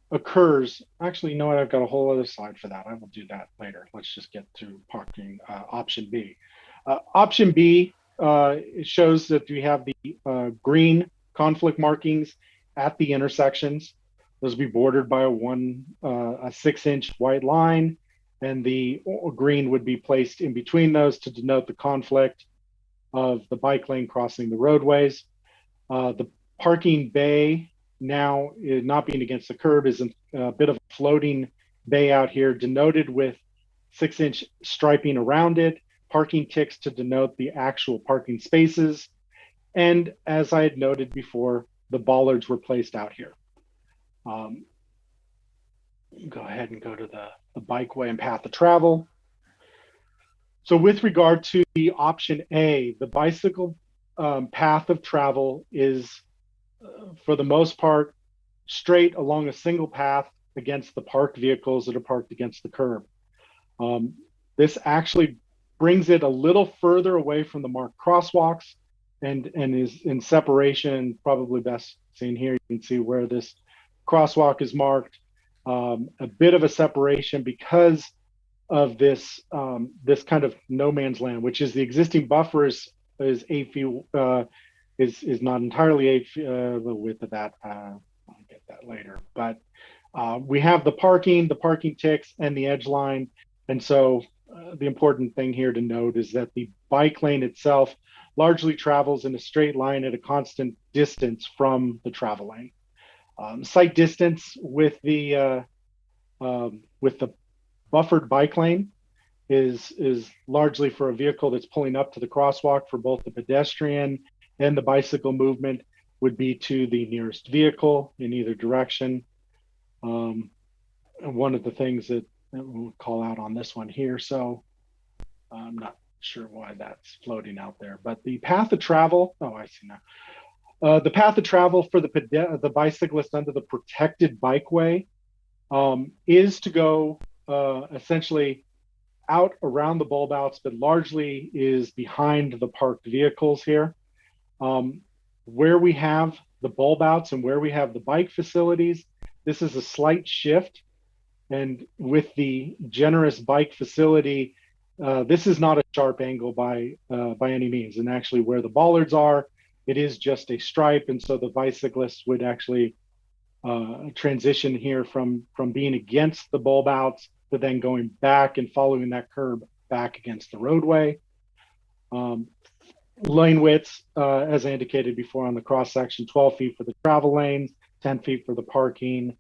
occurs, actually, you know what? I've got a whole other slide for that. I will do that later. Let's just get to parking option B. Option B it shows that we have the green conflict markings at the intersections. Those will be bordered by a 6-inch white line, and the green would be placed in between those to denote the conflict of the bike lane crossing the roadways. The parking bay, now not being against the curb, is a bit of a floating bay out here, denoted with 6-inch striping around it, parking ticks to denote the actual parking spaces. And as I had noted before, the bollards were placed out here. Go ahead and go to the bikeway and path of travel. So with regard to the option A, the bicycle path of travel is, for the most part, straight along a single path against the parked vehicles that are parked against the curb. This actually brings it a little further away from the marked crosswalks and is in separation, probably best seen here. You can see where this crosswalk is marked, a bit of a separation because of this this kind of no man's land, which is the existing buffer is 8 feet, is not entirely 8 feet, the width of that. I'll get that later, but we have the parking ticks, and the edge line. And so the important thing here to note is that the bike lane itself largely travels in a straight line at a constant distance from the travel lane. Sight distance with the buffered bike lane is largely for a vehicle that's pulling up to the crosswalk for both the pedestrian and the bicycle movement would be to the nearest vehicle in either direction. And one of the things that we'll call out on this one here, so I'm not sure why that's floating out there, but the path of travel, oh, I see now. The path of travel for the bicyclist under the protected bikeway is to go essentially out around the bulb outs, but largely is behind the parked vehicles here. Where we have the bulb outs and where we have the bike facilities, this is a slight shift. And with the generous bike facility, this is not a sharp angle by any means. And actually where the bollards are, it is just a stripe. And so the bicyclists would actually transition here from being against the bulb outs to then going back and following that curb back against the roadway. lane widths, as I indicated before on the cross section, 12 feet for the travel lanes, 10 feet for the parking.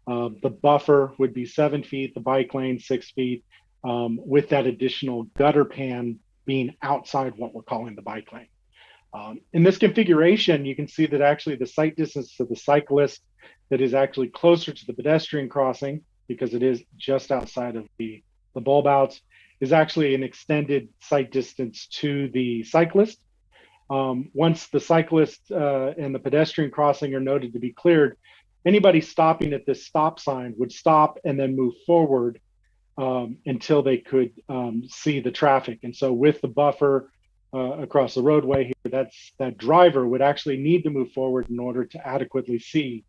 The buffer would be 7 feet, the bike lane 6 feet, with that additional gutter pan being outside what we're calling the bike lane. In this configuration, you can see that actually the sight distance to the cyclist that is actually closer to the pedestrian crossing, because it is just outside of the bulb outs, is actually an extended sight distance to the cyclist. Once the cyclist and the pedestrian crossing are noted to be cleared, anybody stopping at this stop sign would stop and then move forward until they could see the traffic. And so with the buffer across the roadway here, that driver would actually need to move forward in order to adequately see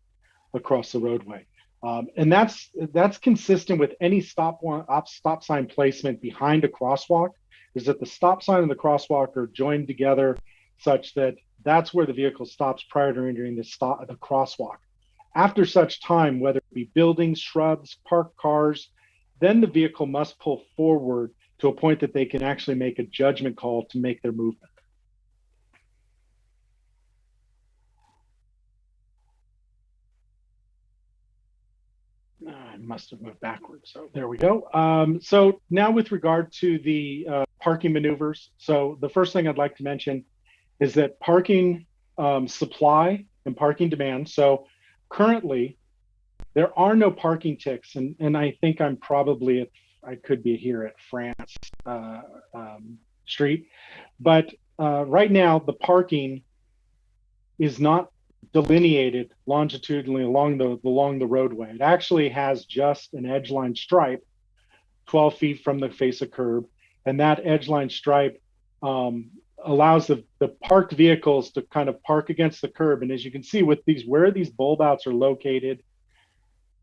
across the roadway. And that's consistent with any stop sign placement behind a crosswalk, is that the stop sign and the crosswalk are joined together such that that's where the vehicle stops prior to entering the crosswalk. After such time, whether it be buildings, shrubs, parked cars, then the vehicle must pull forward to a point that they can actually make a judgment call to make their movement. I must have moved backwards. So there we go. So now with regard to the parking maneuvers. So the first thing I'd like to mention is that parking supply and parking demand. So currently, there are no parking ticks, and I think I'm probably I could be here at France Street, but right now the parking is not delineated longitudinally along the roadway. It actually has just an edge line stripe 12 feet from the face of curb, and that edge line stripe allows the parked vehicles to kind of park against the curb. And as you can see with where these bulb outs are located,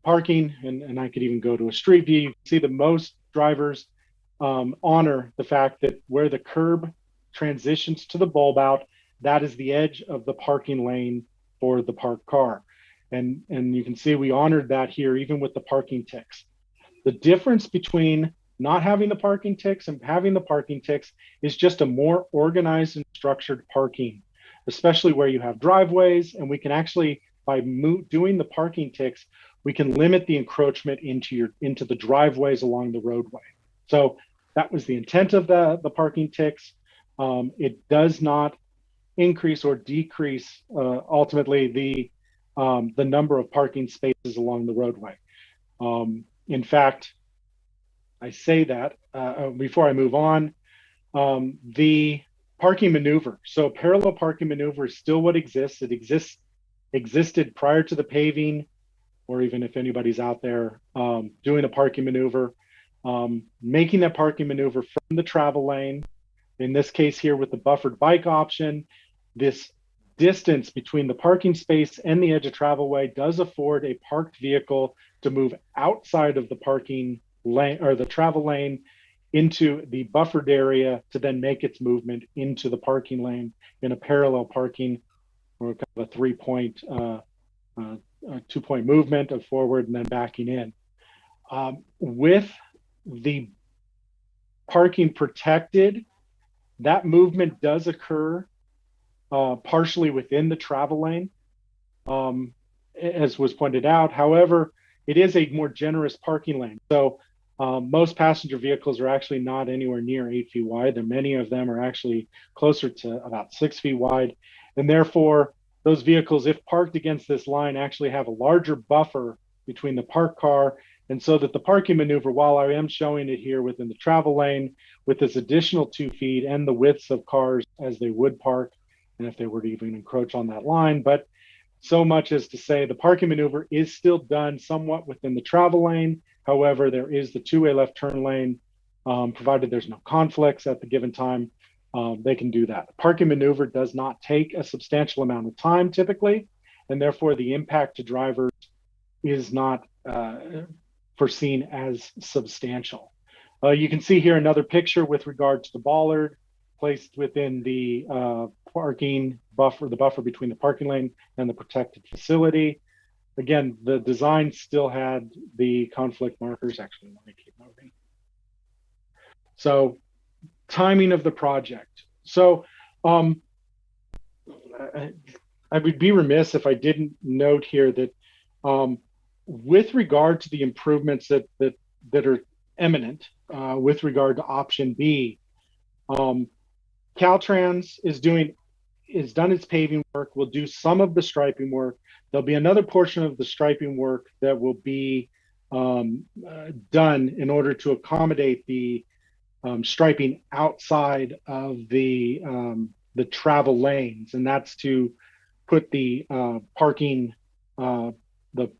parking, and I could even go to a street view, you can see that most drivers honor the fact that where the curb transitions to the bulb out, that is the edge of the parking lane for the parked car. And you can see we honored that here, even with the parking ticks. The difference between not having the parking ticks and having the parking ticks is just a more organized and structured parking, especially where you have driveways. And we can actually, by doing the parking ticks, we can limit the encroachment into the driveways along the roadway. So that was the intent of the parking ticks. It does not increase or decrease ultimately the number of parking spaces along the roadway. In fact, I say that before I move on, the parking maneuver. So parallel parking maneuver is still what exists. It existed prior to the paving, or even if anybody's out there doing a parking maneuver, making that parking maneuver from the travel lane. In this case here with the buffered bike option, this distance between the parking space and the edge of travelway does afford a parked vehicle to move outside of the parking lane or the travel lane into the buffered area to then make its movement into the parking lane in a parallel parking, or kind of a 3-point, 2-point movement of forward and then backing in. With the parking protected, that movement does occur partially within the travel lane, as was pointed out. However, it is a more generous parking lane. So most passenger vehicles are actually not anywhere near 8 feet wide. And many of them are actually closer to about 6 feet wide. And therefore, those vehicles, if parked against this line, actually have a larger buffer between the parked car. And so that the parking maneuver, while I am showing it here within the travel lane with this additional 2 feet and the widths of cars as they would park, and if they were to even encroach on that line, but so much as to say the parking maneuver is still done somewhat within the travel lane. However, there is the two-way left turn lane, provided there's no conflicts at the given time, they can do that. The parking maneuver does not take a substantial amount of time typically, and therefore the impact to drivers is not foreseen as substantial. You can see here another picture with regard to the bollard placed within the parking buffer, the buffer between the parking lane and the protected facility. Again, the design still had the conflict markers. Actually, let me keep moving. So timing of the project. So I would be remiss if I didn't note here that with regard to the improvements that are imminent, with regard to option B, Caltrans is done its paving work. We'll do some of the striping work. There'll be another portion of the striping work that will be done in order to accommodate the striping outside of the travel lanes, and that's to put the parking, the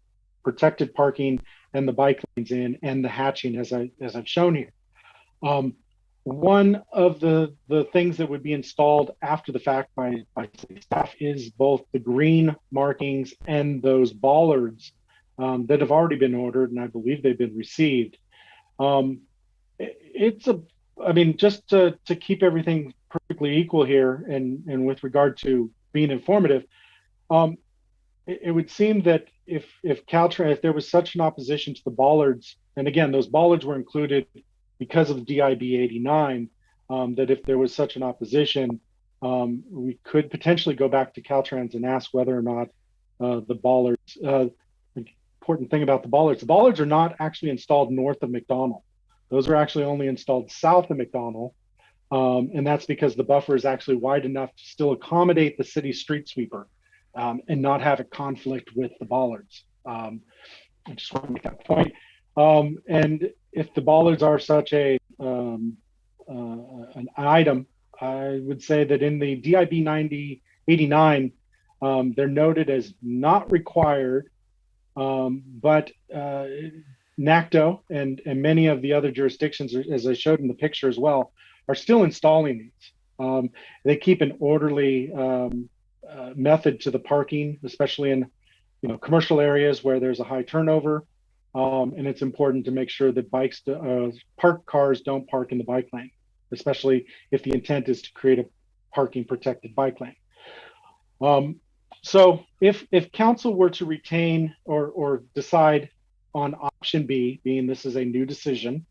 protected parking and the bike lanes in, and the hatching as I've shown here. One of the things that would be installed after the fact by city staff is both the green markings and those bollards that have already been ordered, and I believe they've been received. Just to keep everything perfectly equal here, and with regard to being informative, it would seem that if Caltrans, if there was such an opposition to the bollards, and again, those bollards were included because of the DIB 89, that if there was such an opposition, we could potentially go back to Caltrans and ask whether or not the bollards, the important thing about the bollards are not actually installed north of McDonald. Those are actually only installed south of McDonald. And that's because the buffer is actually wide enough to still accommodate the city street sweeper and not have it conflict with the bollards. I just want to make that point. And if the bollards are such an item, I would say that in the DIB 89, they're noted as not required, but NACTO and many of the other jurisdictions, as I showed in the picture as well, are still installing these. They keep an orderly method to the parking, especially in commercial areas where there's a high turnover. And it's important to make sure that parked cars don't park in the bike lane, especially if the intent is to create a parking protected bike lane. So if council were to retain or decide on option B, being this is a new decision,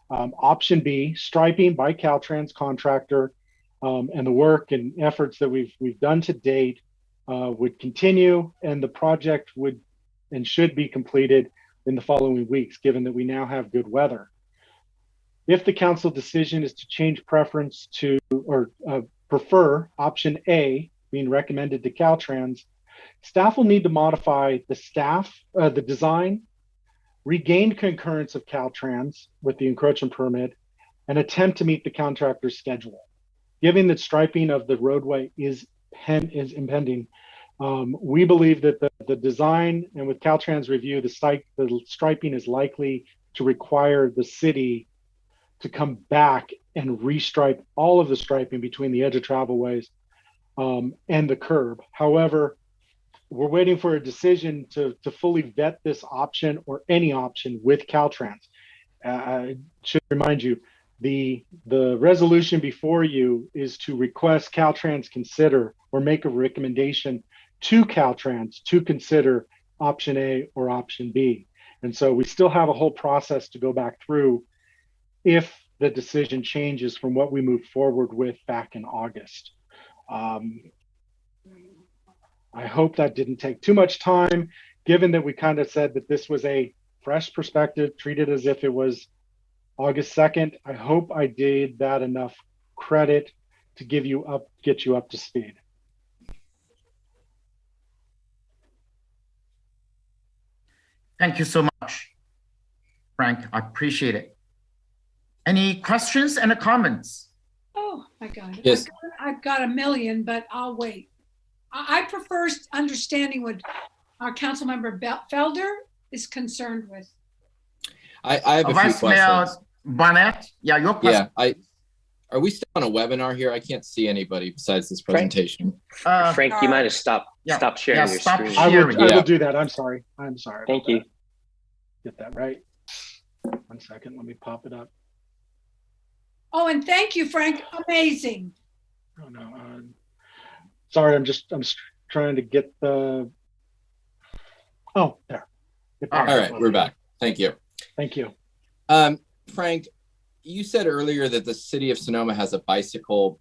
option B, striping by Caltrans contractor, and the work and efforts that we've done to date would continue, and the project would and should be completed in the following weeks, given that we now have good weather. If the council decision is to change preference to or prefer option A, being recommended to Caltrans, staff will need to modify the design, regain concurrence of Caltrans with the encroachment permit, and attempt to meet the contractor's schedule. Given that striping of the roadway is impending, we believe that the design, and with Caltrans review, the striping is likely to require the city to come back and restripe all of the striping between the edge of travelways and the curb. However, we're waiting for a decision to fully vet this option or any option with Caltrans. I should remind you, the resolution before you is to request Caltrans consider or make a recommendation to Caltrans to consider option A or option B. And so we still have a whole process to go back through if the decision changes from what we moved forward with back in August. I hope that didn't take too much time, given that we kind of said that this was a fresh perspective, treated as if it was August 2nd. I hope I did that enough credit to get you up to speed. Thank you so much, Frank. I appreciate it. Any questions and comments? Oh my God. Yes. I've got a million, but I'll wait. I prefer understanding what our council member Felder is concerned with. I have a few Vice Mayor questions. Barnett, yeah, your question. Yeah, are we still on a webinar here? I can't see anybody besides this presentation. Frank, you might have stopped sharing your screen. I will do that. I'm sorry. Thank you. Get that right. 1 second. Let me pop it up. Oh, and thank you, Frank. Amazing. Oh no. Sorry, I'm just trying to get the. Oh, there. All right, we're back. Thank you. Thank you. Frank, you said earlier that the city of Sonoma has a bicycle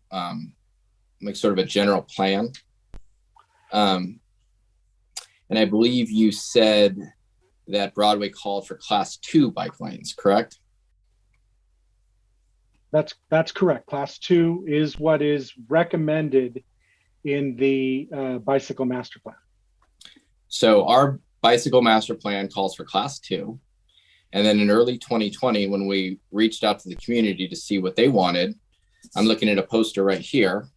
like sort of a general plan. And I believe you said that Broadway called for class 2 bike lanes, correct? That's correct. Class 2 is what is recommended in the bicycle master plan. So our bicycle master plan calls for class 2. And then in early 2020, when we reached out to the community to see what they wanted, I'm looking at a poster right here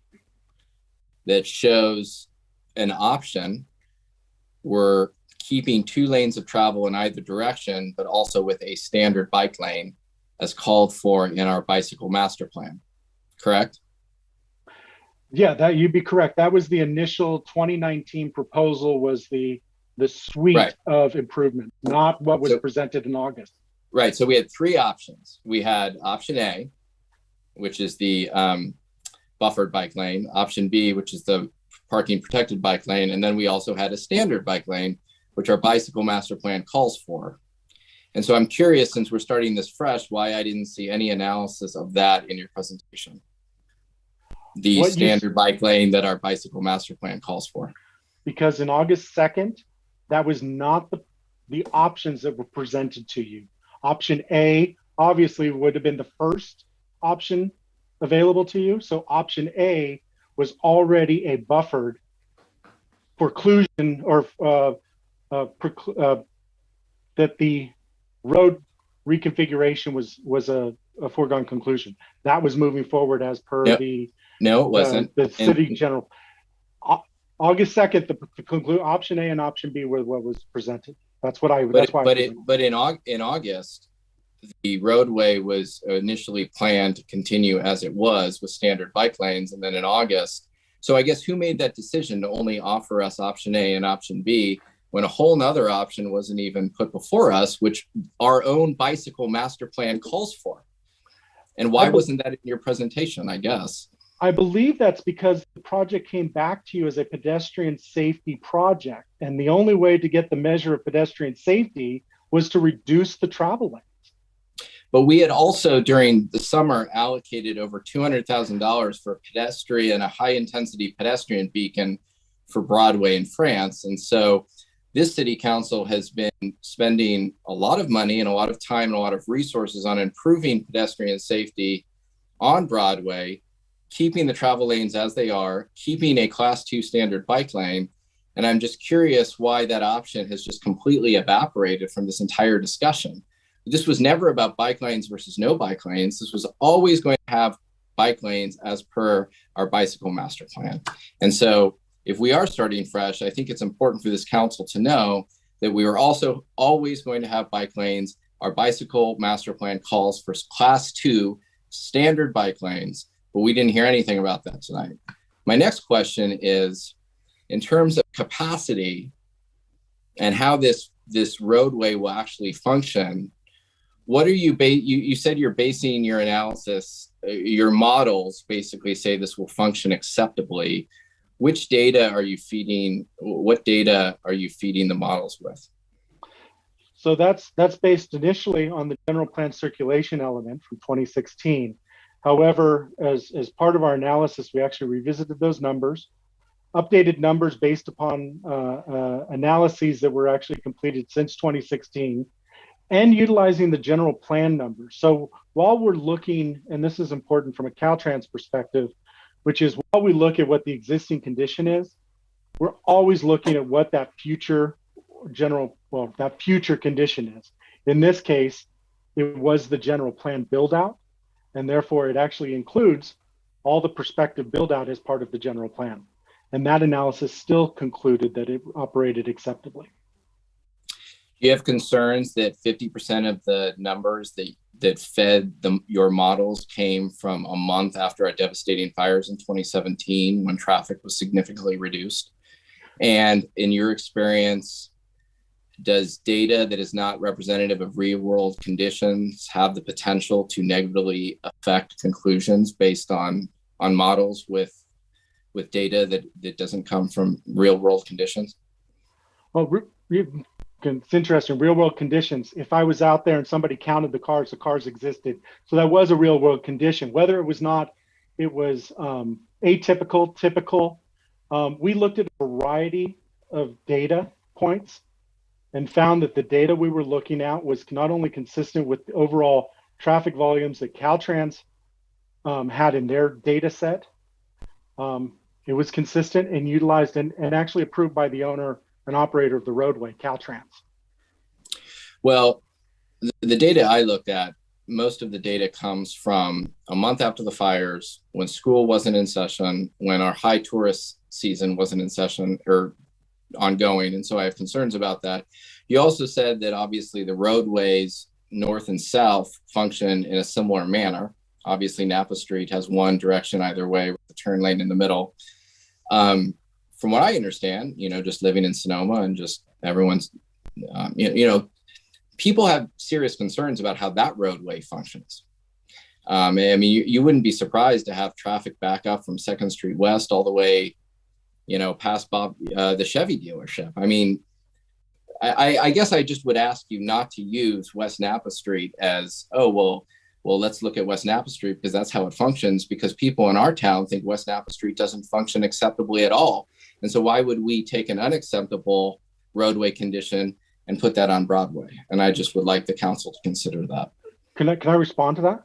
that shows an option. We're keeping 2 lanes of travel in either direction, but also with a standard bike lane as called for in our bicycle master plan, correct? Yeah, that you'd be correct. That was the initial 2019 proposal, was the suite of improvement, not what was presented in August. Right. So we had 3 options. We had option A, which is the buffered bike lane, option B, which is the parking protected bike lane, and then we also had a standard bike lane, which our bicycle master plan calls for. And so I'm curious, since we're starting this fresh, why I didn't see any analysis of that in your presentation. The standard bike lane that our bicycle master plan calls for. Because in August 2nd, that was not the options that were presented to you. Option A obviously would have been the first option available to you. So option A was already a buffered preclusion, or that the road reconfiguration was a foregone conclusion. That was moving forward as per No, it wasn't. The city general. August 2nd, the conclude option A and option B were what was presented. That's what I. But in August, the roadway was initially planned to continue as it was with standard bike lanes, and then in August. So I guess who made that decision to only offer us option A and option B when a whole nother option wasn't even put before us, which our own bicycle master plan calls for? And why wasn't that in your presentation, I guess? I believe that's because the project came back to you as a pedestrian safety project. And the only way to get the measure of pedestrian safety was to reduce the travel lanes. But we had also, during the summer, allocated over $200,000 for a high intensity pedestrian beacon for Broadway in France. And so this city council has been spending a lot of money and a lot of time and a lot of resources on improving pedestrian safety on Broadway, keeping the travel lanes as they are, keeping a class 2 standard bike lane. And I'm just curious why that option has just completely evaporated from this entire discussion. This was never about bike lanes versus no bike lanes. This was always going to have bike lanes as per our bicycle master plan. And so if we are starting fresh, I think it's important for this council to know that we are also always going to have bike lanes. Our bicycle master plan calls for class 2 standard bike lanes, but we didn't hear anything about that tonight. My next question is, in terms of capacity and how this roadway will actually function, what are you said you're basing your analysis, your models basically say this will function acceptably. Which data are you feeding? What data are you feeding the models with? So that's based initially on the general plan circulation element from 2016. However, as part of our analysis, we actually revisited those numbers, updated numbers based upon analyses that were actually completed since 2016, and utilizing the general plan numbers. So while we're looking, and this is important from a Caltrans perspective, which is while we look at what the existing condition is, we're always looking at what that future condition is. In this case, it was the general plan build out, and therefore it actually includes all the prospective build out as part of the general plan. And that analysis still concluded that it operated acceptably. Do you have concerns that 50% of the numbers that fed your models came from a month after our devastating fires in 2017 when traffic was significantly reduced? And in your experience, does data that is not representative of real world conditions have the potential to negatively affect conclusions based on models with data that doesn't come from real world conditions? Well, it's interesting, real world conditions. If I was out there and somebody counted the cars existed. So that was a real world condition. Whether it was not it was atypical, typical. We looked at a variety of data points and found that the data we were looking at was not only consistent with the overall traffic volumes that Caltrans had in their data set, it was consistent and utilized and actually approved by the owner and operator of the roadway, Caltrans. Well, the data I looked at, most of the data comes from a month after the fires, when school wasn't in session, when our high tourist season wasn't in session or ongoing. And so I have concerns about that. You also said that obviously the roadways north and south function in a similar manner. Obviously, Napa Street has one direction either way with the turn lane in the middle. From what I understand, just living in Sonoma and just everyone's, people have serious concerns about how that roadway functions. I mean, you wouldn't be surprised to have traffic back up from 2nd Street West all the way, past the Chevy dealership. I mean, I guess I just would ask you not to use West Napa Street as, well, let's look at West Napa Street because that's how it functions, because people in our town think West Napa Street doesn't function acceptably at all. And so why would we take an unacceptable roadway condition and put that on Broadway? And I just would like the council to consider that. Can I respond to that?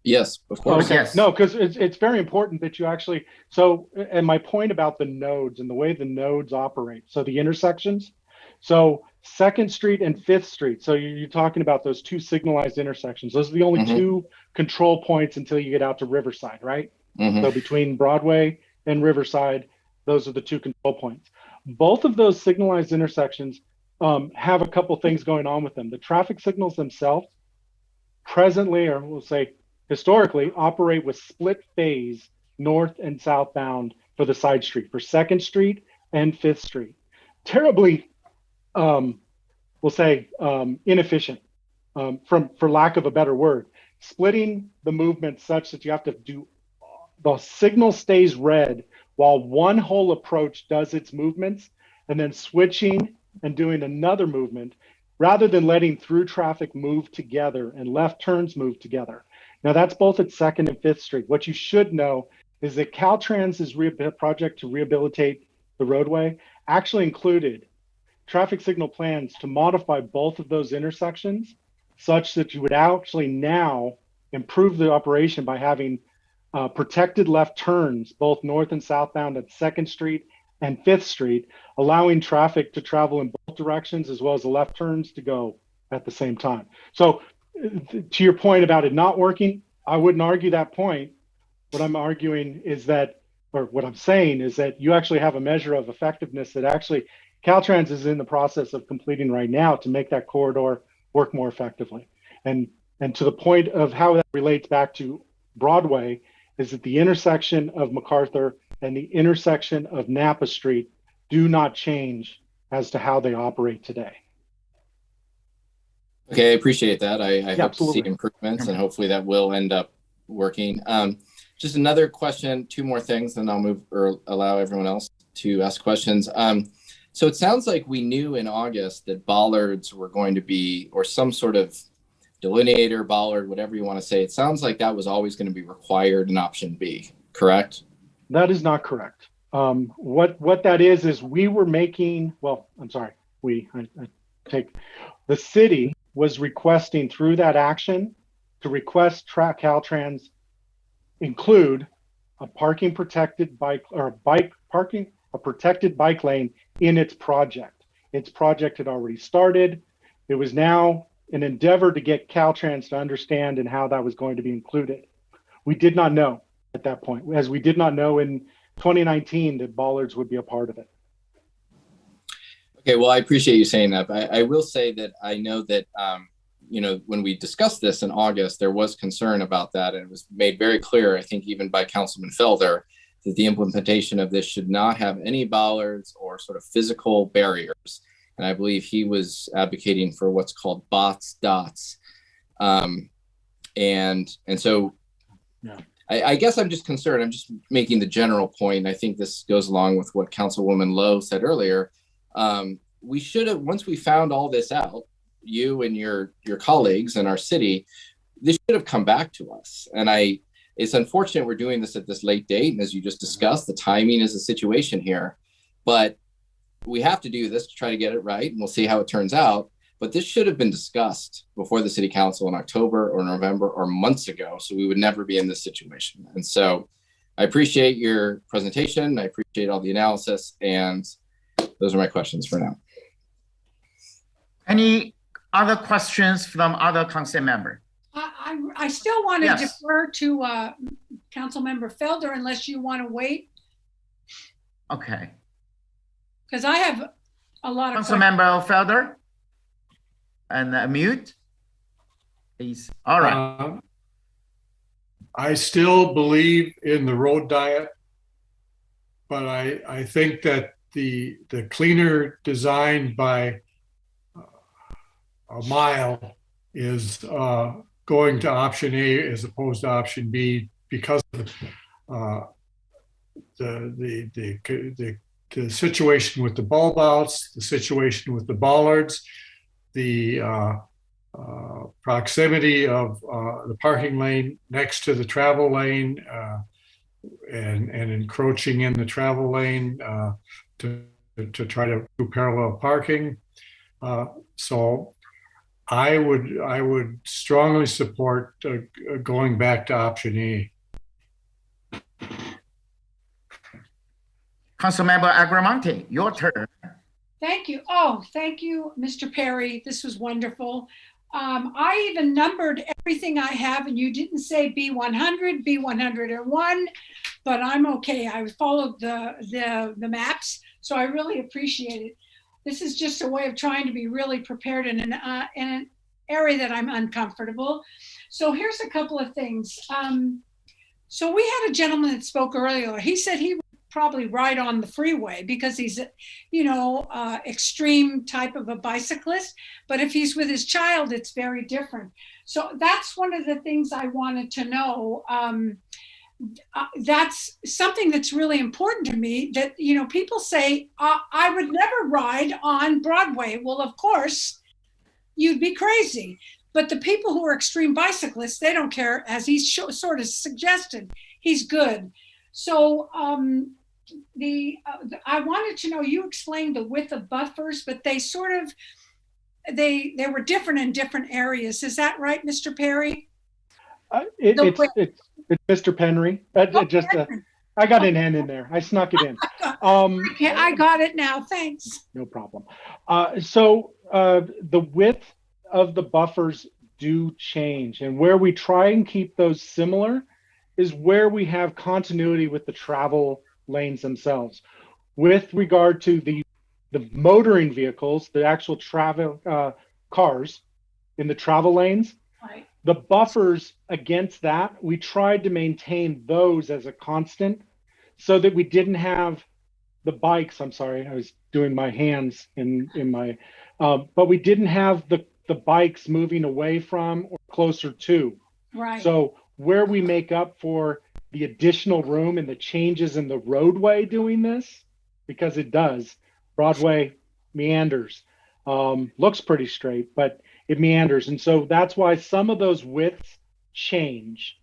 Yes, of course. Okay. Yes. No, because it's very important that you actually, and my point about the nodes and the way the nodes operate, so the intersections, so 2nd Street and 5th Street, so you're talking about those two signalized intersections. Those are the only two control points until you get out to Riverside, right? So between Broadway and Riverside, those are the two control points. Both of those signalized intersections have a couple things going on with them. The traffic signals themselves presently, or we'll say historically, operate with split phase north and southbound for the side street, for 2nd Street and 5th Street. Terribly, we'll say, inefficient, for lack of a better word. Splitting the movement such that you have to do, the signal stays red while one whole approach does its movements, and then switching and doing another movement, rather than letting through traffic move together and left turns move together. Now that's both at 2nd and 5th Street. What you should know is that Caltrans's project to rehabilitate the roadway actually included traffic signal plans to modify both of those intersections such that you would actually now improve the operation by having protected left turns, both north and southbound at 2nd Street and 5th Street, allowing traffic to travel in both directions as well as the left turns to go at the same time. So to your point about it not working, I wouldn't argue that point. What I'm arguing is that, or what I'm saying is that you actually have a measure of effectiveness that actually Caltrans is in the process of completing right now to make that corridor work more effectively. And to the point of how that relates back to Broadway is that the intersection of MacArthur and the intersection of Napa Street do not change as to how they operate today. Okay, I appreciate that. I hope absolutely. to see improvements, and hopefully that will end up working. Just another question, two more things, then I'll move or allow everyone else to ask questions. So it sounds like we knew in August that bollards were going to be, or some sort of delineator, bollard, whatever you want to say. It sounds like that was always going to be required in option B, correct? That is not correct. What that is we were making, well, I'm sorry, the city was requesting through that action to request Caltrans include a parking protected bike or a protected bike lane in its project. Its project had already started. It was now an endeavor to get Caltrans to understand and how that was going to be included. We did not know at that point, as we did not know in 2019 that bollards would be a part of it. Okay, well, I appreciate you saying that. But I will say that I know that, when we discussed this in August, there was concern about that. And it was made very clear, I think even by Councilman Felder, that the implementation of this should not have any bollards or sort of physical barriers. And I believe he was advocating for what's called dots. And so yeah. I guess I'm just concerned. I'm just making the general point. I think this goes along with what Councilwoman Lowe said earlier. We should have, once we found all this out, you and your colleagues in our city, this should have come back to us. And It's unfortunate we're doing this at this late date. And as you just discussed, the timing is a situation here, but we have to do this to try to get it right. And we'll see how it turns out. But this should have been discussed before the city council in October or November or months ago. So we would never be in this situation. And so I appreciate your presentation. I appreciate all the analysis. And those are my questions for now. Any other questions from other council member? I still want to Yes. defer to Councilmember Felder unless you want to wait, Okay. because I have a lot of questions. Councilmember Felder? And mute, please. All right. I still believe in the road diet, but I think that the cleaner design by a mile is going to option A as opposed to option B because of the situation with the bulb outs, the situation with the bollards, the proximity of the parking lane next to the travel lane and encroaching in the travel lane to try to do parallel parking. So I would strongly support going back to option E. Councilmember Agramonte, your turn. Thank you. Oh, thank you, Mr. Perry. This was wonderful. I even numbered everything I have, and you didn't say B100, B101, but I'm okay. I followed the maps, so I really appreciate it. This is just a way of trying to be really prepared in an area that I'm uncomfortable. So here's a couple of things. So we had a gentleman that spoke earlier. He said he would probably ride on the freeway because he's, extreme type of a bicyclist. But if he's with his child, it's very different. So that's one of the things I wanted to know. That's something that's really important to me, that, people say, I would never ride on Broadway. Well, of course, you'd be crazy. But the people who are extreme bicyclists, they don't care, as he sort of suggested. He's good. So I wanted to know, you explained the width of buffers, but they sort of, they were different in different areas. Is that right, Mr. Perry? It's Mr. Penry. I got an N in there. I snuck it in. I got it now. Thanks. No problem. So the width of the buffers do change, and where we try and keep those similar is where we have continuity with the travel lanes themselves. With regard to the motoring vehicles, the actual travel cars in the travel lanes, right, the buffers against that, we tried to maintain those as a constant so that we didn't have the bikes. I'm sorry, I was doing my hands in my, but we didn't have the bikes moving away from or closer to. right. So where we make up for the additional room and the changes in the roadway doing this, because it does, Broadway meanders, looks pretty straight, but it meanders. And so that's why some of those widths change,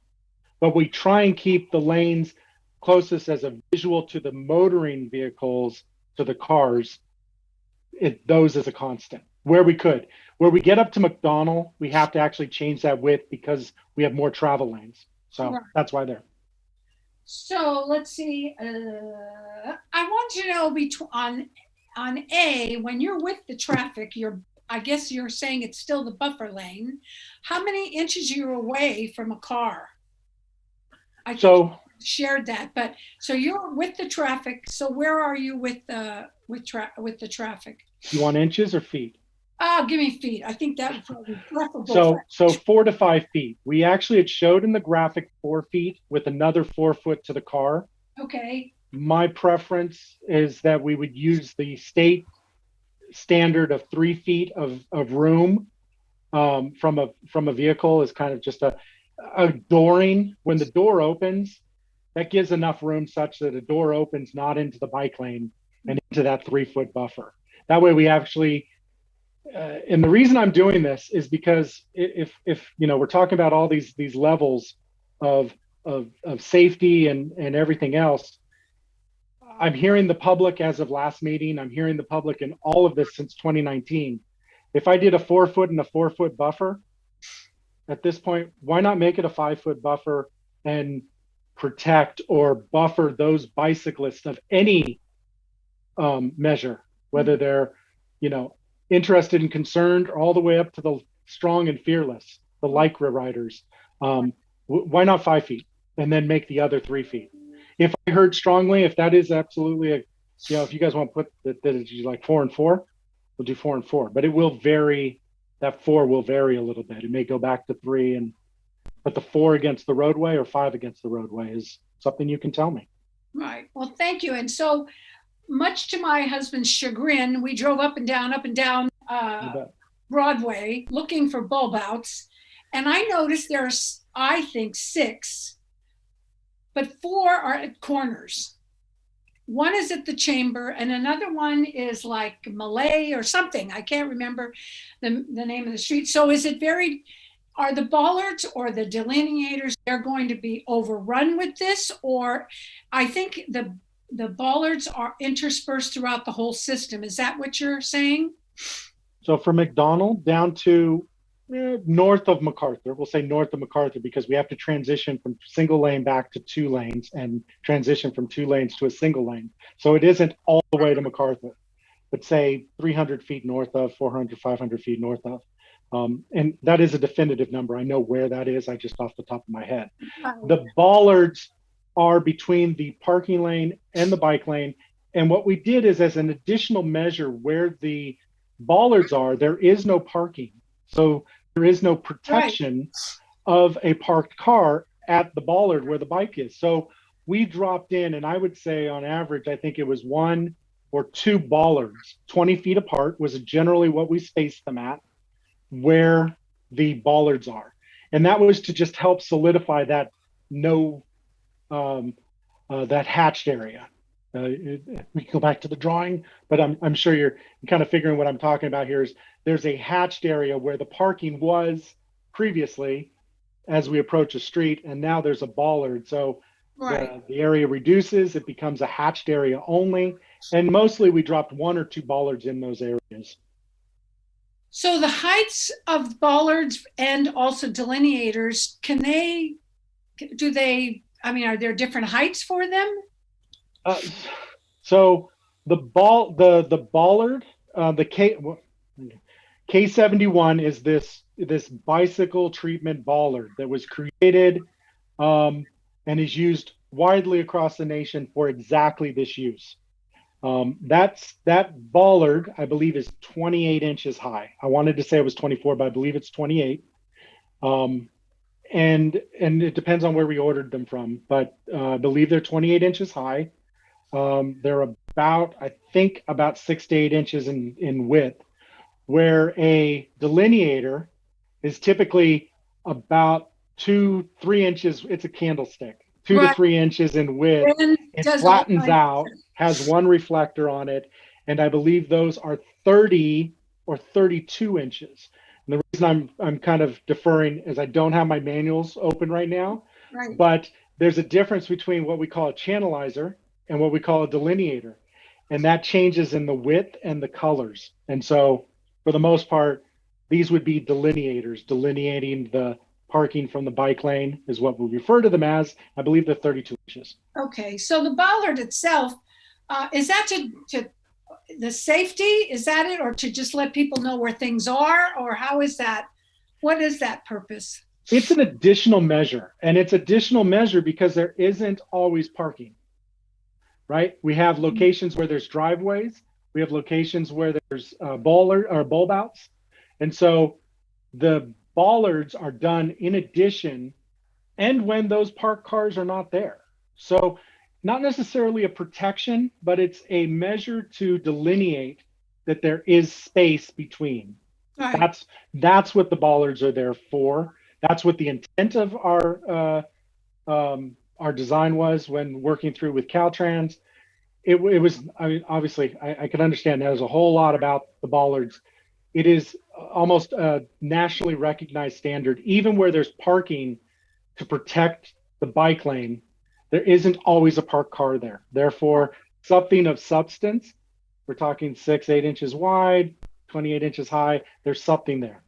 but we try and keep the lanes closest as a visual to the motoring vehicles, to the cars, those as a constant where we could. Where we get up to McDonald, we have to actually change that width because we have more travel lanes. So Right. that's why they're. So let's see. I want to know on A, when you're with the traffic, I guess you're saying it's still the buffer lane. How many inches are you away from a car? I think you shared that, but so you're with the traffic. So where are you with the traffic? You want inches or feet? Oh, give me feet. I think that would probably be preferable. So 4 to 5 feet. We actually had showed in the graphic 4 feet with another 4 foot to the car. Okay. My preference is that we would use the state standard of 3 feet of room from a vehicle is kind of just a dooring. When the door opens, that gives enough room such that a door opens not into the bike lane and into that 3 foot buffer. That way we actually, and the reason I'm doing this is because if we're talking about all these levels of of safety and everything else. I'm hearing the public as of last meeting. I'm hearing the public in all of this since 2019. If I did a 4 foot and a 4 foot buffer, at this point, why not make it a 5 foot buffer and protect or buffer those bicyclists of any measure, whether they're, interested and concerned, or all the way up to the strong and fearless, the Lycra riders. Why not 5 feet and then make the other 3 feet? If I heard strongly, if that is absolutely if you guys want to put that it's like 4 and 4, we'll do 4 and 4, but it will vary. That 4 will vary a little bit. It may go back to 3, but the 4 against the roadway or 5 against the roadway is something you can tell me. Right. Well, thank you. And so, much to my husband's chagrin, we drove up and down Broadway looking for bulb outs. And I noticed there's, I think, 6, but 4 are at corners. One is at the Chamber and another one is like Malay or something. I can't remember the name of the street. So is it are the bollards or the delineators, they're going to be overrun with this? Or I think the bollards are interspersed throughout the whole system. Is that what you're saying? So from McDonald down to north of MacArthur, we'll say north of MacArthur, because we have to transition from single lane back to 2 lanes and transition from 2 lanes to a single lane. So it isn't all the way to MacArthur, but say 300 feet north of, 400, 500 feet north of. And that is a definitive number. I know where that is. I just off the top of my head. The bollards are between the parking lane and the bike lane. And what we did is, as an additional measure where the bollards are, there is no parking. So there is no protection of a parked car at the bollard where the bike is. So we dropped in, and I would say on average, I think it was 1 or 2 bollards, 20 feet apart was generally what we spaced them at, where the bollards are. And that was to just help solidify that that hatched area. We can go back to the drawing, but I'm sure you're kind of figuring what I'm talking about here. Is there's a hatched area where the parking was previously as we approach a street, and now there's a bollard. So the area reduces, it becomes a hatched area only, and mostly we dropped 1 or 2 bollards in those areas. So the heights of bollards and also delineators, are there different heights for them? So the bollard, the K71 is this bicycle treatment bollard that was created and is used widely across the nation for exactly this use. That bollard, I believe, is 28 inches high. I wanted to say it was 24, but I believe it's 28. And it depends on where we ordered them from, but I believe they're 28 inches high. They're about 6 to 8 inches in width, where a delineator is typically about 2-3 inches. It's a candlestick, 2 to 3 inches in width. It flattens out, has 1 reflector on it, and I believe those are 30 or 32 inches. And the reason I'm kind of deferring is I don't have my manuals open right now, but there's a difference between what we call a channelizer and what we call a delineator. And that changes in the width and the colors. And so for the most part, these would be delineators. Delineating the parking from the bike lane is what we refer to them as. I believe they're 32 inches. Okay, so the bollard itself, is that to the safety? Is that it? Or to just let people know where things are? Or how is that? What is that purpose? It's an additional measure. And it's additional measure because there isn't always parking, right? We have locations where there's driveways. We have locations where there's bulb outs. And so the bollards are done in addition and when those parked cars are not there. So not necessarily a protection, but it's a measure to delineate that there is space between. Right. That's what the bollards are there for. That's what the intent of our design was when working through with Caltrans. It was, I mean, obviously, I can understand there's a whole lot about the bollards. It is almost a nationally recognized standard, even where there's parking, to protect the the bike lane, there isn't always a parked car there. Therefore, something of substance, we're talking 6-8 inches wide, 28 inches high, there's something there.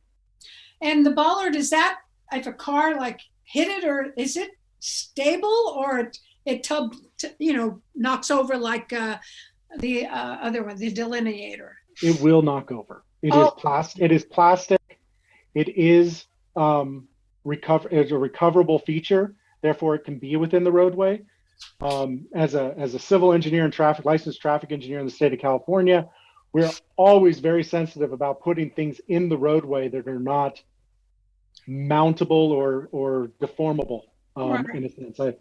And the bollard, is that if a car like hit it, or is it stable, or it knocks over like the other one, the delineator? It will knock over. It is plastic. It is plastic. It is it's a recoverable feature. Therefore, it can be within the roadway. As a civil engineer and licensed traffic engineer in the state of California, we're always very sensitive about putting things in the roadway that are not mountable or deformable. Right. In a sense, that's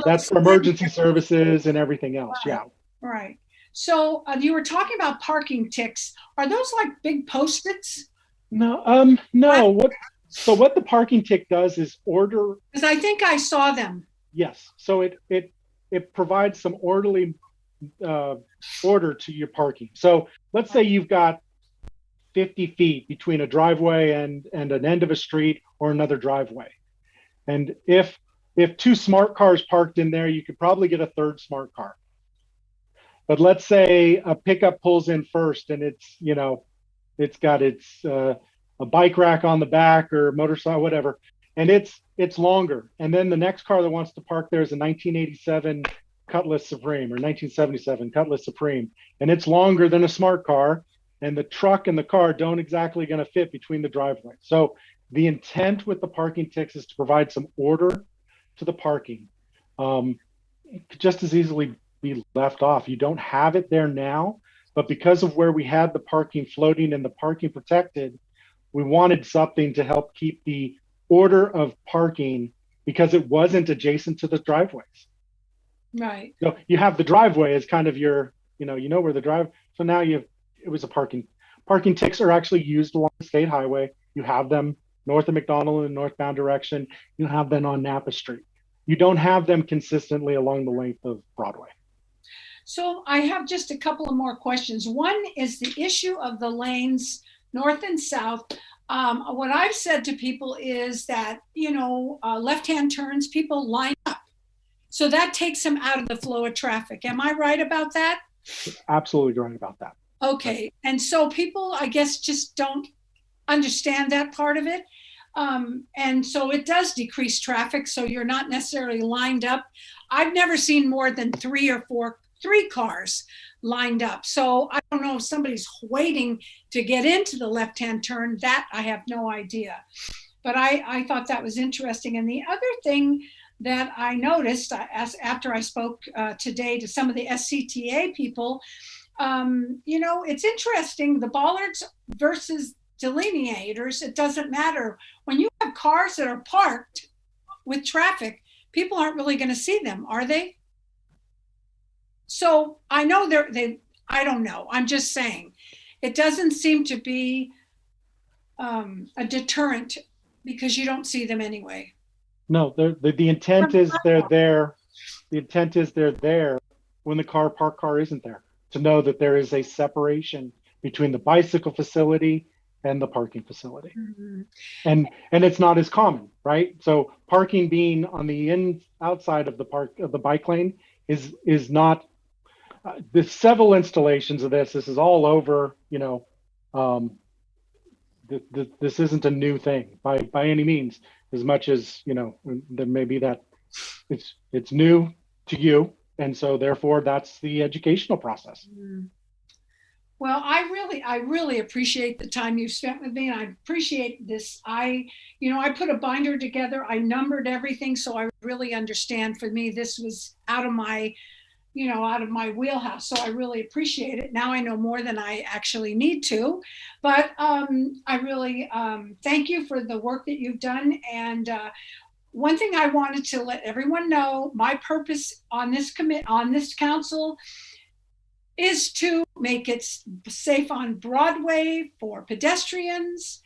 those for emergency services and everything else. Right. Yeah. Right. So you were talking about parking ticks. Are those like big Post-its? No. No. What the parking tick does is order. Because I think I saw them. Yes. So it provides some orderly order to your parking. So let's say you've got 50 feet between a driveway and an end of a street or another driveway. And if two smart cars parked in there, you could probably get a third smart car. But let's say a pickup pulls in first and it's got a bike rack on the back or motorcycle, whatever, and it's longer. And then the next car that wants to park there is a 1987 Cutlass Supreme or 1977 Cutlass Supreme, and it's longer than a smart car, and the truck and the car don't exactly going to fit between the driveway. So the intent with the parking ticks is to provide some order to the parking. It could just as easily be left off. You don't have it there now, but because of where we had the parking floating and the parking protected, we wanted something to help keep the order of parking because it wasn't adjacent to the driveways. Right. So you have the driveway as kind of your, where the drive. So now it was a parking ticks are actually used along the state highway. You have them north of McDonald in the northbound direction. You have them on Napa Street. You don't have them consistently along the length of Broadway. So I have just a couple of more questions. One is the issue of the lanes north and south. What I've said to people is that, left-hand turns, people line up. So that takes them out of the flow of traffic. Am I right about that? Absolutely right about that. Okay. And so people, I guess, just don't understand that part of it. And so it does decrease traffic. So you're not necessarily lined up. I've never seen more than three cars lined up. So I don't know if somebody's waiting to get into the left-hand turn. That I have no idea. But I thought that was interesting. And the other thing that I noticed after I spoke today to some of the SCTA people, it's interesting, the bollards versus delineators, it doesn't matter. When you have cars that are parked with traffic, people aren't really going to see them, are they? So I know I don't know. I'm just saying it doesn't seem to be a deterrent because you don't see them anyway. No, the intent is they're there. The intent is they're there when the parked car isn't there, to know that there is a separation between the bicycle facility and the parking facility. Mm-hmm. And it's not as common, right? So parking being on the outside of the bike lane is not. There's several installations of this. This is all over. This isn't a new thing by any means. As much as there may be that it's new to you, and so therefore that's the educational process. Mm-hmm. Well, I really appreciate the time you've spent with me, and I appreciate this. I put a binder together. I numbered everything, so I really understand. For me, this was out of my wheelhouse. So I really appreciate it. Now I know more than I actually need to, but I really thank you for the work that you've done. And one thing I wanted to let everyone know, my purpose on this council is to make it safe on Broadway for pedestrians,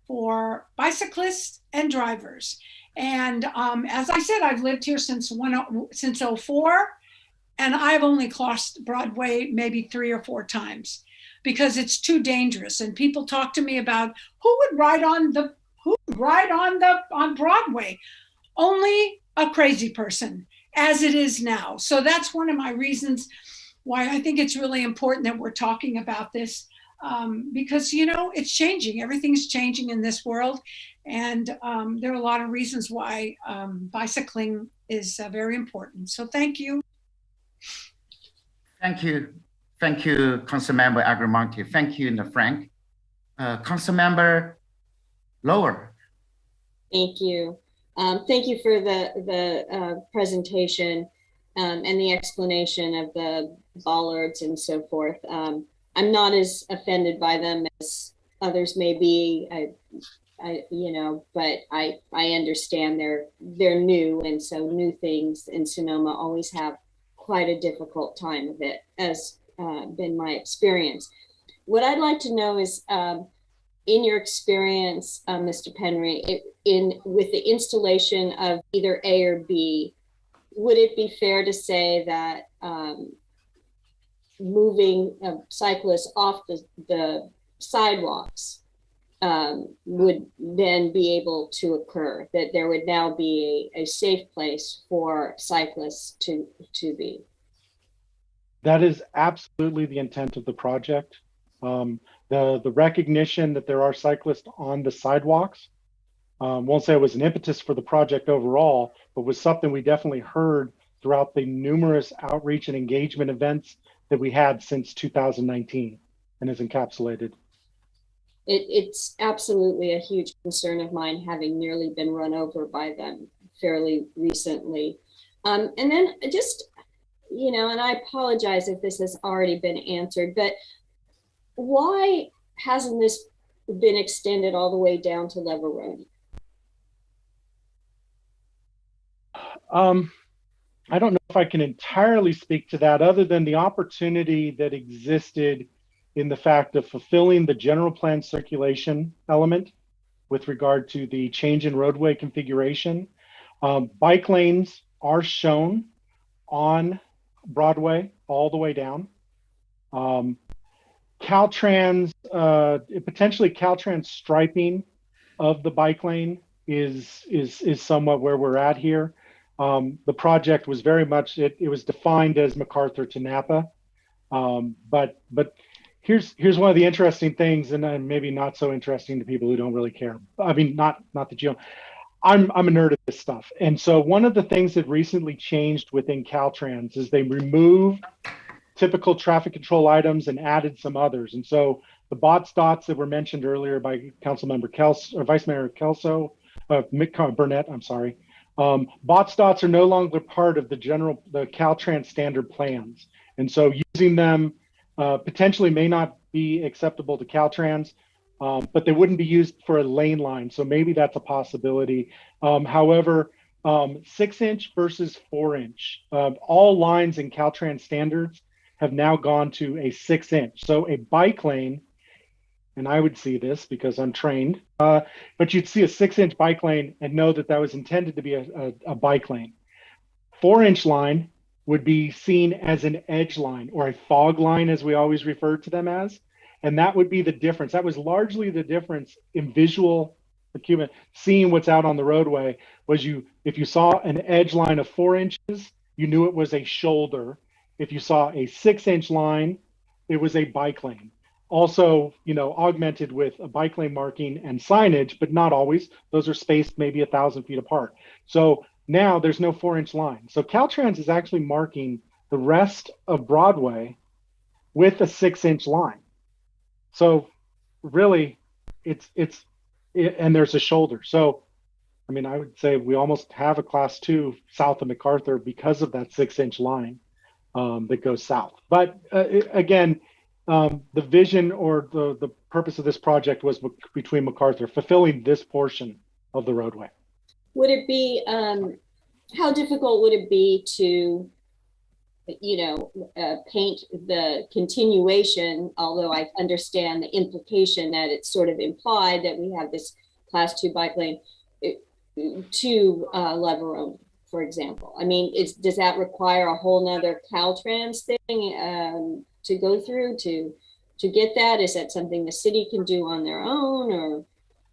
for bicyclists and drivers. And as I said, I've lived here since 2004. And I've only crossed Broadway maybe 3 or 4 times because it's too dangerous. And people talk to me about who would ride on Broadway. Only a crazy person as it is now. So that's one of my reasons why I think it's really important that we're talking about this, because, you know, it's changing. Everything's changing in this world. And there are a lot of reasons why bicycling is very important. So thank you. Thank you. Thank you, Councilmember Agramonte. Thank you, Frank. Councilmember Lower. Thank you. Thank you for the presentation and the explanation of the bollards and so forth. I'm not as offended by them as others may be. You know, but I understand they're new, and so new things in Sonoma always have quite a difficult time of it, as been my experience. What I'd like to know is, in your experience, Mr. Penry, with the installation of either A or B, would it be fair to say that moving cyclists off the sidewalks would then be able to occur, that there would now be a safe place for cyclists to be? That is absolutely the intent of the project. The recognition that there are cyclists on the sidewalks, won't say it was an impetus for the project overall, but was something we definitely heard throughout the numerous outreach and engagement events that we had since 2019, and is encapsulated. It's absolutely a huge concern of mine, having nearly been run over by them fairly recently. And then just, you know, and I apologize if this has already been answered, but why hasn't this been extended all the way down to Leverone? I don't know if I can entirely speak to that, other than the opportunity that existed in the fact of fulfilling the general plan circulation element with regard to the change in roadway configuration. Bike lanes are shown on Broadway all the way down. Caltrans, potentially Caltrans striping of the bike lane is somewhat where we're at here. The project was very much, it was defined as MacArthur to Napa. But here's one of the interesting things, and maybe not so interesting to people who don't really care. I mean, not that you don't. I'm a nerd at this stuff. And so one of the things that recently changed within Caltrans is they removed typical traffic control items and added some others. And so the bots dots that were mentioned earlier by Councilmember Kelso, or Vice Mayor Kelso, Burnett, I'm sorry. Bots dots are no longer part of the Caltrans standard plans. And so using them potentially may not be acceptable to Caltrans, but they wouldn't be used for a lane line. So maybe that's a possibility. However, 6-inch versus 4-inch, all lines in Caltrans standards have now gone to a 6-inch. So a bike lane, and I would see this because I'm trained, but you'd see a 6-inch bike lane and know that that was intended to be a bike lane. 4-inch line would be seen as an edge line, or a fog line, as we always refer to them as. And that would be the difference. That was largely the difference in visual acumen, seeing what's out on the roadway, was if you saw an edge line of 4 inches, you knew it was a shoulder. If you saw a 6-inch line, it was a bike lane. Also, you know, augmented with a bike lane marking and signage, but not always. Those are spaced maybe 1,000 feet apart. So now there's no 4-inch line. So Caltrans is actually marking the rest of Broadway with a 6-inch line. So really, and there's a shoulder. So, I mean, I would say we almost have a class 2 south of MacArthur because of that 6-inch line that goes south. But again, the vision or the purpose of this project was between MacArthur, fulfilling this portion of the roadway. Would it be, how difficult would it be to, you know, paint the continuation, although I understand the implication that it's sort of implied that we have this class 2 bike lane, to Leverone, for example? I mean, does that require a whole nother Caltrans thing to go through to get that? Is that something the city can do on their own, or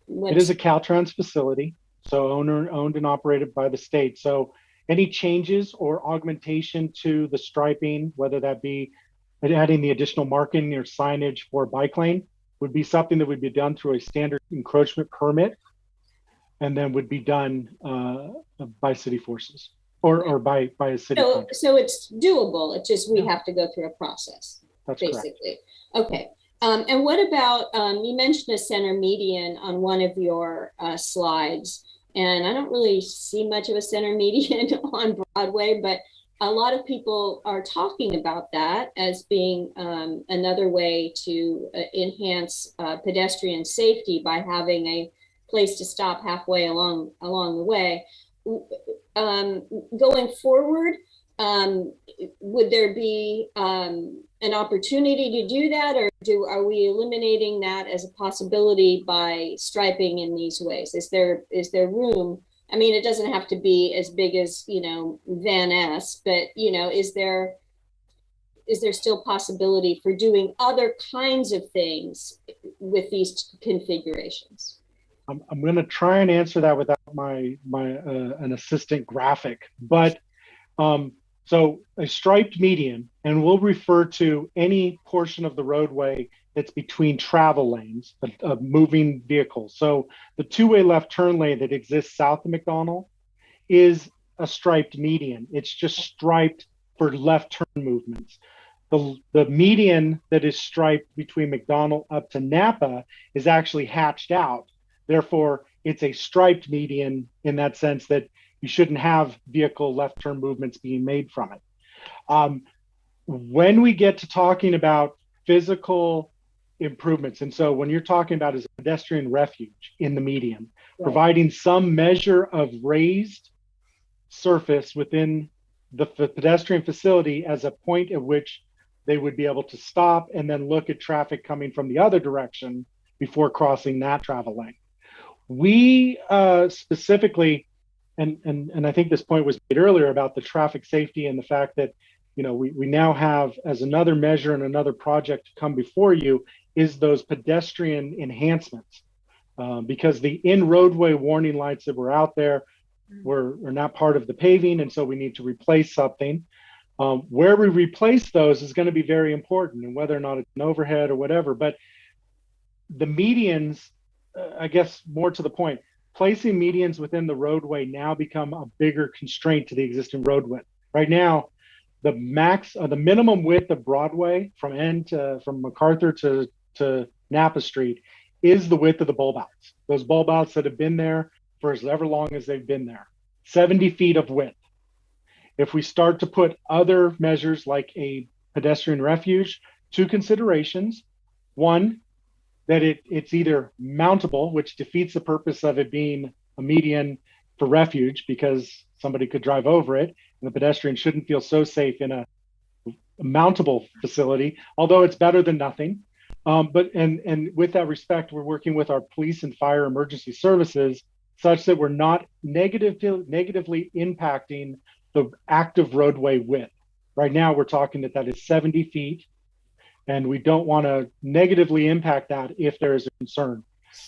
what? It is a Caltrans facility. So owned and operated by the state. So any changes or augmentation to the striping, whether that be adding the additional marking or signage for bike lane, would be something that would be done through a standard encroachment permit, and then would be done by city forces or by a city. So it's doable. It's just we have to go through a process. That's basically correct. Okay. And what about you mentioned a center median on one of your slides, and I don't really see much of a center median on Broadway, but a lot of people are talking about that as being another way to enhance pedestrian safety by having a place to stop halfway along the way. Going forward, would there be an opportunity to do that, or are we eliminating that as a possibility by striping in these ways? Is there room? I mean, it doesn't have to be as big as, Van Ness, but, is there still possibility for doing other kinds of things with these configurations? I'm going to try and answer that without an assistant graphic, but so a striped median, and we'll refer to any portion of the roadway that's between travel lanes of moving vehicles. So the two-way left turn lane that exists south of McDonald is a striped median. It's just striped for left turn movements. The median that is striped between McDonald up to Napa is actually hatched out. Therefore, it's a striped median in that sense that you shouldn't have vehicle left turn movements being made from it. When we get to talking about physical improvements, and so when you're talking about is a pedestrian refuge in the median, providing some measure of raised surface within the pedestrian facility as a point at which they would be able to stop and then look at traffic coming from the other direction before crossing that travel lane. We specifically, and I think this point was made earlier about the traffic safety and the fact that, we now have as another measure and another project to come before you is those pedestrian enhancements, because the in-roadway warning lights that were out there are not part of the paving, and so we need to replace something. Where we replace those is going to be very important, and whether or not it's an overhead or whatever, but the medians, I guess more to the point, placing medians within the roadway now become a bigger constraint to the existing road width. Right now, the minimum width of Broadway from MacArthur to Napa Street is the width of the bulb outs. Those bulb outs that have been there for as ever long as they've been there, 70 feet of width. If we start to put other measures like a pedestrian refuge, two considerations. One, that it's either mountable, which defeats the purpose of it being a median for refuge because somebody could drive over it, and the pedestrian shouldn't feel so safe in a mountable facility, although it's better than nothing. But with that respect, we're working with our police and fire emergency services such that we're not negatively impacting the active roadway width. Right now, we're talking that is 70 feet. And we don't want to negatively impact that if there is a concern.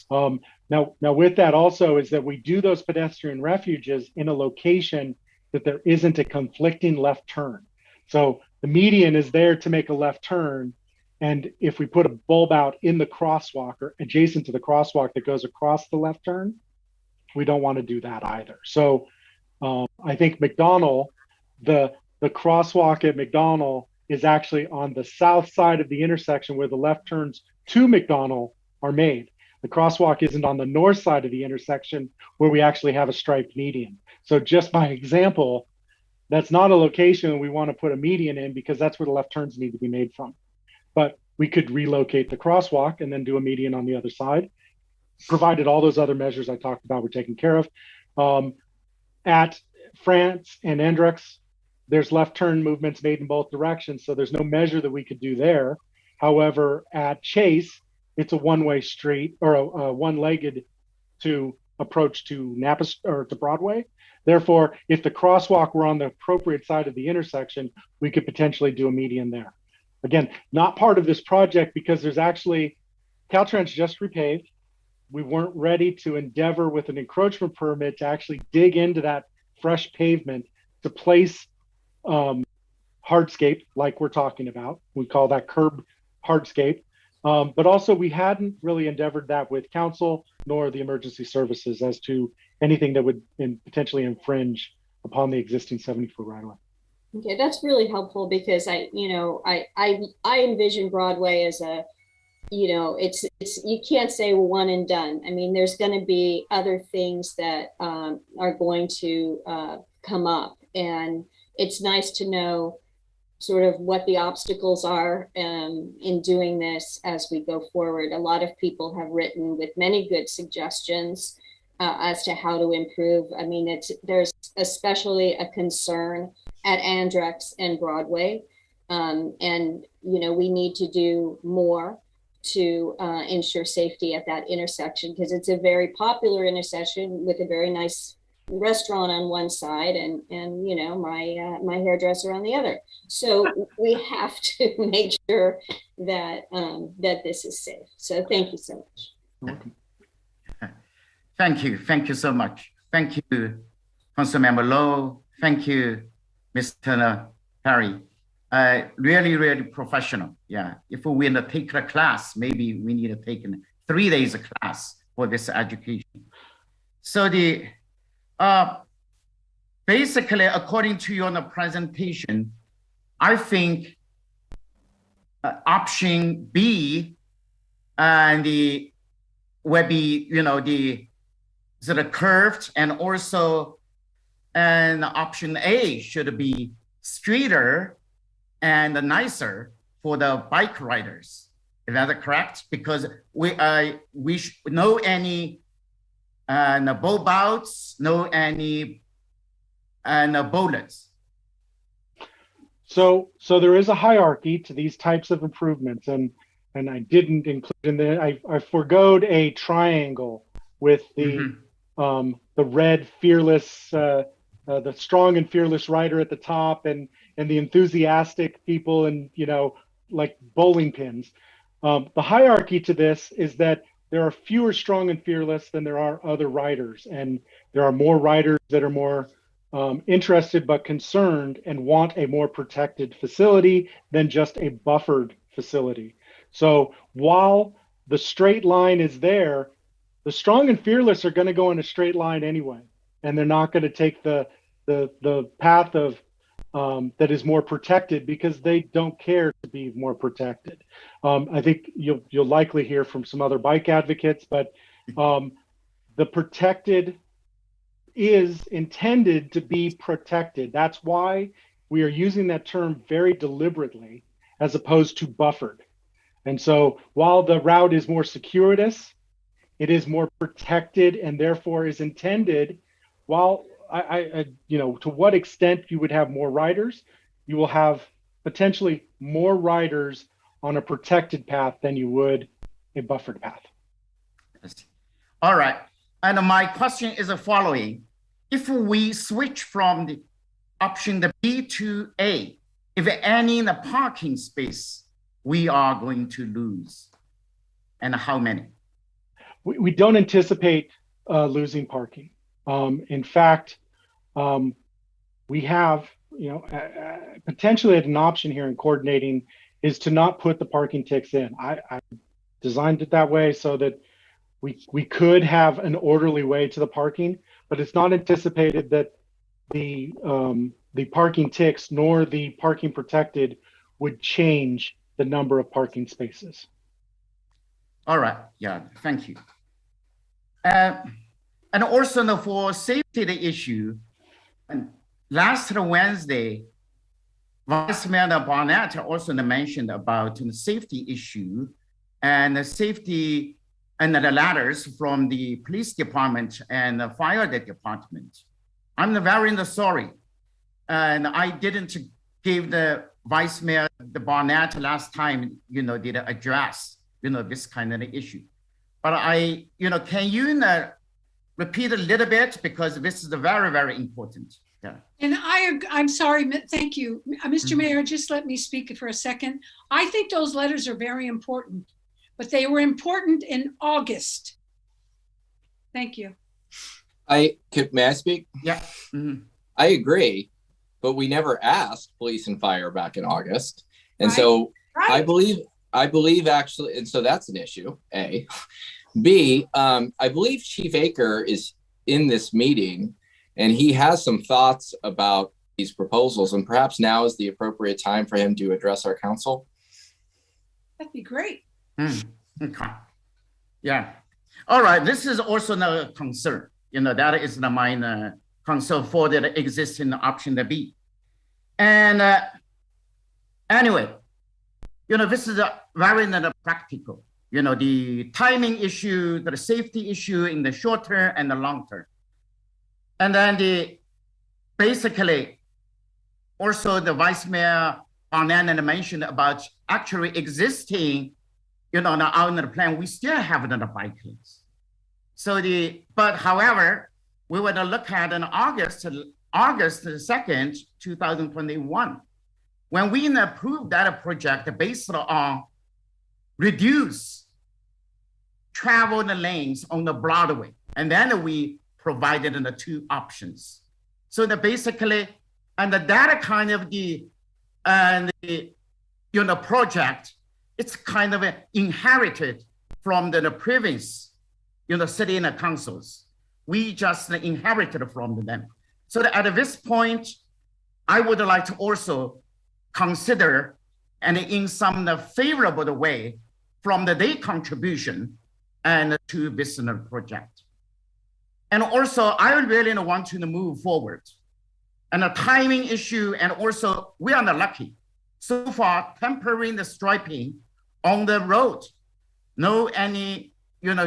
Now with that also is that we do those pedestrian refuges in a location that there isn't a conflicting left turn. So the median is there to make a left turn. And if we put a bulb out in the crosswalk or adjacent to the crosswalk that goes across the left turn, we don't want to do that either. So I think McDonald, the crosswalk at McDonald is actually on the south side of the intersection where the left turns to McDonald are made. The crosswalk isn't on the north side of the intersection where we actually have a striped median. So just by example, that's not a location we want to put a median in because that's where the left turns need to be made from. But we could relocate the crosswalk and then do a median on the other side, provided all those other measures I talked about were taken care of. At France and Hendricks, there's left turn movements made in both directions, so there's no measure that we could do there. However, at Chase, it's a one-way street or a one-legged to approach to Napa or to Broadway. Therefore, if the crosswalk were on the appropriate side of the intersection, we could potentially do a median there. Again, not part of this project because there's actually, Caltrans just repaved. we weren't ready to endeavor with an encroachment permit to actually dig into that fresh pavement to place hardscape like we're talking about. We call that curb hardscape. But also we hadn't really endeavored that with council nor the emergency services as to anything that would potentially infringe upon the existing 70-foot right of way. Okay, that's really helpful because I envision Broadway as a, it's you can't say one and done. I mean, there's going to be other things that are going to come up, and it's nice to know sort of what the obstacles are in doing this as we go forward. A lot of people have written with many good suggestions as to how to improve. I mean, there's especially a concern at Andrex and Broadway. And, we need to do more to ensure safety at that intersection because it's a very popular intersection with a very nice restaurant on one side and my hairdresser on the other. So we have to make sure that that this is safe. So thank you so much. Thank you so much. Thank you, Councilmember Lowe. Thank you, Mr. Perry. Really professional. Yeah. If we want to take a class, maybe we need to take 3 days of class for this education. So basically, according to your presentation, I think option B and will be, the sort of curved, and also option A should be straighter and nicer for the bike riders. Is that correct? Because we know any no bow bouts, no any no bullets. So there is a hierarchy to these types of improvements, and I didn't include in there. I forgoed a triangle with the red fearless, the strong and fearless rider at the top, and the enthusiastic people, and like bowling pins. The hierarchy to this is that there are fewer strong and fearless than there are other riders, and there are more riders that are more interested but concerned and want a more protected facility than just a buffered facility. So while the straight line is there, the strong and fearless are going to go in a straight line anyway, and they're not going to take the path of that is more protected because they don't care to be more protected. I think you'll likely hear from some other bike advocates, but the protected is intended to be protected. That's why we are using that term very deliberately as opposed to buffered. And so while the route is more circuitous, it is more protected and therefore is intended, while to what extent you would have more riders, you will have potentially more riders on a protected path than you would a buffered path. All right. And my question is the following. If we switch from the option the B to A, if any in the parking space, we are going to lose, and how many? We don't anticipate losing parking. In fact, we have, potentially an option here in coordinating is to not put the parking ticks in. I designed it that way so that we could have an orderly way to the parking, but it's not anticipated that the parking ticks nor the parking protected would change the number of parking spaces. All right. Yeah. Thank you. And also for safety issue, and last Wednesday, Vice Mayor Barnett also mentioned about the safety issue and the safety and the letters from the police department and the fire department. I'm very sorry. And I didn't give the Vice Mayor Barnett last time, did address, this kind of issue. But can you repeat a little bit, because this is very, very important. Yeah. And I'm sorry, thank you. Mr. Mayor, just let me speak for a second. I think those letters are very important, but they were important in August. Thank you. May I speak? Yeah. Mhm. I agree, but we never asked police and fire back in August. And Right. so Right. I believe actually, and so that's an issue, A. B, I believe Chief Aker is in this meeting and he has some thoughts about these proposals, and perhaps now is the appropriate time for him to address our council. That'd be great. Okay. Yeah. All right. This is also a concern. That is the main concern for the existing option B. And anyway, this is a very practical. The timing issue, the safety issue in the short term and the long term. And then basically, also the Vice Mayor Barnett mentioned about actually existing, on the plan, we still have the bike lanes. So but however, we would look at in August 2nd, 2021, when we approved that project based on reduce travel lanes on the Broadway. And then we provided the two options. So basically, and that kind of the project, it's kind of inherited from the previous, city and the councils. We just inherited from them. So at this point, I would like to also consider, and in some favorable way, from their contribution and to business project. And also, I really want to move forward. And a timing issue, and also we are lucky. So far, temporary the striping on the road, no any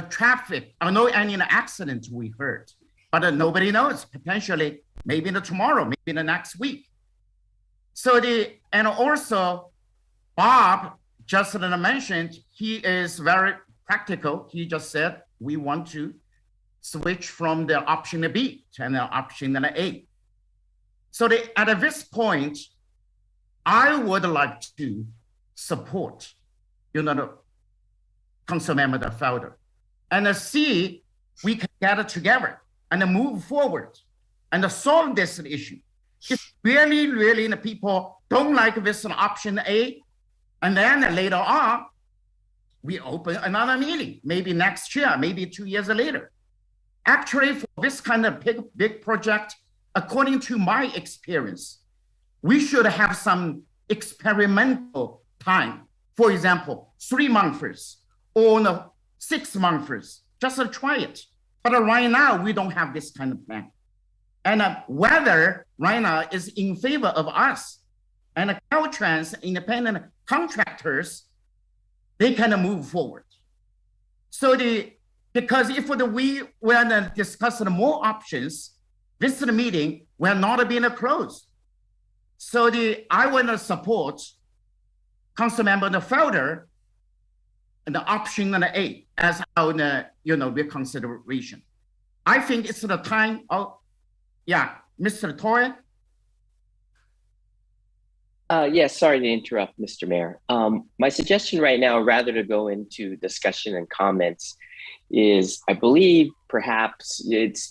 traffic or no any accident we heard, but nobody knows. Potentially, maybe tomorrow, maybe the next week. So and also Bob just mentioned, he is very practical. He just said we want to switch from the option B to the option A. So at this point, I would like to support, the Councilmember Felder, and see we can get it together and move forward and solve this issue. If really the people don't like this option A, and then later on, we open another meeting, maybe next year, maybe 2 years later. Actually, for this kind of big project, according to my experience, we should have some experimental time. For example, 3 months or 6 months, just to try it. But right now, we don't have this kind of plan. And whether right now is in favor of us and Caltrans independent contractors, they can move forward. So because if we were discussing more options, this meeting will not be closed. So I want to support Councilmember Felder and the option A as our reconsideration. I think it's the time of, Mr. Toy. Yes, sorry to interrupt, Mr. Mayor. My suggestion right now, rather to go into discussion and comments, is I believe perhaps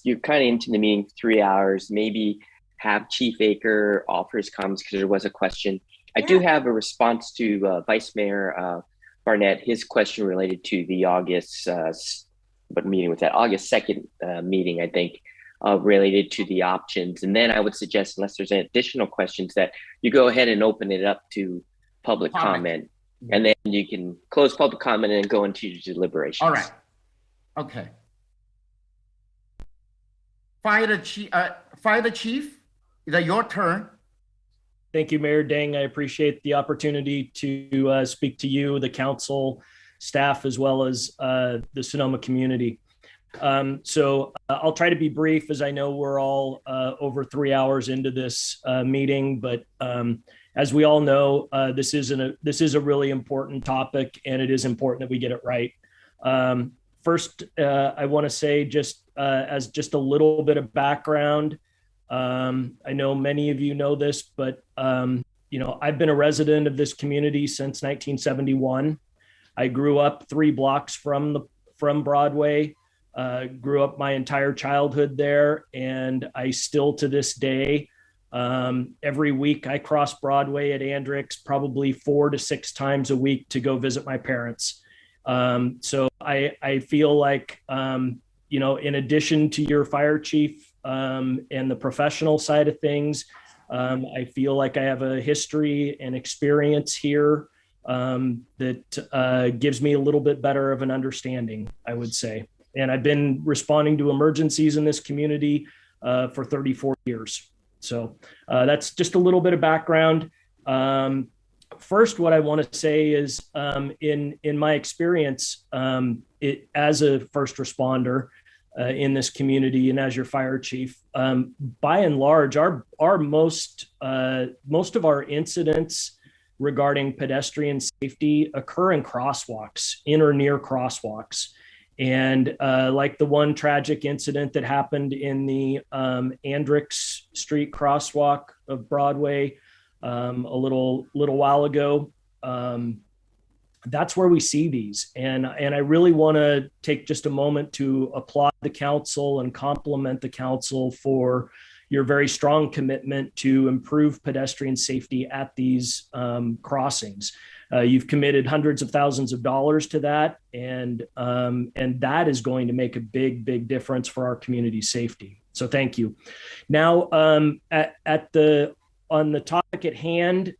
you're kind of into the meeting 3 hours, maybe have Chief Aker offer his comments because there was a question. I do have a response to Vice Mayor Barnett, his question related to the August, what meeting was that? August 2nd meeting, I think, related to the options. And then I would suggest, unless there's any additional questions, that you go ahead and open it up to public comment. And then you can close public comment and go into your deliberations. All right. Okay. Fire Chief, is it your turn? Thank you, Mayor Ding. I appreciate the opportunity to speak to you, the council, staff, as well as the Sonoma community. So I'll try to be brief, as I know we're all over 3 hours into this meeting, but as we all know, this is a really important topic, and it is important that we get it right. First, I want to say as just a little bit of background. I know many of you know this, but I've been a resident of this community since 1971. I grew up 3 blocks from Broadway. Grew up my entire childhood there, and I still to this day, every week I cross Broadway at Andrix probably 4 to 6 times a week to go visit my parents. So I feel like, in addition to your fire chief and the professional side of things, I feel like I have a history and experience here that gives me a little bit better of an understanding, I would say. And I've been responding to emergencies in this community for 34 years. So that's just a little bit of background. First, what I want to say is in my experience, as a first responder in this community and as your fire chief, by and large, our most of our incidents regarding pedestrian safety occur in crosswalks, in or near crosswalks. And like the one tragic incident that happened in the Andrix Street crosswalk of Broadway a little while ago, that's where we see these. And I really want to take just a moment to applaud the council and compliment the council for your very strong commitment to improve pedestrian safety at these crossings. You've committed hundreds of thousands of dollars to that, and that is going to make a big difference for our community safety. So thank you. Now, on the topic at hand,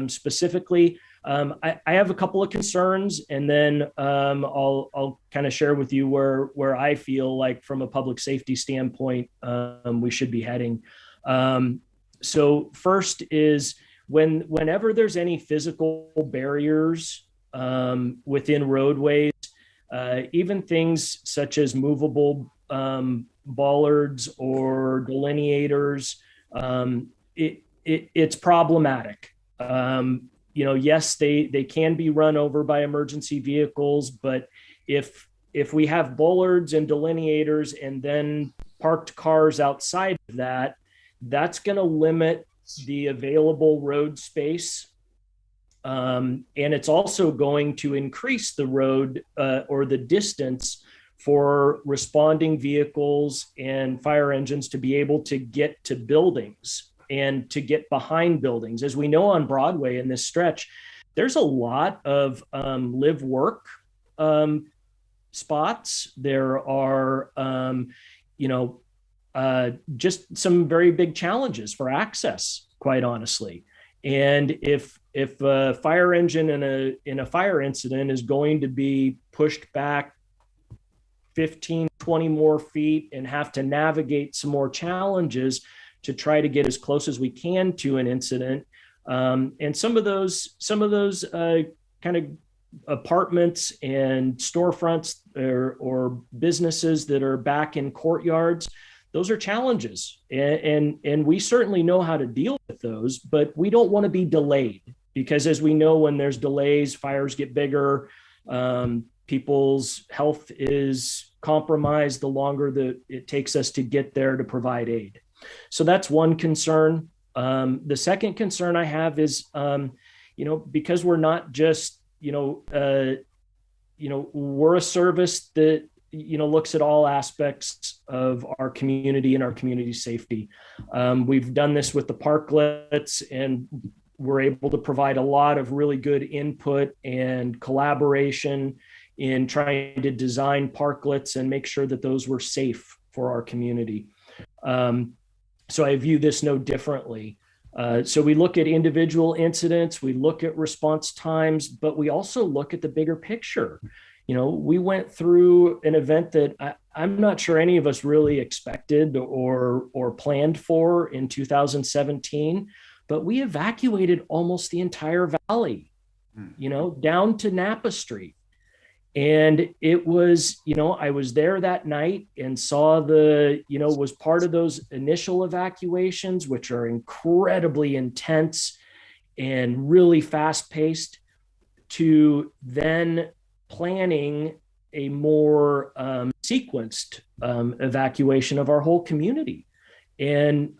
specifically, I have a couple of concerns, and then I'll kind of share with you where I feel like from a public safety standpoint we should be heading. So first is whenever there's any physical barriers within roadways, even things such as movable bollards or delineators, it's problematic. Yes, they can be run over by emergency vehicles, but if we have bollards and delineators and then parked cars outside of that, that's going to limit the available road space. And it's also going to increase the road or the distance for responding vehicles and fire engines to be able to get to buildings and to get behind buildings. As we know on Broadway in this stretch, there's a lot of live work spots. There are, just some very big challenges for access, quite honestly. And if a fire engine in a fire incident is going to be pushed back 15, 20 more feet and have to navigate some more challenges to try to get as close as we can to an incident. And some of those kind of apartments and storefronts or businesses that are back in courtyards, those are challenges. And we certainly know how to deal with those, but we don't want to be delayed, because as we know, when there's delays, fires get bigger, people's health is compromised the longer that it takes us to get there to provide aid. So that's one concern. The second concern I have is, because we're not just, we're a service that, looks at all aspects of our community and our community safety. We've done this with the parklets, and we're able to provide a lot of really good input and collaboration in trying to design parklets and make sure that those were safe for our community. So I view this no differently. So we look at individual incidents, we look at response times, but we also look at the bigger picture. We went through an event that I'm not sure any of us really expected or planned for in 2017, but we evacuated almost the entire valley, down to Napa Street. And it was, I was there that night and saw was part of those initial evacuations, which are incredibly intense and really fast paced, to then planning a more sequenced evacuation of our whole community. And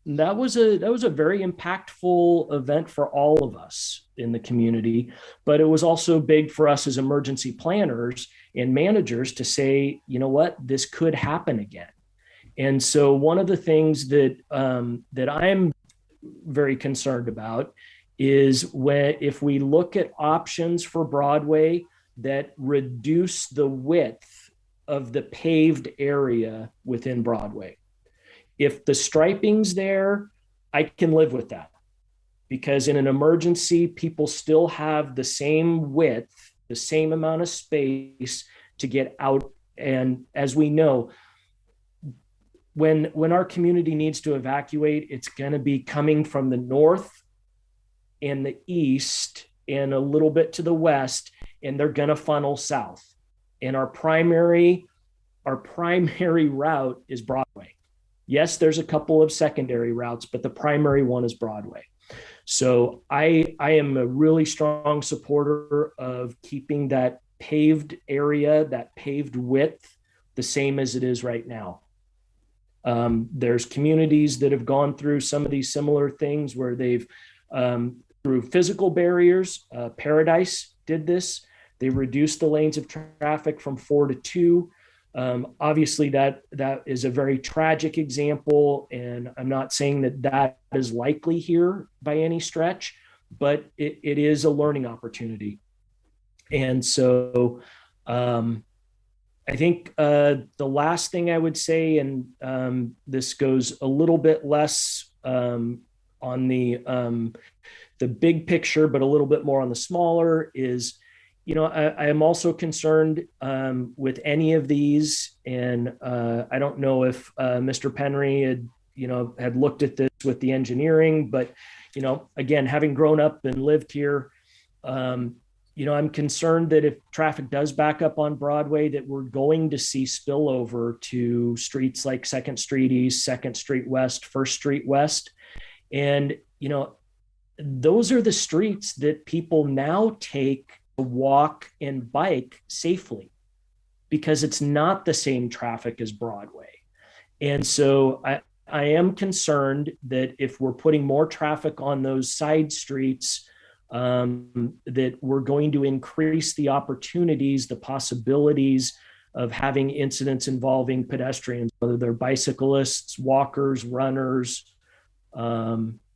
that was a very impactful event for all of us in the community, but it was also big for us as emergency planners and managers to say, you know what, this could happen again. And so one of the things that that I'm very concerned about is if we look at options for Broadway that reduce the width of the paved area within Broadway. If the striping's there, I can live with that, because in an emergency, people still have the same width, the same amount of space to get out. And as we know, when our community needs to evacuate, it's going to be coming from the north and the east and a little bit to the west, and they're going to funnel south. And our primary route is Broadway. Yes, there's a couple of secondary routes, but the primary one is Broadway. So I am a really strong supporter of keeping that paved area, that paved width, the same as it is right now. There's communities that have gone through some of these similar things where they've, through physical barriers, Paradise did this. They reduced the lanes of traffic from 4 to 2. Obviously, that is a very tragic example, and I'm not saying that is likely here by any stretch, but it is a learning opportunity. And so I think the last thing I would say, and this goes a little bit less on the big picture, but a little bit more on the smaller, is, you know, I am also concerned with any of these, and I don't know if Mr. Penry had looked at this with the engineering, but, you know, again, having grown up and lived here, you know, I'm concerned that if traffic does back up on Broadway, that we're going to see spillover to streets like 2nd Street East, 2nd Street West, 1st Street West. And, you know, those are the streets that people now take to walk and bike safely, because it's not the same traffic as Broadway. And so I am concerned that if we're putting more traffic on those side streets, that we're going to increase the opportunities, the possibilities of having incidents involving pedestrians, whether they're bicyclists, walkers, runners,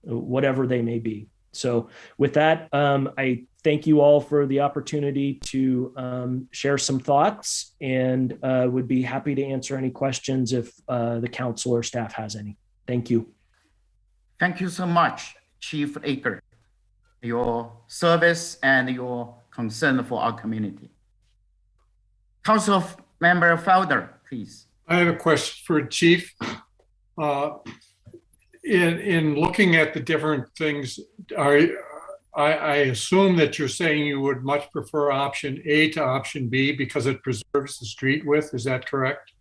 whatever they may be. So with that, I thank you all for the opportunity to share some thoughts, and would be happy to answer any questions if the council or staff has any. Thank you. Thank you so much, Chief Aker, your service and your concern for our community. Council Member Felder, please. I have a question for Chief. In looking at the different things, I assume that you're saying you would much prefer option A to option B because it preserves the street width. Is that correct?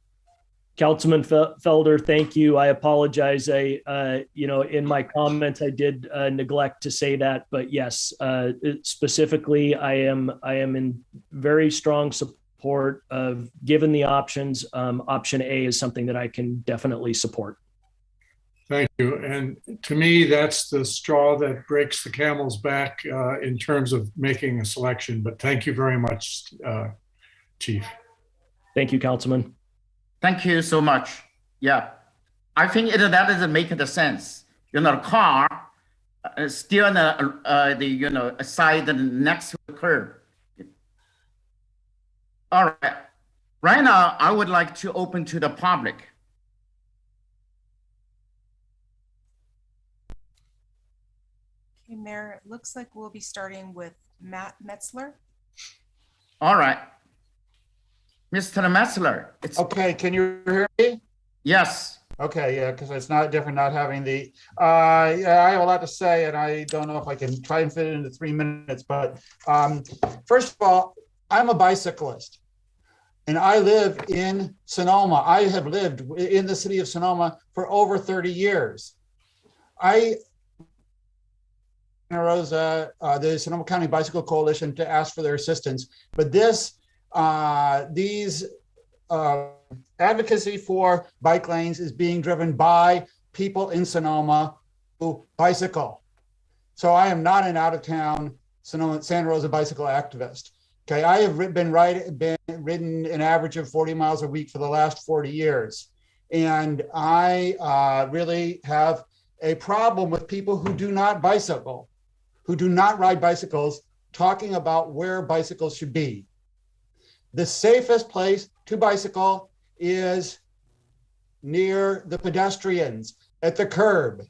Councilman Felder, thank you. I apologize. You know, in my comments, I did neglect to say that, but yes, specifically, I am in very strong support of, given the options, option A is something that I can definitely support. Thank you. And to me, that's the straw that breaks the camel's back in terms of making a selection. But thank you very much, Chief. Thank you, Councilman. Thank you so much. Yeah, I think that doesn't make the sense. You know, the car still on the side next to the curb. All right. Right now, I would like to open to the public. Okay, Mayor, it looks like we'll be starting with Matt Metzler. All right. Mr. Metzler. Okay, can you hear me? Yes. Okay, yeah, because it's not different not having the, yeah, I have a lot to say, and I don't know if I can try and fit it into 3 minutes, but first of all, I'm a bicyclist, and I live in Sonoma. I have lived in the city of Sonoma for over 30 years. Rosa, the Sonoma County Bicycle Coalition, to ask for their assistance. But these advocacy for bike lanes is being driven by people in Sonoma who bicycle. So I am not an out-of-town Santa Rosa bicycle activist. Okay, I have been ridden an average of 40 miles a week for the last 40 years. And I really have a problem with people who do not bicycle, who do not ride bicycles, talking about where bicycles should be. The safest place to bicycle is near the pedestrians, at the curb.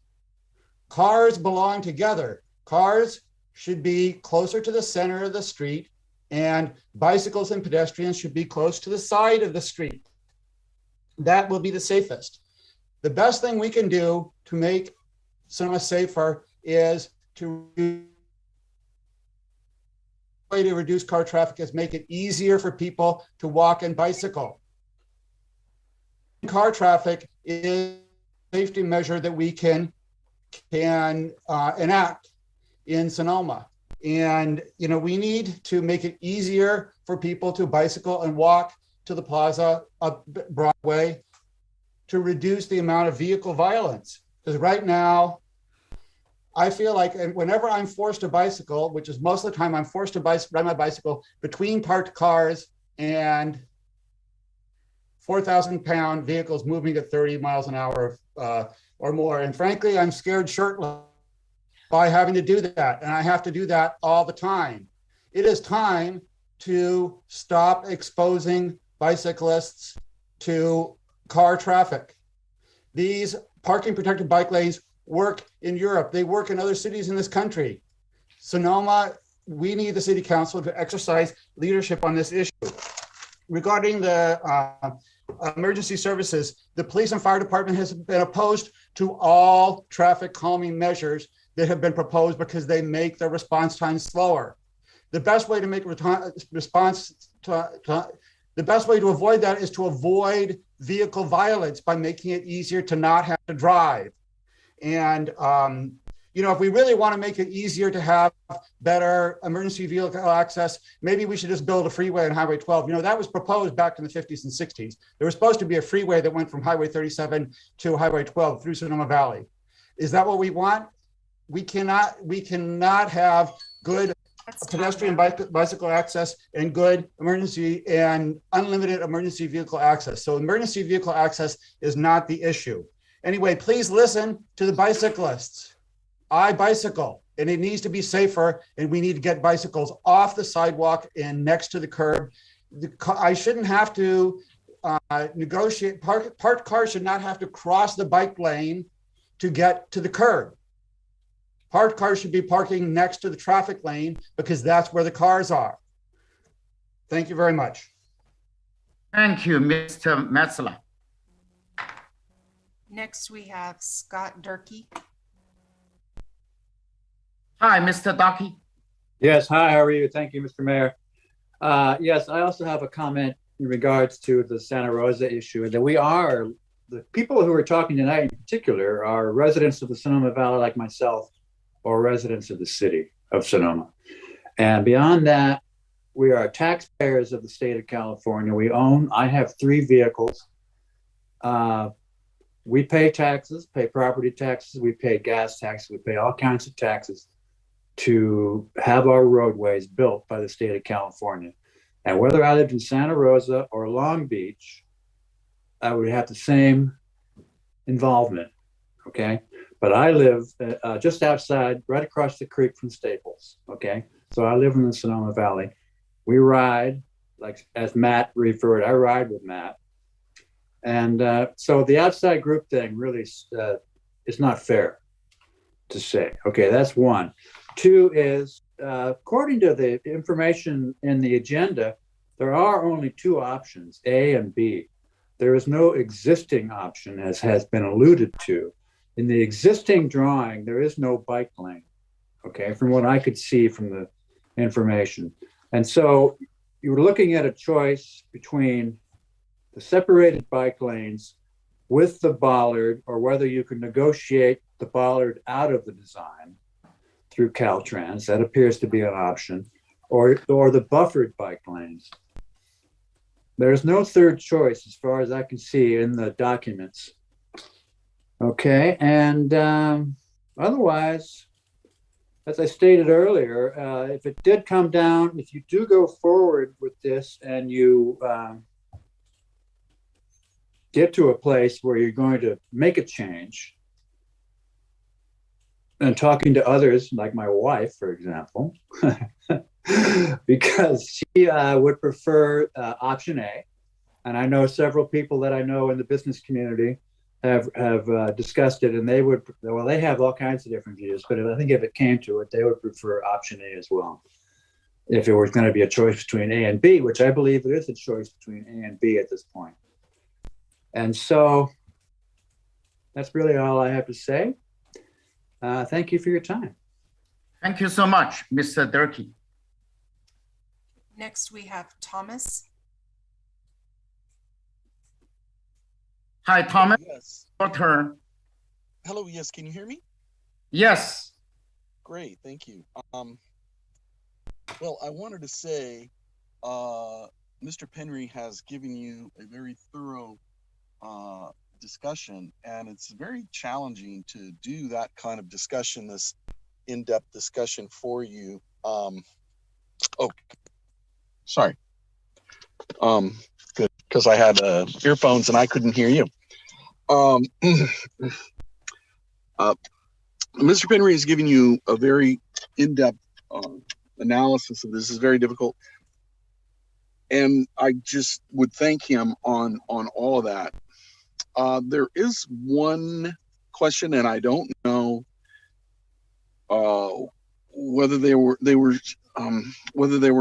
Cars belong together. Cars should be closer to the center of the street, and bicycles and pedestrians should be close to the side of the street. That will be the safest. The best thing we can do to make Sonoma safer is to way to reduce car traffic is make it easier for people to walk and bicycle. Car traffic is a safety measure that we can enact in Sonoma. And, we need to make it easier for people to bicycle and walk to the plaza up Broadway to reduce the amount of vehicle violence. Because right now, I feel like whenever I'm forced to bicycle, which is most of the time I'm forced to ride my bicycle between parked cars and 4,000-pound vehicles moving at 30 miles an hour or more. And frankly, I'm scared shitless by having to do that. And I have to do that all the time. It is time to stop exposing bicyclists to car traffic. These parking protected bike lanes work in Europe. They work in other cities in this country. Sonoma, we need the city council to exercise leadership on this issue. Regarding the emergency services, the police and fire department has been opposed to all traffic calming measures that have been proposed because they make their response time slower. The best way to make the best way to avoid that is to avoid vehicle violence by making it easier to not have to drive. And if we really want to make it easier to have better emergency vehicle access, maybe we should just build a freeway on Highway 12. That was proposed back in the 50s and 60s. There was supposed to be a freeway that went from Highway 37 to Highway 12 through Sonoma Valley. Is that what we want? We cannot have good pedestrian bicycle access and good emergency and unlimited emergency vehicle access. So emergency vehicle access is not the issue. Anyway, please listen to the bicyclists. I bicycle, and it needs to be safer, and we need to get bicycles off the sidewalk and next to the curb. I shouldn't have to negotiate. Parked cars should not have to cross the bike lane to get to the curb. Parked cars should be parking next to the traffic lane because that's where the cars are. Thank you very much. Thank you, Mr. Metzler. Next, we have Scott Durkee. Hi, Mr. Ducky. Yes, hi, how are you? Thank you, Mr. Mayor. Yes, I also have a comment in regards to the Santa Rosa issue, and that the people who are talking tonight in particular are residents of the Sonoma Valley like myself, or residents of the city of Sonoma. And beyond that, we are taxpayers of the state of California. I have 3 vehicles. We pay taxes, pay property taxes, we pay gas taxes, we pay all kinds of taxes to have our roadways built by the state of California. And whether I lived in Santa Rosa or Long Beach, I would have the same involvement, okay? But I live just outside, right across the creek from Staples, okay? So I live in the Sonoma Valley. We ride, like as Matt referred, I ride with Matt. And so the outside group thing really is not fair to say. Okay, that's one. 2 is, according to the information in the agenda, there are only 2 options, A and B. There is no existing option, as has been alluded to. In the existing drawing, there is no bike lane, okay, from what I could see from the information. And so you're looking at a choice between the separated bike lanes with the bollard, or whether you can negotiate the bollard out of the design through Caltrans. That appears to be an option, or the buffered bike lanes. There's no third choice as far as I can see in the documents. Okay, and otherwise, as I stated earlier, if it did come down, if you do go forward with this and you get to a place where you're going to make a change, and talking to others, like my wife, for example, because she would prefer option A. And I know several people that I know in the business community have discussed it, and they would, well, they have all kinds of different views, but I think if it came to it, they would prefer option A as well. If it was going to be a choice between A and B, which I believe there is a choice between A and B at this point. And so that's really all I have to say. Thank you for your time. Thank you so much, Mr. Durkee. Next, we have Thomas. Hi, Thomas. Yes. Your turn. Hello, yes, can you hear me? Yes. Great, thank you. Well, I wanted to say, Mr. Penry has given you a very thorough discussion, and it's very challenging to do that kind of discussion, this in-depth discussion for you. Oh, sorry. Good, because I had earphones and I couldn't hear you. Mr. Penry has given you a very in-depth analysis of this. Is very difficult, and I just would thank him on all of that. There is one question, and I don't know whether they were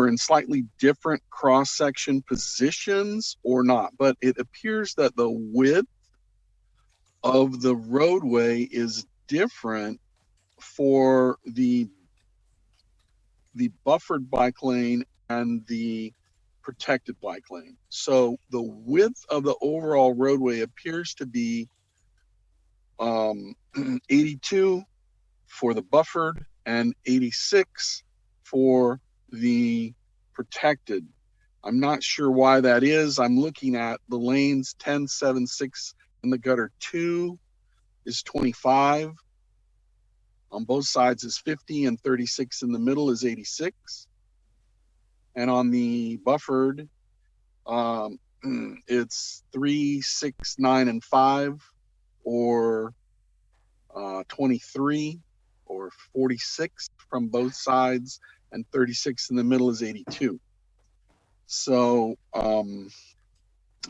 in slightly different cross-section positions or not, but it appears that the width of the roadway is different for the buffered bike lane and the protected bike lane. So the width of the overall roadway appears to be 82 for the buffered and 86 for the protected. I'm not sure why that is. I'm looking at the lanes 10, 7, 6, and the gutter 2 is 25. On both sides is 50, and 36 in the middle is 86. And on the buffered, it's 3, 6, 9, and 5, or 23, or 46 from both sides, and 36 in the middle is 82. So I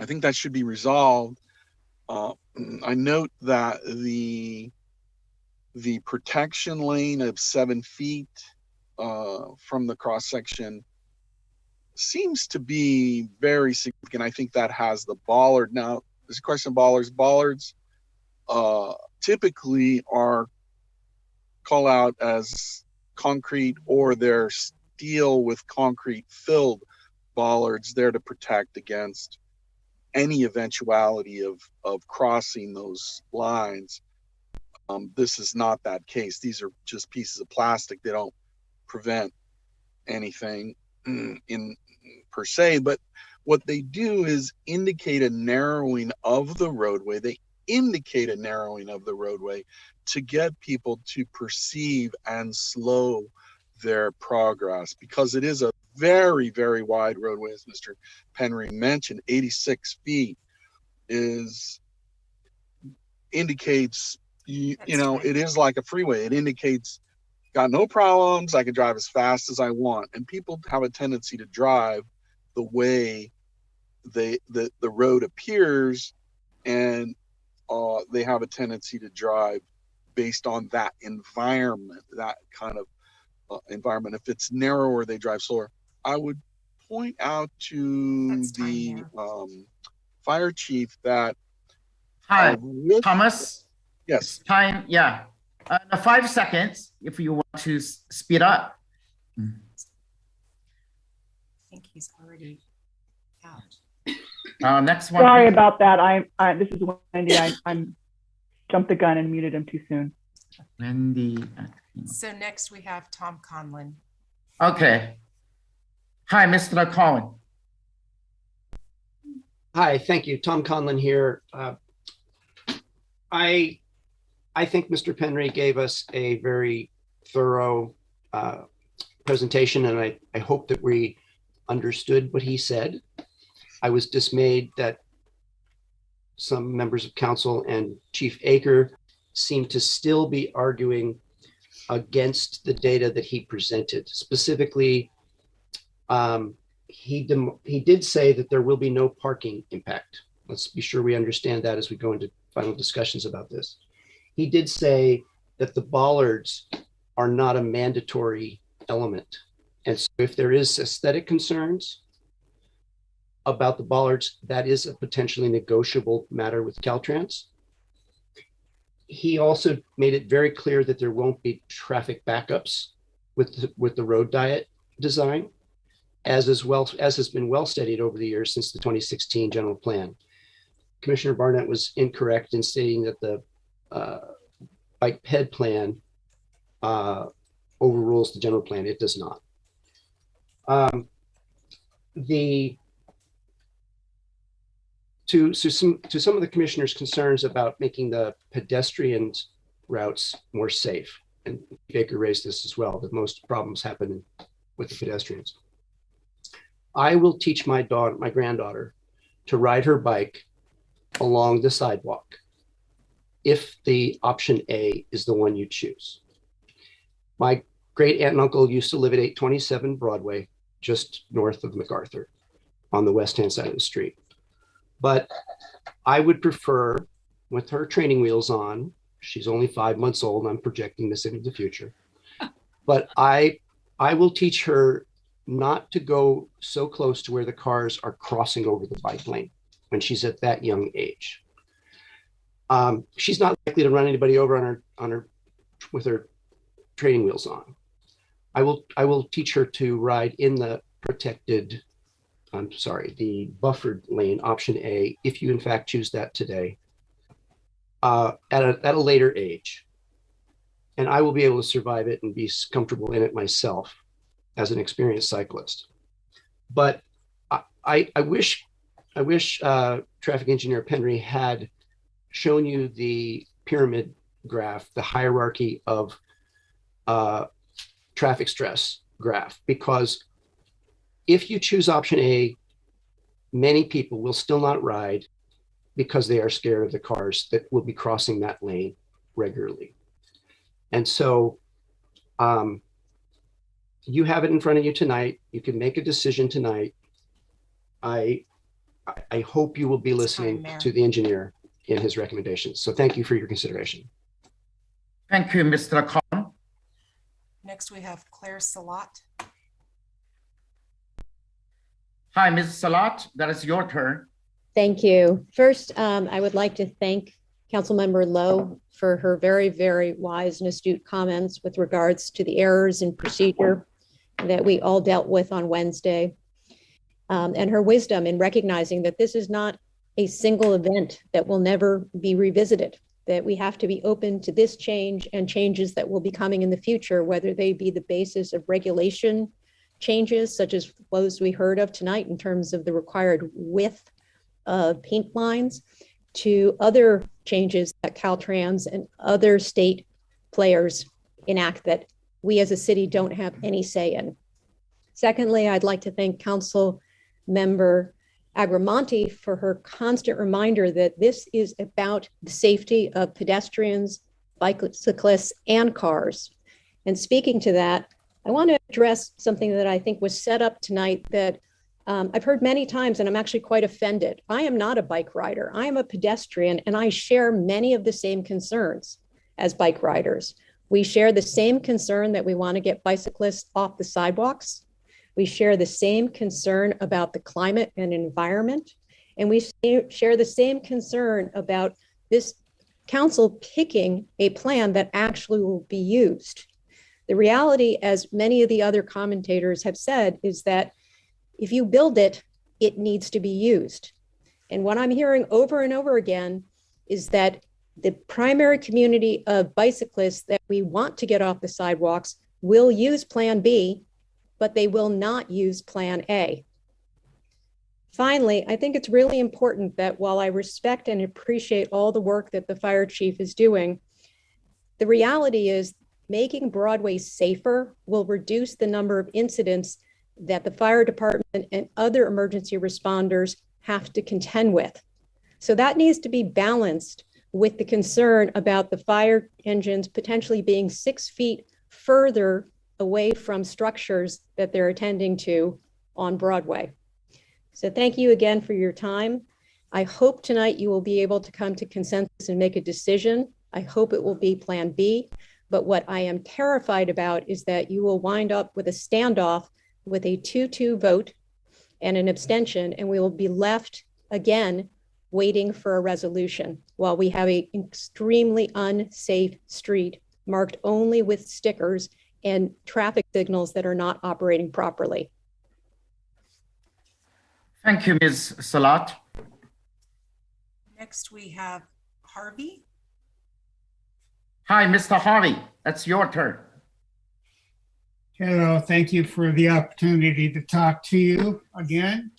think that should be resolved. I note that the protection lane of 7 feet from the cross section seems to be very significant. I think that has the bollard. Now, there's a question of bollards. Bollards typically are called out as concrete, or they're steel with concrete filled bollards there to protect against any eventuality of crossing those lines. This is not that case. These are just pieces of plastic. They don't prevent anything in per se, but what they do is indicate a narrowing of the roadway. They indicate a narrowing of the roadway to get people to perceive and slow their progress, because it is a very, very wide roadway, as Mr. Penry mentioned. 86 feet indicates, you know, it is like a freeway. It indicates got no problems, I can drive as fast as I want. And people have a tendency to drive the way the road appears, and they have a tendency to drive based on that environment, that kind of environment. If it's narrower, they drive slower. I would point out to the fire chief that Hi, Thomas. Yes. Time, yeah. 5 seconds if you want to speed up. I think he's already out. Next one. Sorry about that. This is Wendy. I'm jumped the gun and muted him too soon. Wendy. So next we have Tom Conlon. Okay. Hi, Mr. Collin. Hi, thank you. Tom Conlon here. I think Mr. Penry gave us a very thorough presentation, and I hope that we understood what he said. I was dismayed that some members of council and Chief Aker seem to still be arguing against the data that he presented. Specifically, he did say that there will be no parking impact. Let's be sure we understand that as we go into final discussions about this. He did say that the bollards are not a mandatory element. And so if there is aesthetic concerns about the bollards, that is a potentially negotiable matter with Caltrans. He also made it very clear that there won't be traffic backups with the road diet design, as has been well studied over the years since the 2016 general plan. Commissioner Barnett was incorrect in stating that the bike ped plan overrules the general plan. It does not. To some of the commissioners' concerns about making the pedestrian routes more safe, and Baker raised this as well, that most problems happen with the pedestrians. I will teach my granddaughter to ride her bike along the sidewalk if the option A is the one you choose. My great aunt and uncle used to live at 827 Broadway, just north of MacArthur, on the west-hand side of the street. But I would prefer, with her training wheels on, she's only 5 months old, I'm projecting this into the future, but I will teach her not to go so close to where the cars are crossing over the bike lane when she's at that young age. She's not likely to run anybody over with her training wheels on. I will teach her to ride in the the buffered lane, option A, if you in fact choose that today, at a later age. And I will be able to survive it and be comfortable in it myself as an experienced cyclist. But I wish Traffic Engineer Penry had shown you the pyramid graph, the hierarchy of traffic stress graph, because if you choose option A, many people will still not ride because they are scared of the cars that will be crossing that lane regularly. And so you have it in front of you tonight. You can make a decision tonight. I hope you will be listening to the engineer in his recommendations. So thank you for your consideration. Thank you, Mr. Khan. Next, we have Claire Salat. Hi, Ms. Salat, that is your turn. Thank you. First, I would like to thank Councilmember Lowe for her very, very wise and astute comments with regards to the errors in procedure that we all dealt with on Wednesday, and her wisdom in recognizing that this is not a single event that will never be revisited, that we have to be open to this change and changes that will be coming in the future, whether they be the basis of regulation changes, such as those we heard of tonight in terms of the required width of paint lines, to other changes that Caltrans and other state players enact that we as a city don't have any say in. Secondly, I'd like to thank Council Member Agramonte for her constant reminder that this is about the safety of pedestrians, bicyclists, and cars. And speaking to that, I want to address something that I think was set up tonight that I've heard many times, and I'm actually quite offended. I am not a bike rider. I am a pedestrian, and I share many of the same concerns as bike riders. We share the same concern that we want to get bicyclists off the sidewalks. We share the same concern about the climate and environment. And we share the same concern about this council picking a plan that actually will be used. The reality, as many of the other commentators have said, is that if you build it, it needs to be used. And what I'm hearing over and over again is that the primary community of bicyclists that we want to get off the sidewalks will use Plan B, but they will not use Plan A. Finally, I think it's really important that while I respect and appreciate all the work that the fire chief is doing, the reality is making Broadway safer will reduce the number of incidents that the fire department and other emergency responders have to contend with. So that needs to be balanced with the concern about the fire engines potentially being 6 feet further away from structures that they're attending to on Broadway. So thank you again for your time. I hope tonight you will be able to come to consensus and make a decision. I hope it will be Plan B. But what I am terrified about is that you will wind up with a standoff with a 2-2 vote and an abstention, and we will be left again waiting for a resolution while we have an extremely unsafe street marked only with stickers and traffic signals that are not operating properly. Thank you, Ms. Salat. Next, we have Harvey. Hi, Mr. Harvey, that's your turn. Hello, thank you for the opportunity to talk to you again.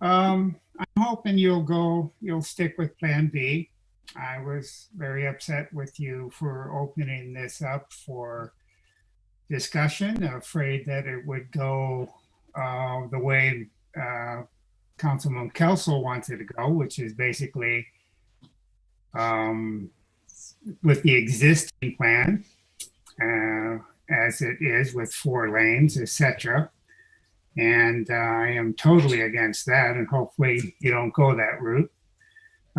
I'm hoping you'll stick with Plan B. I was very upset with you for opening this up for discussion, afraid that it would go the way Councilman Kelsel wanted to go, which is basically with the existing plan as it is with 4 lanes, etc. And I am totally against that, and hopefully you don't go that route.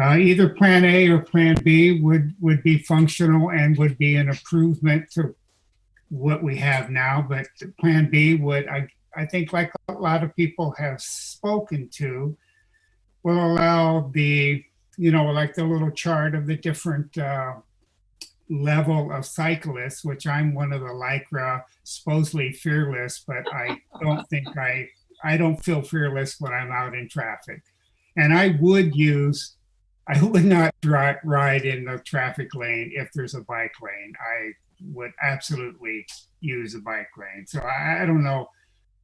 Either Plan A or Plan B would be functional and would be an improvement to what we have now, but Plan B would, I think, like a lot of people have spoken to, will allow the, like the little chart of the different level of cyclists, which I'm one of the Lycra, supposedly fearless, but I don't think I don't feel fearless when I'm out in traffic. And I would not ride in the traffic lane if there's a bike lane. I would absolutely use a bike lane. So I don't know,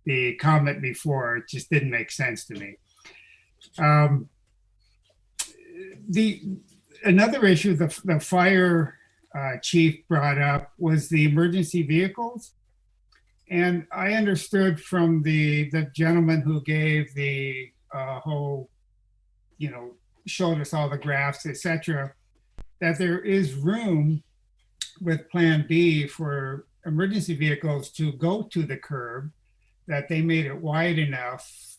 the comment before, it just didn't make sense to me. Another issue the fire chief brought up was the emergency vehicles. And I understood from the gentleman who gave the whole, showed us all the graphs, etc., that there is room with Plan B for emergency vehicles to go to the curb, that they made it wide enough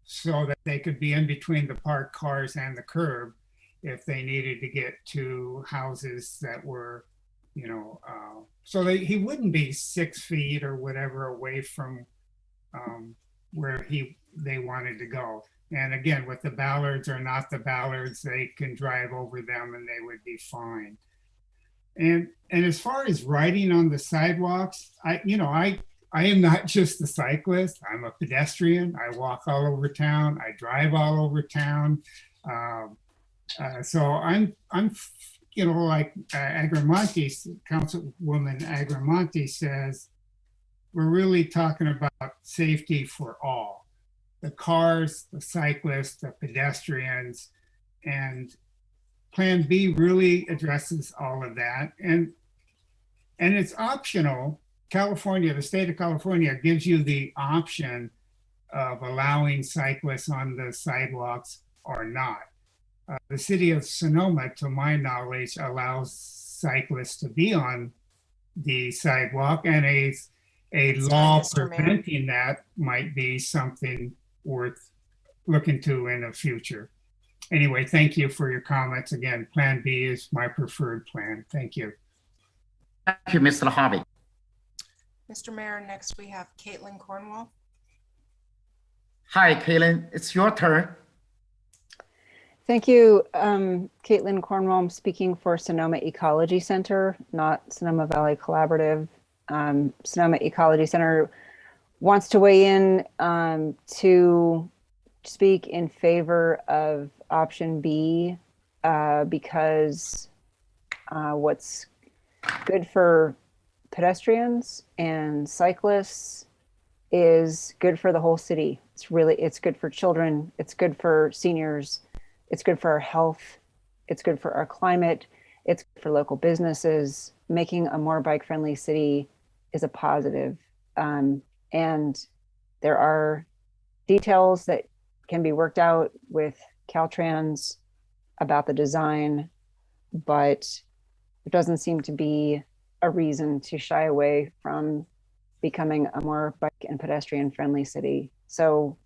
so that they could be in between the parked cars and the curb if they needed to get to houses that were, so that he wouldn't be 6 feet or whatever away from where they wanted to go. And again, with the ballards or not the ballards, they can drive over them and they would be fine. And as far as riding on the sidewalks, I am not just a cyclist. I'm a pedestrian. I walk all over town. I drive all over town. So I'm like Agramonte, Councilwoman Agramonte says, we're really talking about safety for all. The cars, the cyclists, the pedestrians, and Plan B really addresses all of that. And it's optional. California, the state of California gives you the option of allowing cyclists on the sidewalks or not. The city of Sonoma, to my knowledge, allows cyclists to be on the sidewalk, and a law preventing that might be something worth looking to in the future. Anyway, thank you for your comments. Again, Plan B is my preferred plan. Thank you. Thank you, Mr. Harvey. Mr. Mayor, next we have Caitlin Cornwall. Hi, Caitlin, it's your turn. Thank you, Caitlin Cornwall. I'm speaking for Sonoma Ecology Center, not Sonoma Valley Collaborative. Sonoma Ecology Center wants to weigh in to speak in favor of option B because what's good for pedestrians and cyclists is good for the whole city. It's good for children. It's good for seniors. It's good for our health. It's good for our climate. It's good for local businesses. Making a more bike-friendly city is a positive. And there are details that can be worked out with Caltrans about the design, but there doesn't seem to be a reason to shy away from becoming a more bike and pedestrian friendly city. So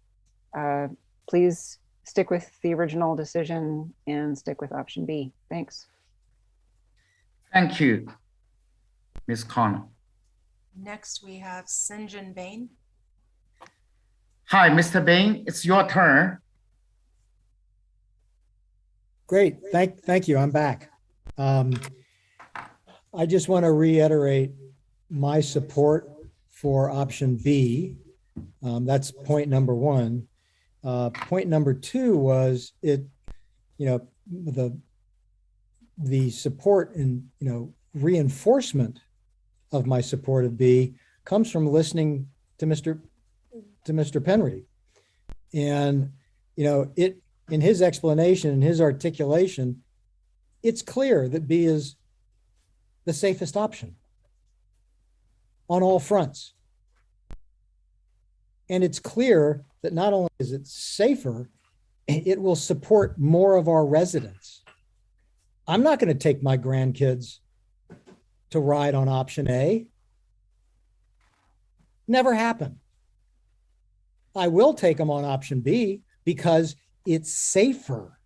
please stick with the original decision and stick with option B. Thanks. Thank you, Ms. Connor. Next, we have Sinjin Bain. Hi, Mr. Bain, it's your turn. Great, thank you, I'm back. I just want to reiterate my support for option B. That's point number one. Point number two was the support and, reinforcement of my support of B comes from listening to Mr. Penry. And, in his explanation and his articulation, it's clear that B is the safest option on all fronts. And it's clear that not only is it safer, it will support more of our residents. I'm not going to take my grandkids to ride on option A. Never happened. I will take them on option B because it's safer.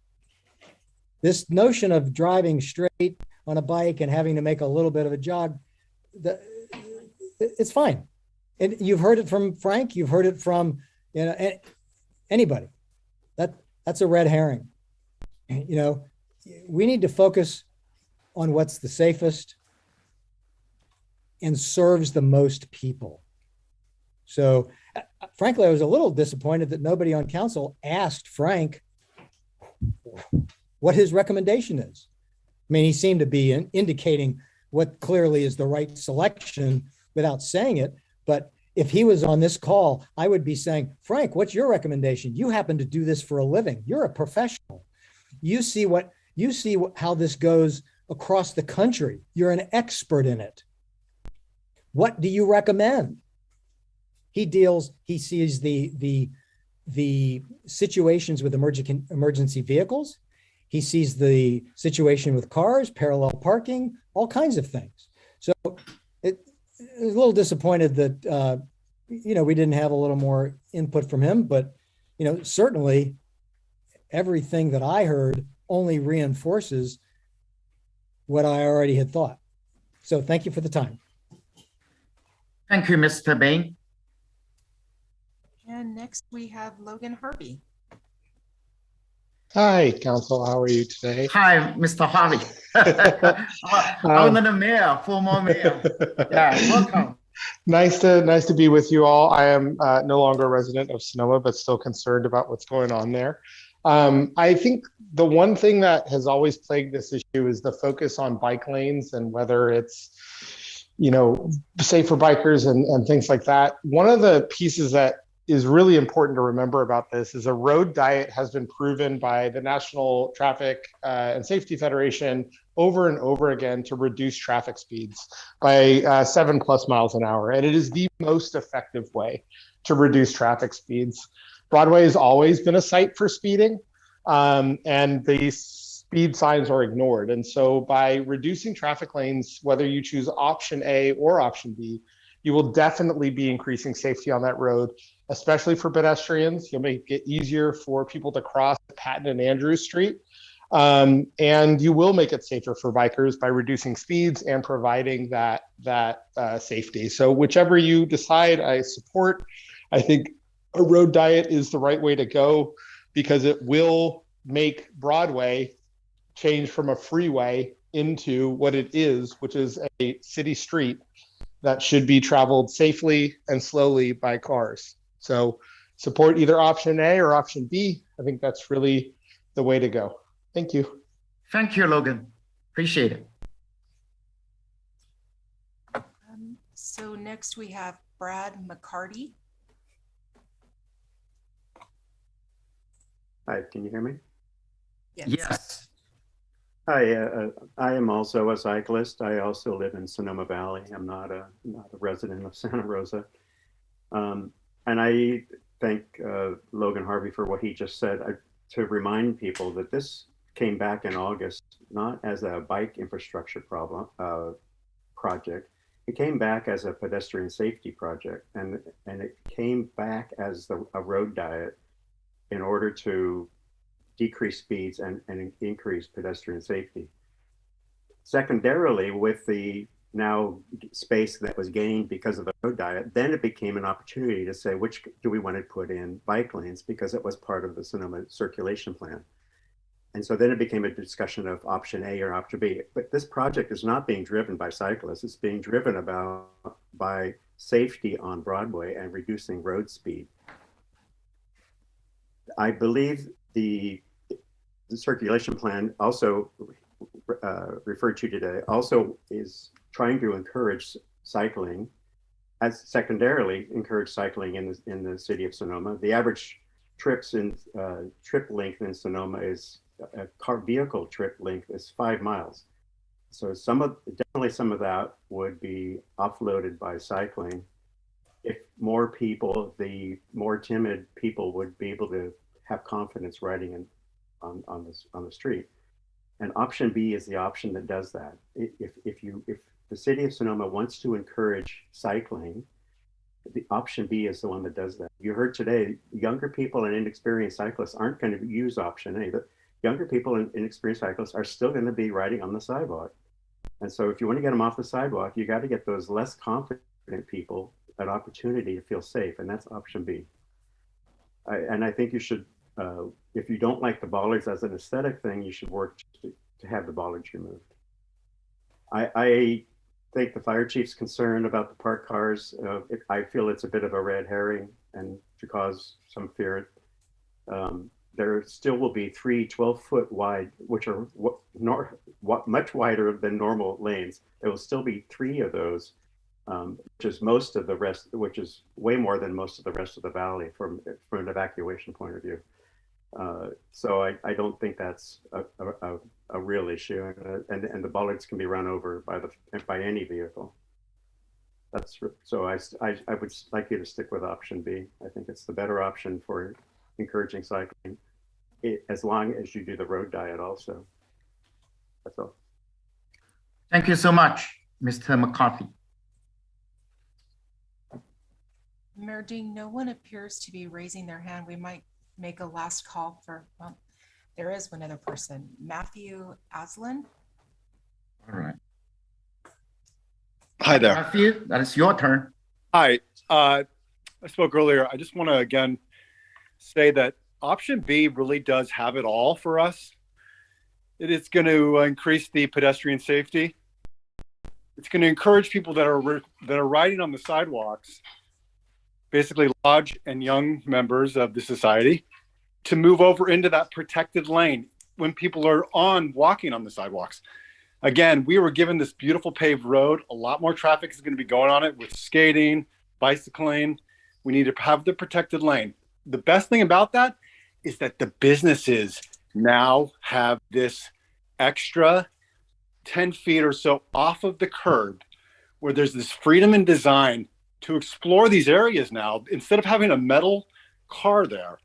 This notion of driving straight on a bike and having to make a little bit of a jog, it's fine. And you've heard it from Frank, you've heard it from anybody. That's a red herring. We need to focus on what's the safest and serves the most people. So frankly, I was a little disappointed that nobody on council asked Frank what his recommendation is. I mean, he seemed to be indicating what clearly is the right selection without saying it. But if he was on this call, I would be saying, Frank, what's your recommendation? You happen to do this for a living. You're a professional. You see how this goes across the country. You're an expert in it. What do you recommend? He sees the situations with emergency vehicles. He sees the situation with cars, parallel parking, all kinds of things. So I was a little disappointed that, we didn't have a little more input from him, but, certainly everything that I heard only reinforces what I already had thought. So thank you for the time. Thank you, Mr. Bain. And next we have Logan Harvey. Hi, Council. How are you today? Hi, Mr. Harvey. I'm the mayor, former mayor. Yeah, welcome. Nice to be with you all. I am no longer a resident of Sonoma, but still concerned about what's going on there. I think the one thing that has always plagued this issue is the focus on bike lanes and whether it's, safe for bikers and things like that. One of the pieces that is really important to remember about this is a road diet has been proven by the National Traffic and Safety Federation over and over again to reduce traffic speeds by 7+ miles an hour. And it is the most effective way to reduce traffic speeds. Broadway has always been a site for speeding, and the speed signs are ignored. And so by reducing traffic lanes, whether you choose option A or option B, you will definitely be increasing safety on that road, especially for pedestrians. You'll make it easier for people to cross Patton and Andrews Street. And you will make it safer for bikers by reducing speeds and providing that safety. So whichever you decide, I support. I think a road diet is the right way to go because it will make Broadway change from a freeway into what it is, which is a city street that should be traveled safely and slowly by cars. So support either option A or option B. I think that's really the way to go. Thank you. Thank you, Logan. Appreciate it. So next we have Brad McCarty. Hi, can you hear me? Yes. Hi, I am also a cyclist. I also live in Sonoma Valley. I'm not a resident of Santa Rosa. And I thank Logan Harvey for what he just said. To remind people that this came back in August, not as a bike infrastructure project. It came back as a pedestrian safety project, and it came back as a road diet in order to decrease speeds and increase pedestrian safety. Secondarily, with the now space that was gained because of the road diet, then it became an opportunity to say, which do we want to put in bike lanes, because it was part of the Sonoma circulation plan. And so then it became a discussion of option A or option B. But this project is not being driven by cyclists. It's being driven by safety on Broadway and reducing road speed. I believe the circulation plan, also referred to today, also is trying to encourage cycling, as secondarily encourage cycling in the city of Sonoma. The average trip length in Sonoma is a car vehicle trip length is 5 miles. So definitely some of that would be offloaded by cycling. If more people, the more timid people, would be able to have confidence riding on the street. And option B is the option that does that. If the city of Sonoma wants to encourage cycling, the option B is the one that does that. You heard today, younger people and inexperienced cyclists aren't going to use option A, but younger people and inexperienced cyclists are still going to be riding on the sidewalk. And so if you want to get them off the sidewalk, you got to get those less confident people an opportunity to feel safe, and that's option B. And I think you should, if you don't like the bollards as an aesthetic thing, you should work to have the bollards removed. I think the fire chief's concern about the parked cars, I feel it's a bit of a red herring and to cause some fear. There still will be 3 12-foot wide, which are much wider than normal lanes. There will still be 3 of those, which is most of the rest, which is way more than most of the rest of the valley from an evacuation point of view. So I don't think that's a real issue, and the bollards can be run over by any vehicle. So I would like you to stick with option B. I think it's the better option for encouraging cycling, as long as you do the road diet also. That's all. Thank you so much, Mr. McCarthy. Mayor Dean, no one appears to be raising their hand. We might make a last call for, well, there is one other person, Matthew Aslan. All right. Hi there. Matthew, that is your turn. Hi. I spoke earlier. I just want to again say that option B really does have it all for us. It is going to increase the pedestrian safety. It's going to encourage people that are riding on the sidewalks, basically large and young members of the society, to move over into that protected lane when people are walking on the sidewalks. Again, we were given this beautiful paved road. A lot more traffic is going to be going on it with skating, bicycling. We need to have the protected lane. The best thing about that is that the businesses now have this extra 10 feet or so off of the curb, where there's this freedom in design to explore these areas now, instead of having a metal car there.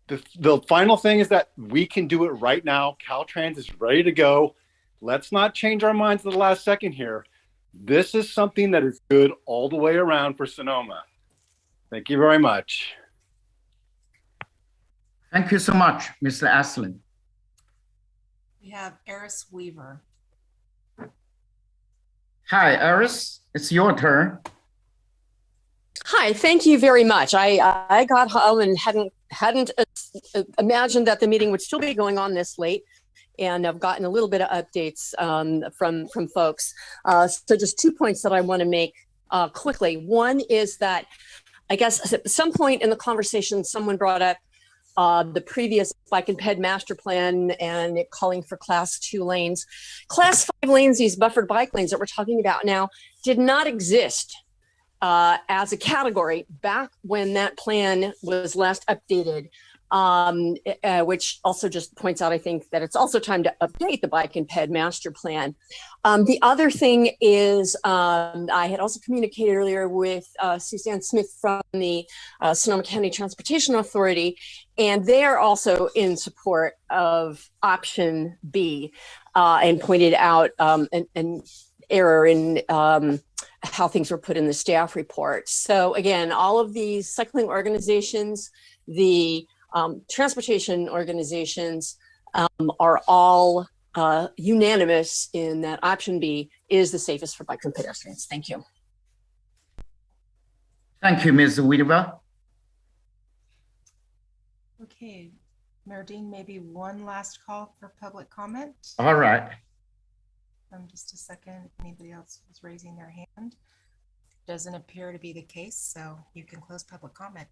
The final thing is that we can do it right now. Caltrans is ready to go. Let's not change our minds at the last second here. This is something that is good all the way around for Sonoma. Thank you very much. Thank you so much, Mr. Aslan. We have Eris Weaver. Hi, Eris, it's your turn. Hi, thank you very much. I got home and hadn't imagined that the meeting would still be going on this late, and I've gotten a little bit of updates from folks. So just 2 points that I want to make quickly. One is that I guess at some point in the conversation, someone brought up the previous bike and ped master plan and it calling for class 2 lanes. Class 5 lanes, these buffered bike lanes that we're talking about now, did not exist as a category back when that plan was last updated which also just points out, I think, that it's also time to update the Bike and Ped Master Plan. The other thing is, I had also communicated earlier with Suzanne Smith from the Sonoma County Transportation Authority, and they are also in support of option B, and pointed out an error in how things were put in the staff report. So again, all of these cycling organizations, the transportation organizations are all unanimous in that option B is the safest for bikes and pedestrians. Thank you. Thank you, Ms. Weaver. Okay, Mayor Dean, maybe one last call for public comment. All right. Just a second, if anybody else is raising their hand. Doesn't appear to be the case, so you can close public comment.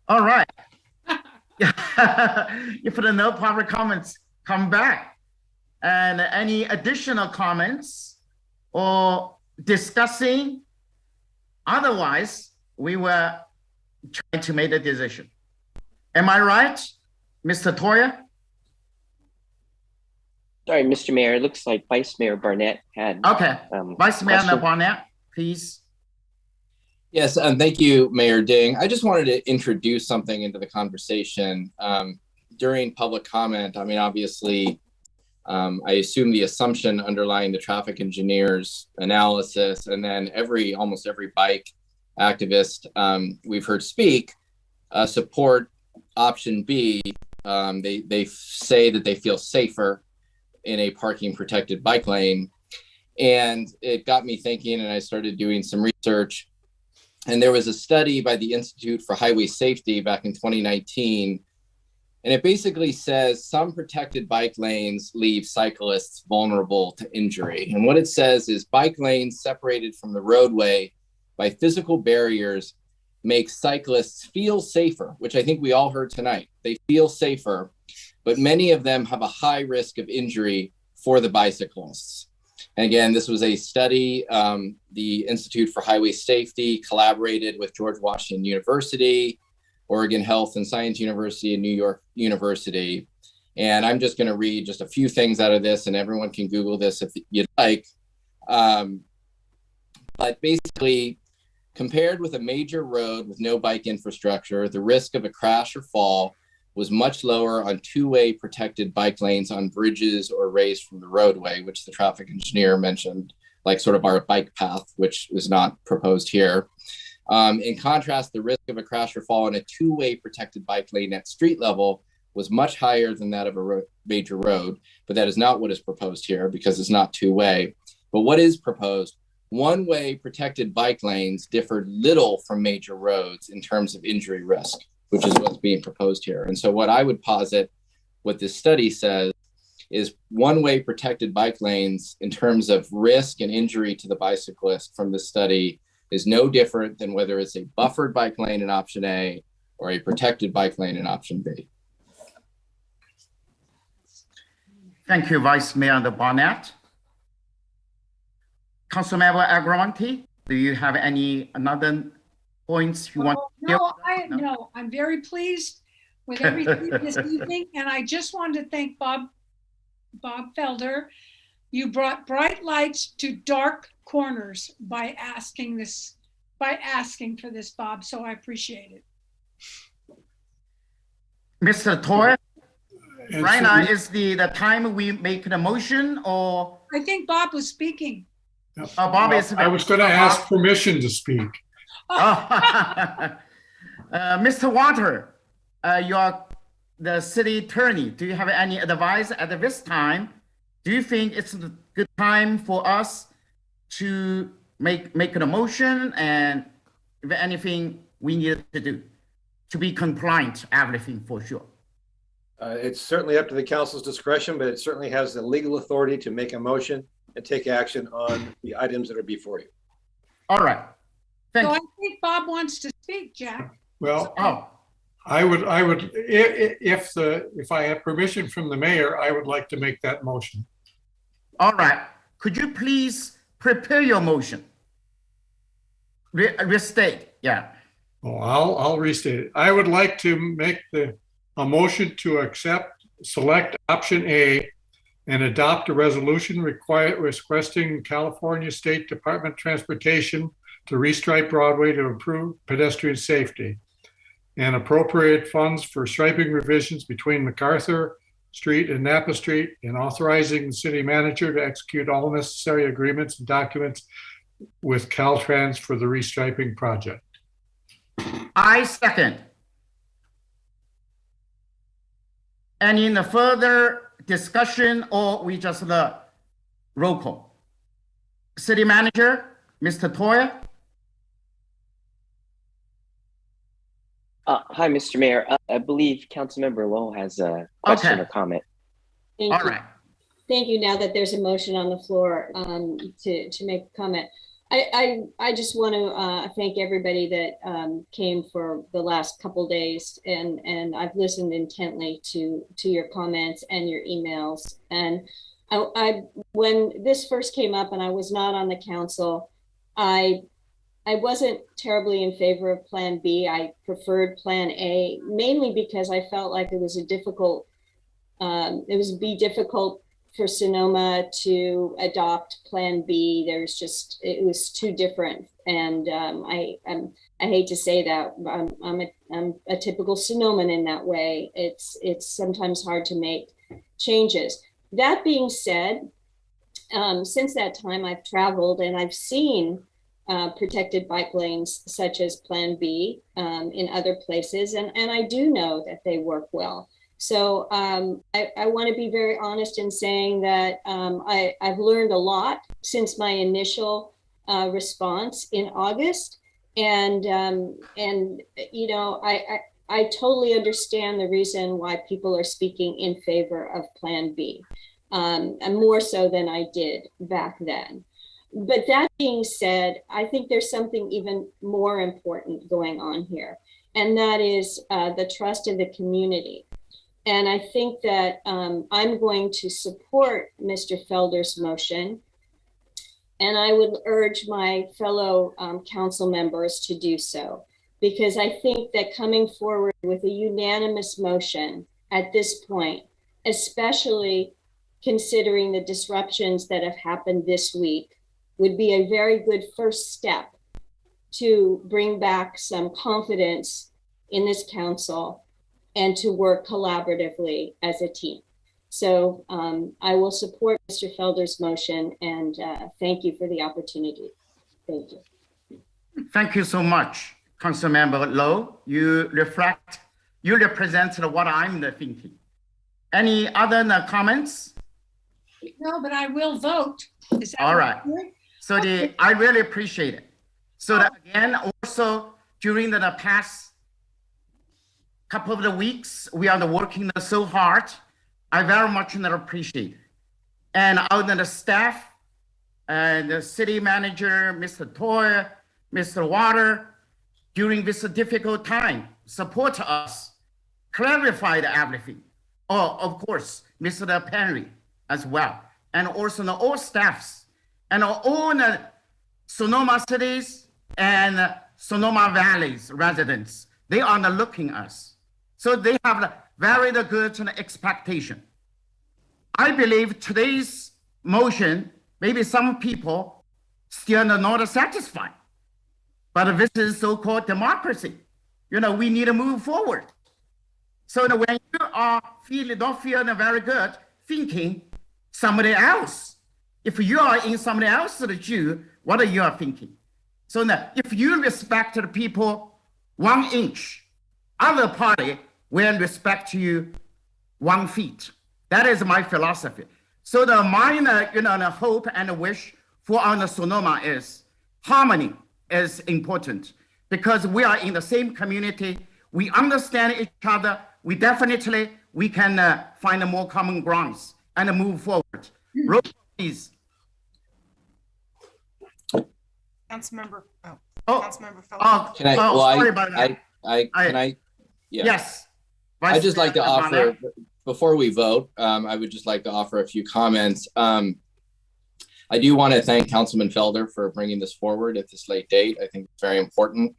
All right. If there are no public comments, come back. And any additional comments or discussing? Otherwise, we will try to make a decision. Am I right, Mr. Toya? Sorry, Mr. Mayor, it looks like Vice Mayor Barnett had. Okay, Vice Mayor question. Barnett, please. Yes, thank you, Mayor Ding. I just wanted to introduce something into the conversation. During public comment, I mean, obviously, I assume the assumption underlying the traffic engineer's analysis, and then almost every bike activist we've heard speak support option B. They say that they feel safer in a parking protected bike lane. And it got me thinking, and I started doing some research. And there was a study by the Institute for Highway Safety back in 2019. And it basically says some protected bike lanes leave cyclists vulnerable to injury. And what it says is bike lanes separated from the roadway by physical barriers make cyclists feel safer, which I think we all heard tonight. They feel safer, but many of them have a high risk of injury for the bicyclists. And again, this was a study. The Institute for Highway Safety collaborated with George Washington University, Oregon Health and Science University, and New York University. And I'm just going to read just a few things out of this, and everyone can Google this if you'd like. But basically, compared with a major road with no bike infrastructure, the risk of a crash or fall was much lower on two-way protected bike lanes on bridges or raised from the roadway, which the traffic engineer mentioned, like sort of our bike path, which is not proposed here. In contrast, the risk of a crash or fall on a two-way protected bike lane at street level was much higher than that of a major road, but that is not what is proposed here because it's not two-way. But what is proposed? One-way protected bike lanes differed little from major roads in terms of injury risk, which is what's being proposed here. And so what I would posit, what this study says, is one-way protected bike lanes in terms of risk and injury to the bicyclist from this study is no different than whether it's a buffered bike lane in option A or a protected bike lane in option B. Thank you, Vice Mayor Barnett. Councilmember Agramonte, do you have any another points you want? No, I'm very pleased with everything this evening, and I just wanted to thank Bob Felder. You brought bright lights to dark corners by asking for this, Bob. So I appreciate it. Mr. Toy, right now is the time we make the motion, or I think Bob was speaking. Bob is. I was going to ask permission to speak. Mr. Water, you're the city attorney. Do you have any advice at this time? Do you think it's a good time for us to make a motion, and if anything we need to do to be compliant, everything for sure? It's certainly up to the council's discretion, but it certainly has the legal authority to make a motion and take action on the items that are before you. All right. So I think Bob wants to speak, Jack. Well, I would, if I have permission from the mayor, I would like to make that motion. All right. Could you please prepare your motion? Restate, yeah. Oh, I'll restate it. I would like to make a motion to select option A and adopt a resolution requesting California State Department of Transportation to restripe Broadway to improve pedestrian safety and appropriate funds for striping revisions between MacArthur Street and Napa Street, and authorizing the city manager to execute all necessary agreements and documents with Caltrans for the restriping project. I second. Any further discussion, or we just roll call? City manager, Mr. Toya. Hi, Mr. Mayor. I believe Councilmember Lowe has a question or comment. Thank All you. right. Thank you. Now that there's a motion on the floor to make a comment, I just want to thank everybody that came for the last couple days, and I've listened intently to your comments and your emails. And I when this first came up and I was not on the council, I wasn't terribly in favor of Plan B. I preferred Plan A, mainly because I felt like it was difficult for Sonoma to adopt Plan B. It was too different. And I hate to say that, I'm a typical Sonoman in that way. It's sometimes hard to make changes. That being said, since that time I've traveled and I've seen protected bike lanes such as Plan B in other places, and I do know that they work well. So I want to be very honest in saying that I've learned a lot since my initial response in August, and you know, I totally understand the reason why people are speaking in favor of Plan B, and more so than I did back then. But that being said, I think there's something even more important going on here, and that is the trust of the community. And I think that I'm going to support Mr. Felder's motion, and I would urge my fellow council members to do so, because I think that coming forward with a unanimous motion at this point, especially considering the disruptions that have happened this week, would be a very good first step to bring back some confidence in this council and to work collaboratively as a team. So I will support Mr. Felder's motion, and thank you for the opportunity. Thank you. Thank you so much, Councilmember Lowe. You represent what I'm thinking. Any other comments? No, but I will vote. Is that all right? Good? So I really appreciate it. So that again, also during the past couple of the weeks, we are working so hard. I very much appreciate it. And out of the staff, the city manager, Mr. Toy, Mr. Water, during this difficult time, support us, clarified everything. Oh, of course, Mr. Penry as well. And also all staffs and all the Sonoma cities and Sonoma Valley's residents, they are looking at us. So they have very good expectation. I believe today's motion, maybe some people still not satisfied, but this is so-called democracy. You know, we need to move forward. So when you don't feel very good thinking somebody else, if you are in somebody else's shoe, what are you thinking? So now, if you respect the people 1 inch, other party will respect you 1 feet. That is my philosophy. So my hope and wish for our Sonoma is harmony is important, because we are in the same community. We understand each other. We can find more common grounds and move forward. Roll, please. Councilmember, Councilmember Felder. Can I? Oh, well, sorry about that. Can I? Yeah. Yes. I'd just like to Vice offer, Mayor. before we vote, I would just like to offer a few comments. I do want to thank Councilman Felder for bringing this forward at this late date. I think it's very important.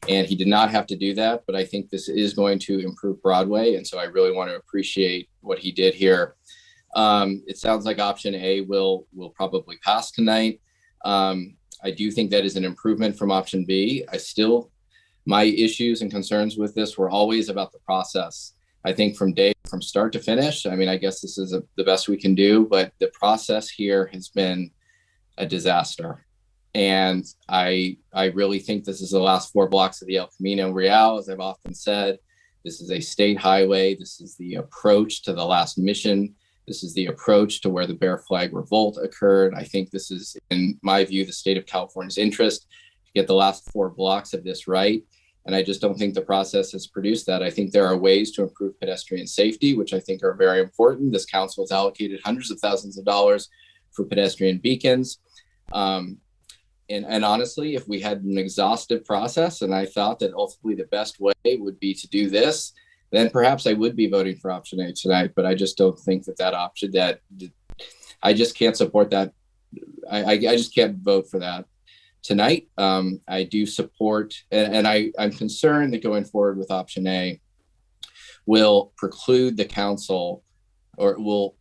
And he did not have to do that, but I think this is going to improve Broadway. And so I really want to appreciate what he did here. It sounds like option A will probably pass tonight. I do think that is an improvement from option B. My issues and concerns with this were always about the process. I think from start to finish, I mean, I guess this is the best we can do, but the process here has been a disaster. And I really think this is the last 4 blocks of the El Camino Real. As I've often said, this is a state highway. This is the approach to the last mission. This is the approach to where the Bear Flag Revolt occurred. I think this is, in my view, the state of California's interest to get the last 4 blocks of this right. And I just don't think the process has produced that. I think there are ways to improve pedestrian safety, which I think are very important. This council has allocated hundreds of thousands of dollars for pedestrian beacons. And honestly, if we had an exhaustive process and I thought that ultimately the best way would be to do this, then perhaps I would be voting for option A tonight. But I just don't think that option, I just can't support that. I just can't vote for that tonight. I do support, and I'm concerned that going forward with option A will preclude the council, or will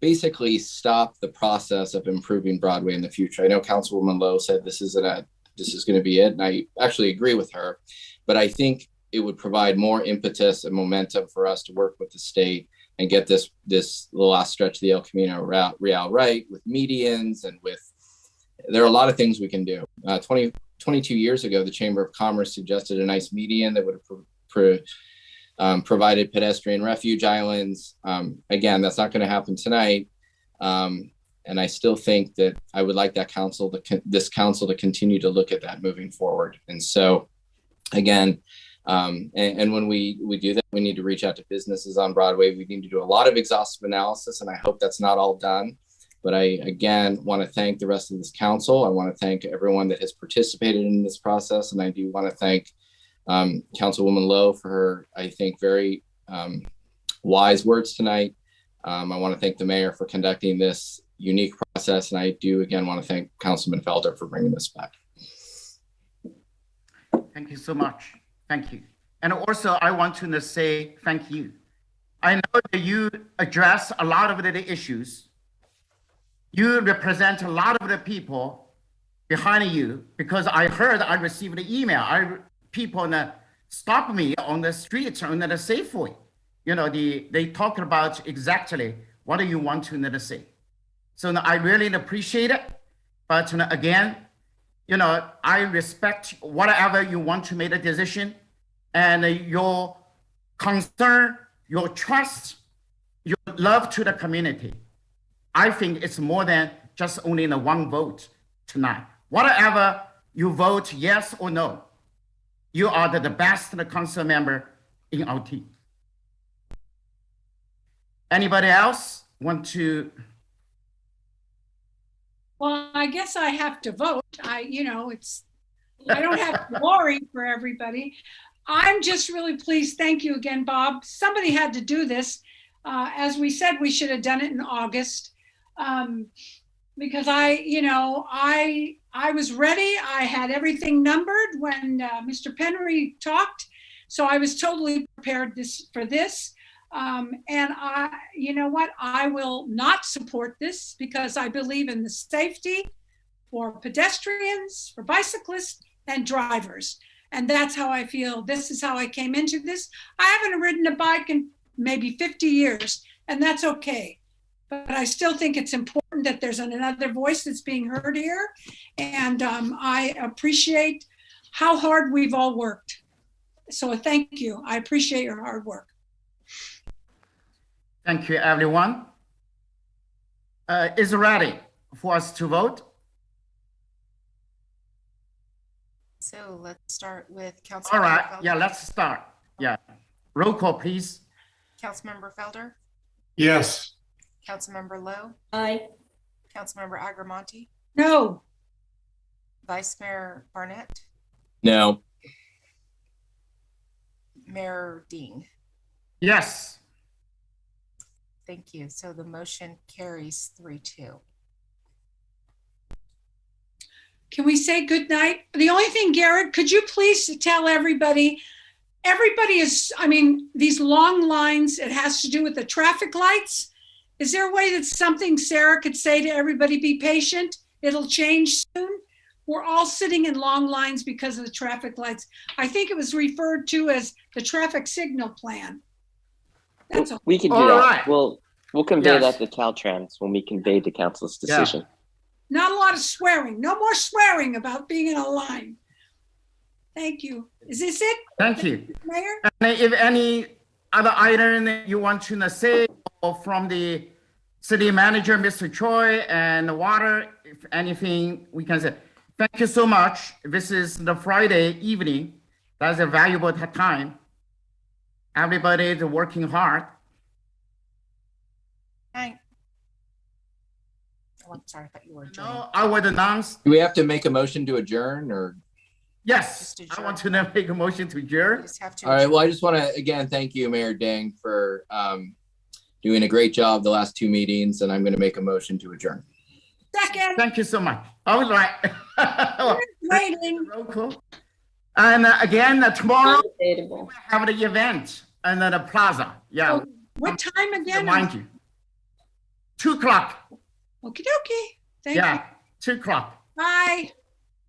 basically stop the process of improving Broadway in the future. I know Councilwoman Lowe said this is going to be it, and I actually agree with her, but I think it would provide more impetus and momentum for us to work with the state and get the last stretch of the El Camino Real right, with medians and there are a lot of things we can do. 22 years ago, the Chamber of Commerce suggested a nice median that would have provided pedestrian refuge islands. Again, that's not going to happen tonight. And I still think that I would like that this council to continue to look at that moving forward. And so, again, and when we do that, we need to reach out to businesses on Broadway. We need to do a lot of exhaustive analysis, and I hope that's not all done. But I, again, want to thank the rest of this council. I want to thank everyone that has participated in this process. And I do want to thank Councilwoman Lowe for her, I think, very wise words tonight. I want to thank the mayor for conducting this unique process. And I do, again, want to thank Councilman Felder for bringing this back. Thank you so much. Thank you. And also, I want to say thank you. I know that you address a lot of the issues. You represent a lot of the people behind you, because I heard I received an email. People stop me on the streets on the Safeway. You know, they talk about exactly what do you want to say. So I really appreciate it. But again, you know, I respect whatever you want to make a decision, and your concern, your trust, your love to the community. I think it's more than just only in one vote tonight. Whatever you vote, yes or no, you are the best council member in our team. Anybody else want to? Well, I guess I have to vote. I don't have glory for everybody. I'm just really pleased. Thank you again, Bob. Somebody had to do this. As we said, we should have done it in August. Because I was ready. I had everything numbered when Mr. Penry talked. So I was totally prepared for this. And you know what? I will not support this because I believe in the safety for pedestrians, for bicyclists and drivers. And that's how I feel. This is how I came into this. I haven't ridden a bike in maybe 50 years, and that's okay. But I still think it's important that there's another voice that's being heard here. And I appreciate how hard we've all worked. So thank you. I appreciate your hard work. Thank you, everyone. Is it ready for us to vote? So let's start with Councilmember All right, Felder. yeah, let's start. Yeah, roll call, please. Councilmember Felder, Yes. Councilmember Lowe, Aye. Councilmember Agramonte, No. Vice Mayor Barnett, No. Mayor Dean. Yes. Thank you. So the motion carries 3-2. Can we say good night? The only thing, Garrett, could you please tell everybody is, I mean, these long lines, it has to do with the traffic lights. Is there a way that something Sarah could say to everybody, be patient, it'll change soon? We're all sitting in long lines because of the traffic lights. I think it was referred to as the traffic signal plan. That's all. We can do All that. right. We'll convey Yes. that to Caltrans when we convey the council's decision. Not a lot of swearing. No more swearing about being in a line. Thank you. Is this it, Thank you. Mayor? And if any other item that you want to say or from the city manager, Mr. Choi, and the water, if anything we can say. Thank you so much. This is the Friday evening. That's a valuable time. Everybody is working hard. Oh, I'm sorry, I thought you were. No, I would announce, Do we have to make a motion to adjourn or? yes, I want to now make a motion to adjourn. Just have to. All right, well, I just want to, again, thank you, Mayor Dang, for doing a great job the last 2 meetings, and I'm going to make a motion to adjourn. Second. Thank you so much. All right. Waiting. Roll call. And again, tomorrow Debatable. we have the event and the plaza. Yeah. Oh, what time again? Remind you. 2 o'clock. Okie dokie. Thank you. Yeah, 2 o'clock. Bye.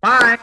Bye.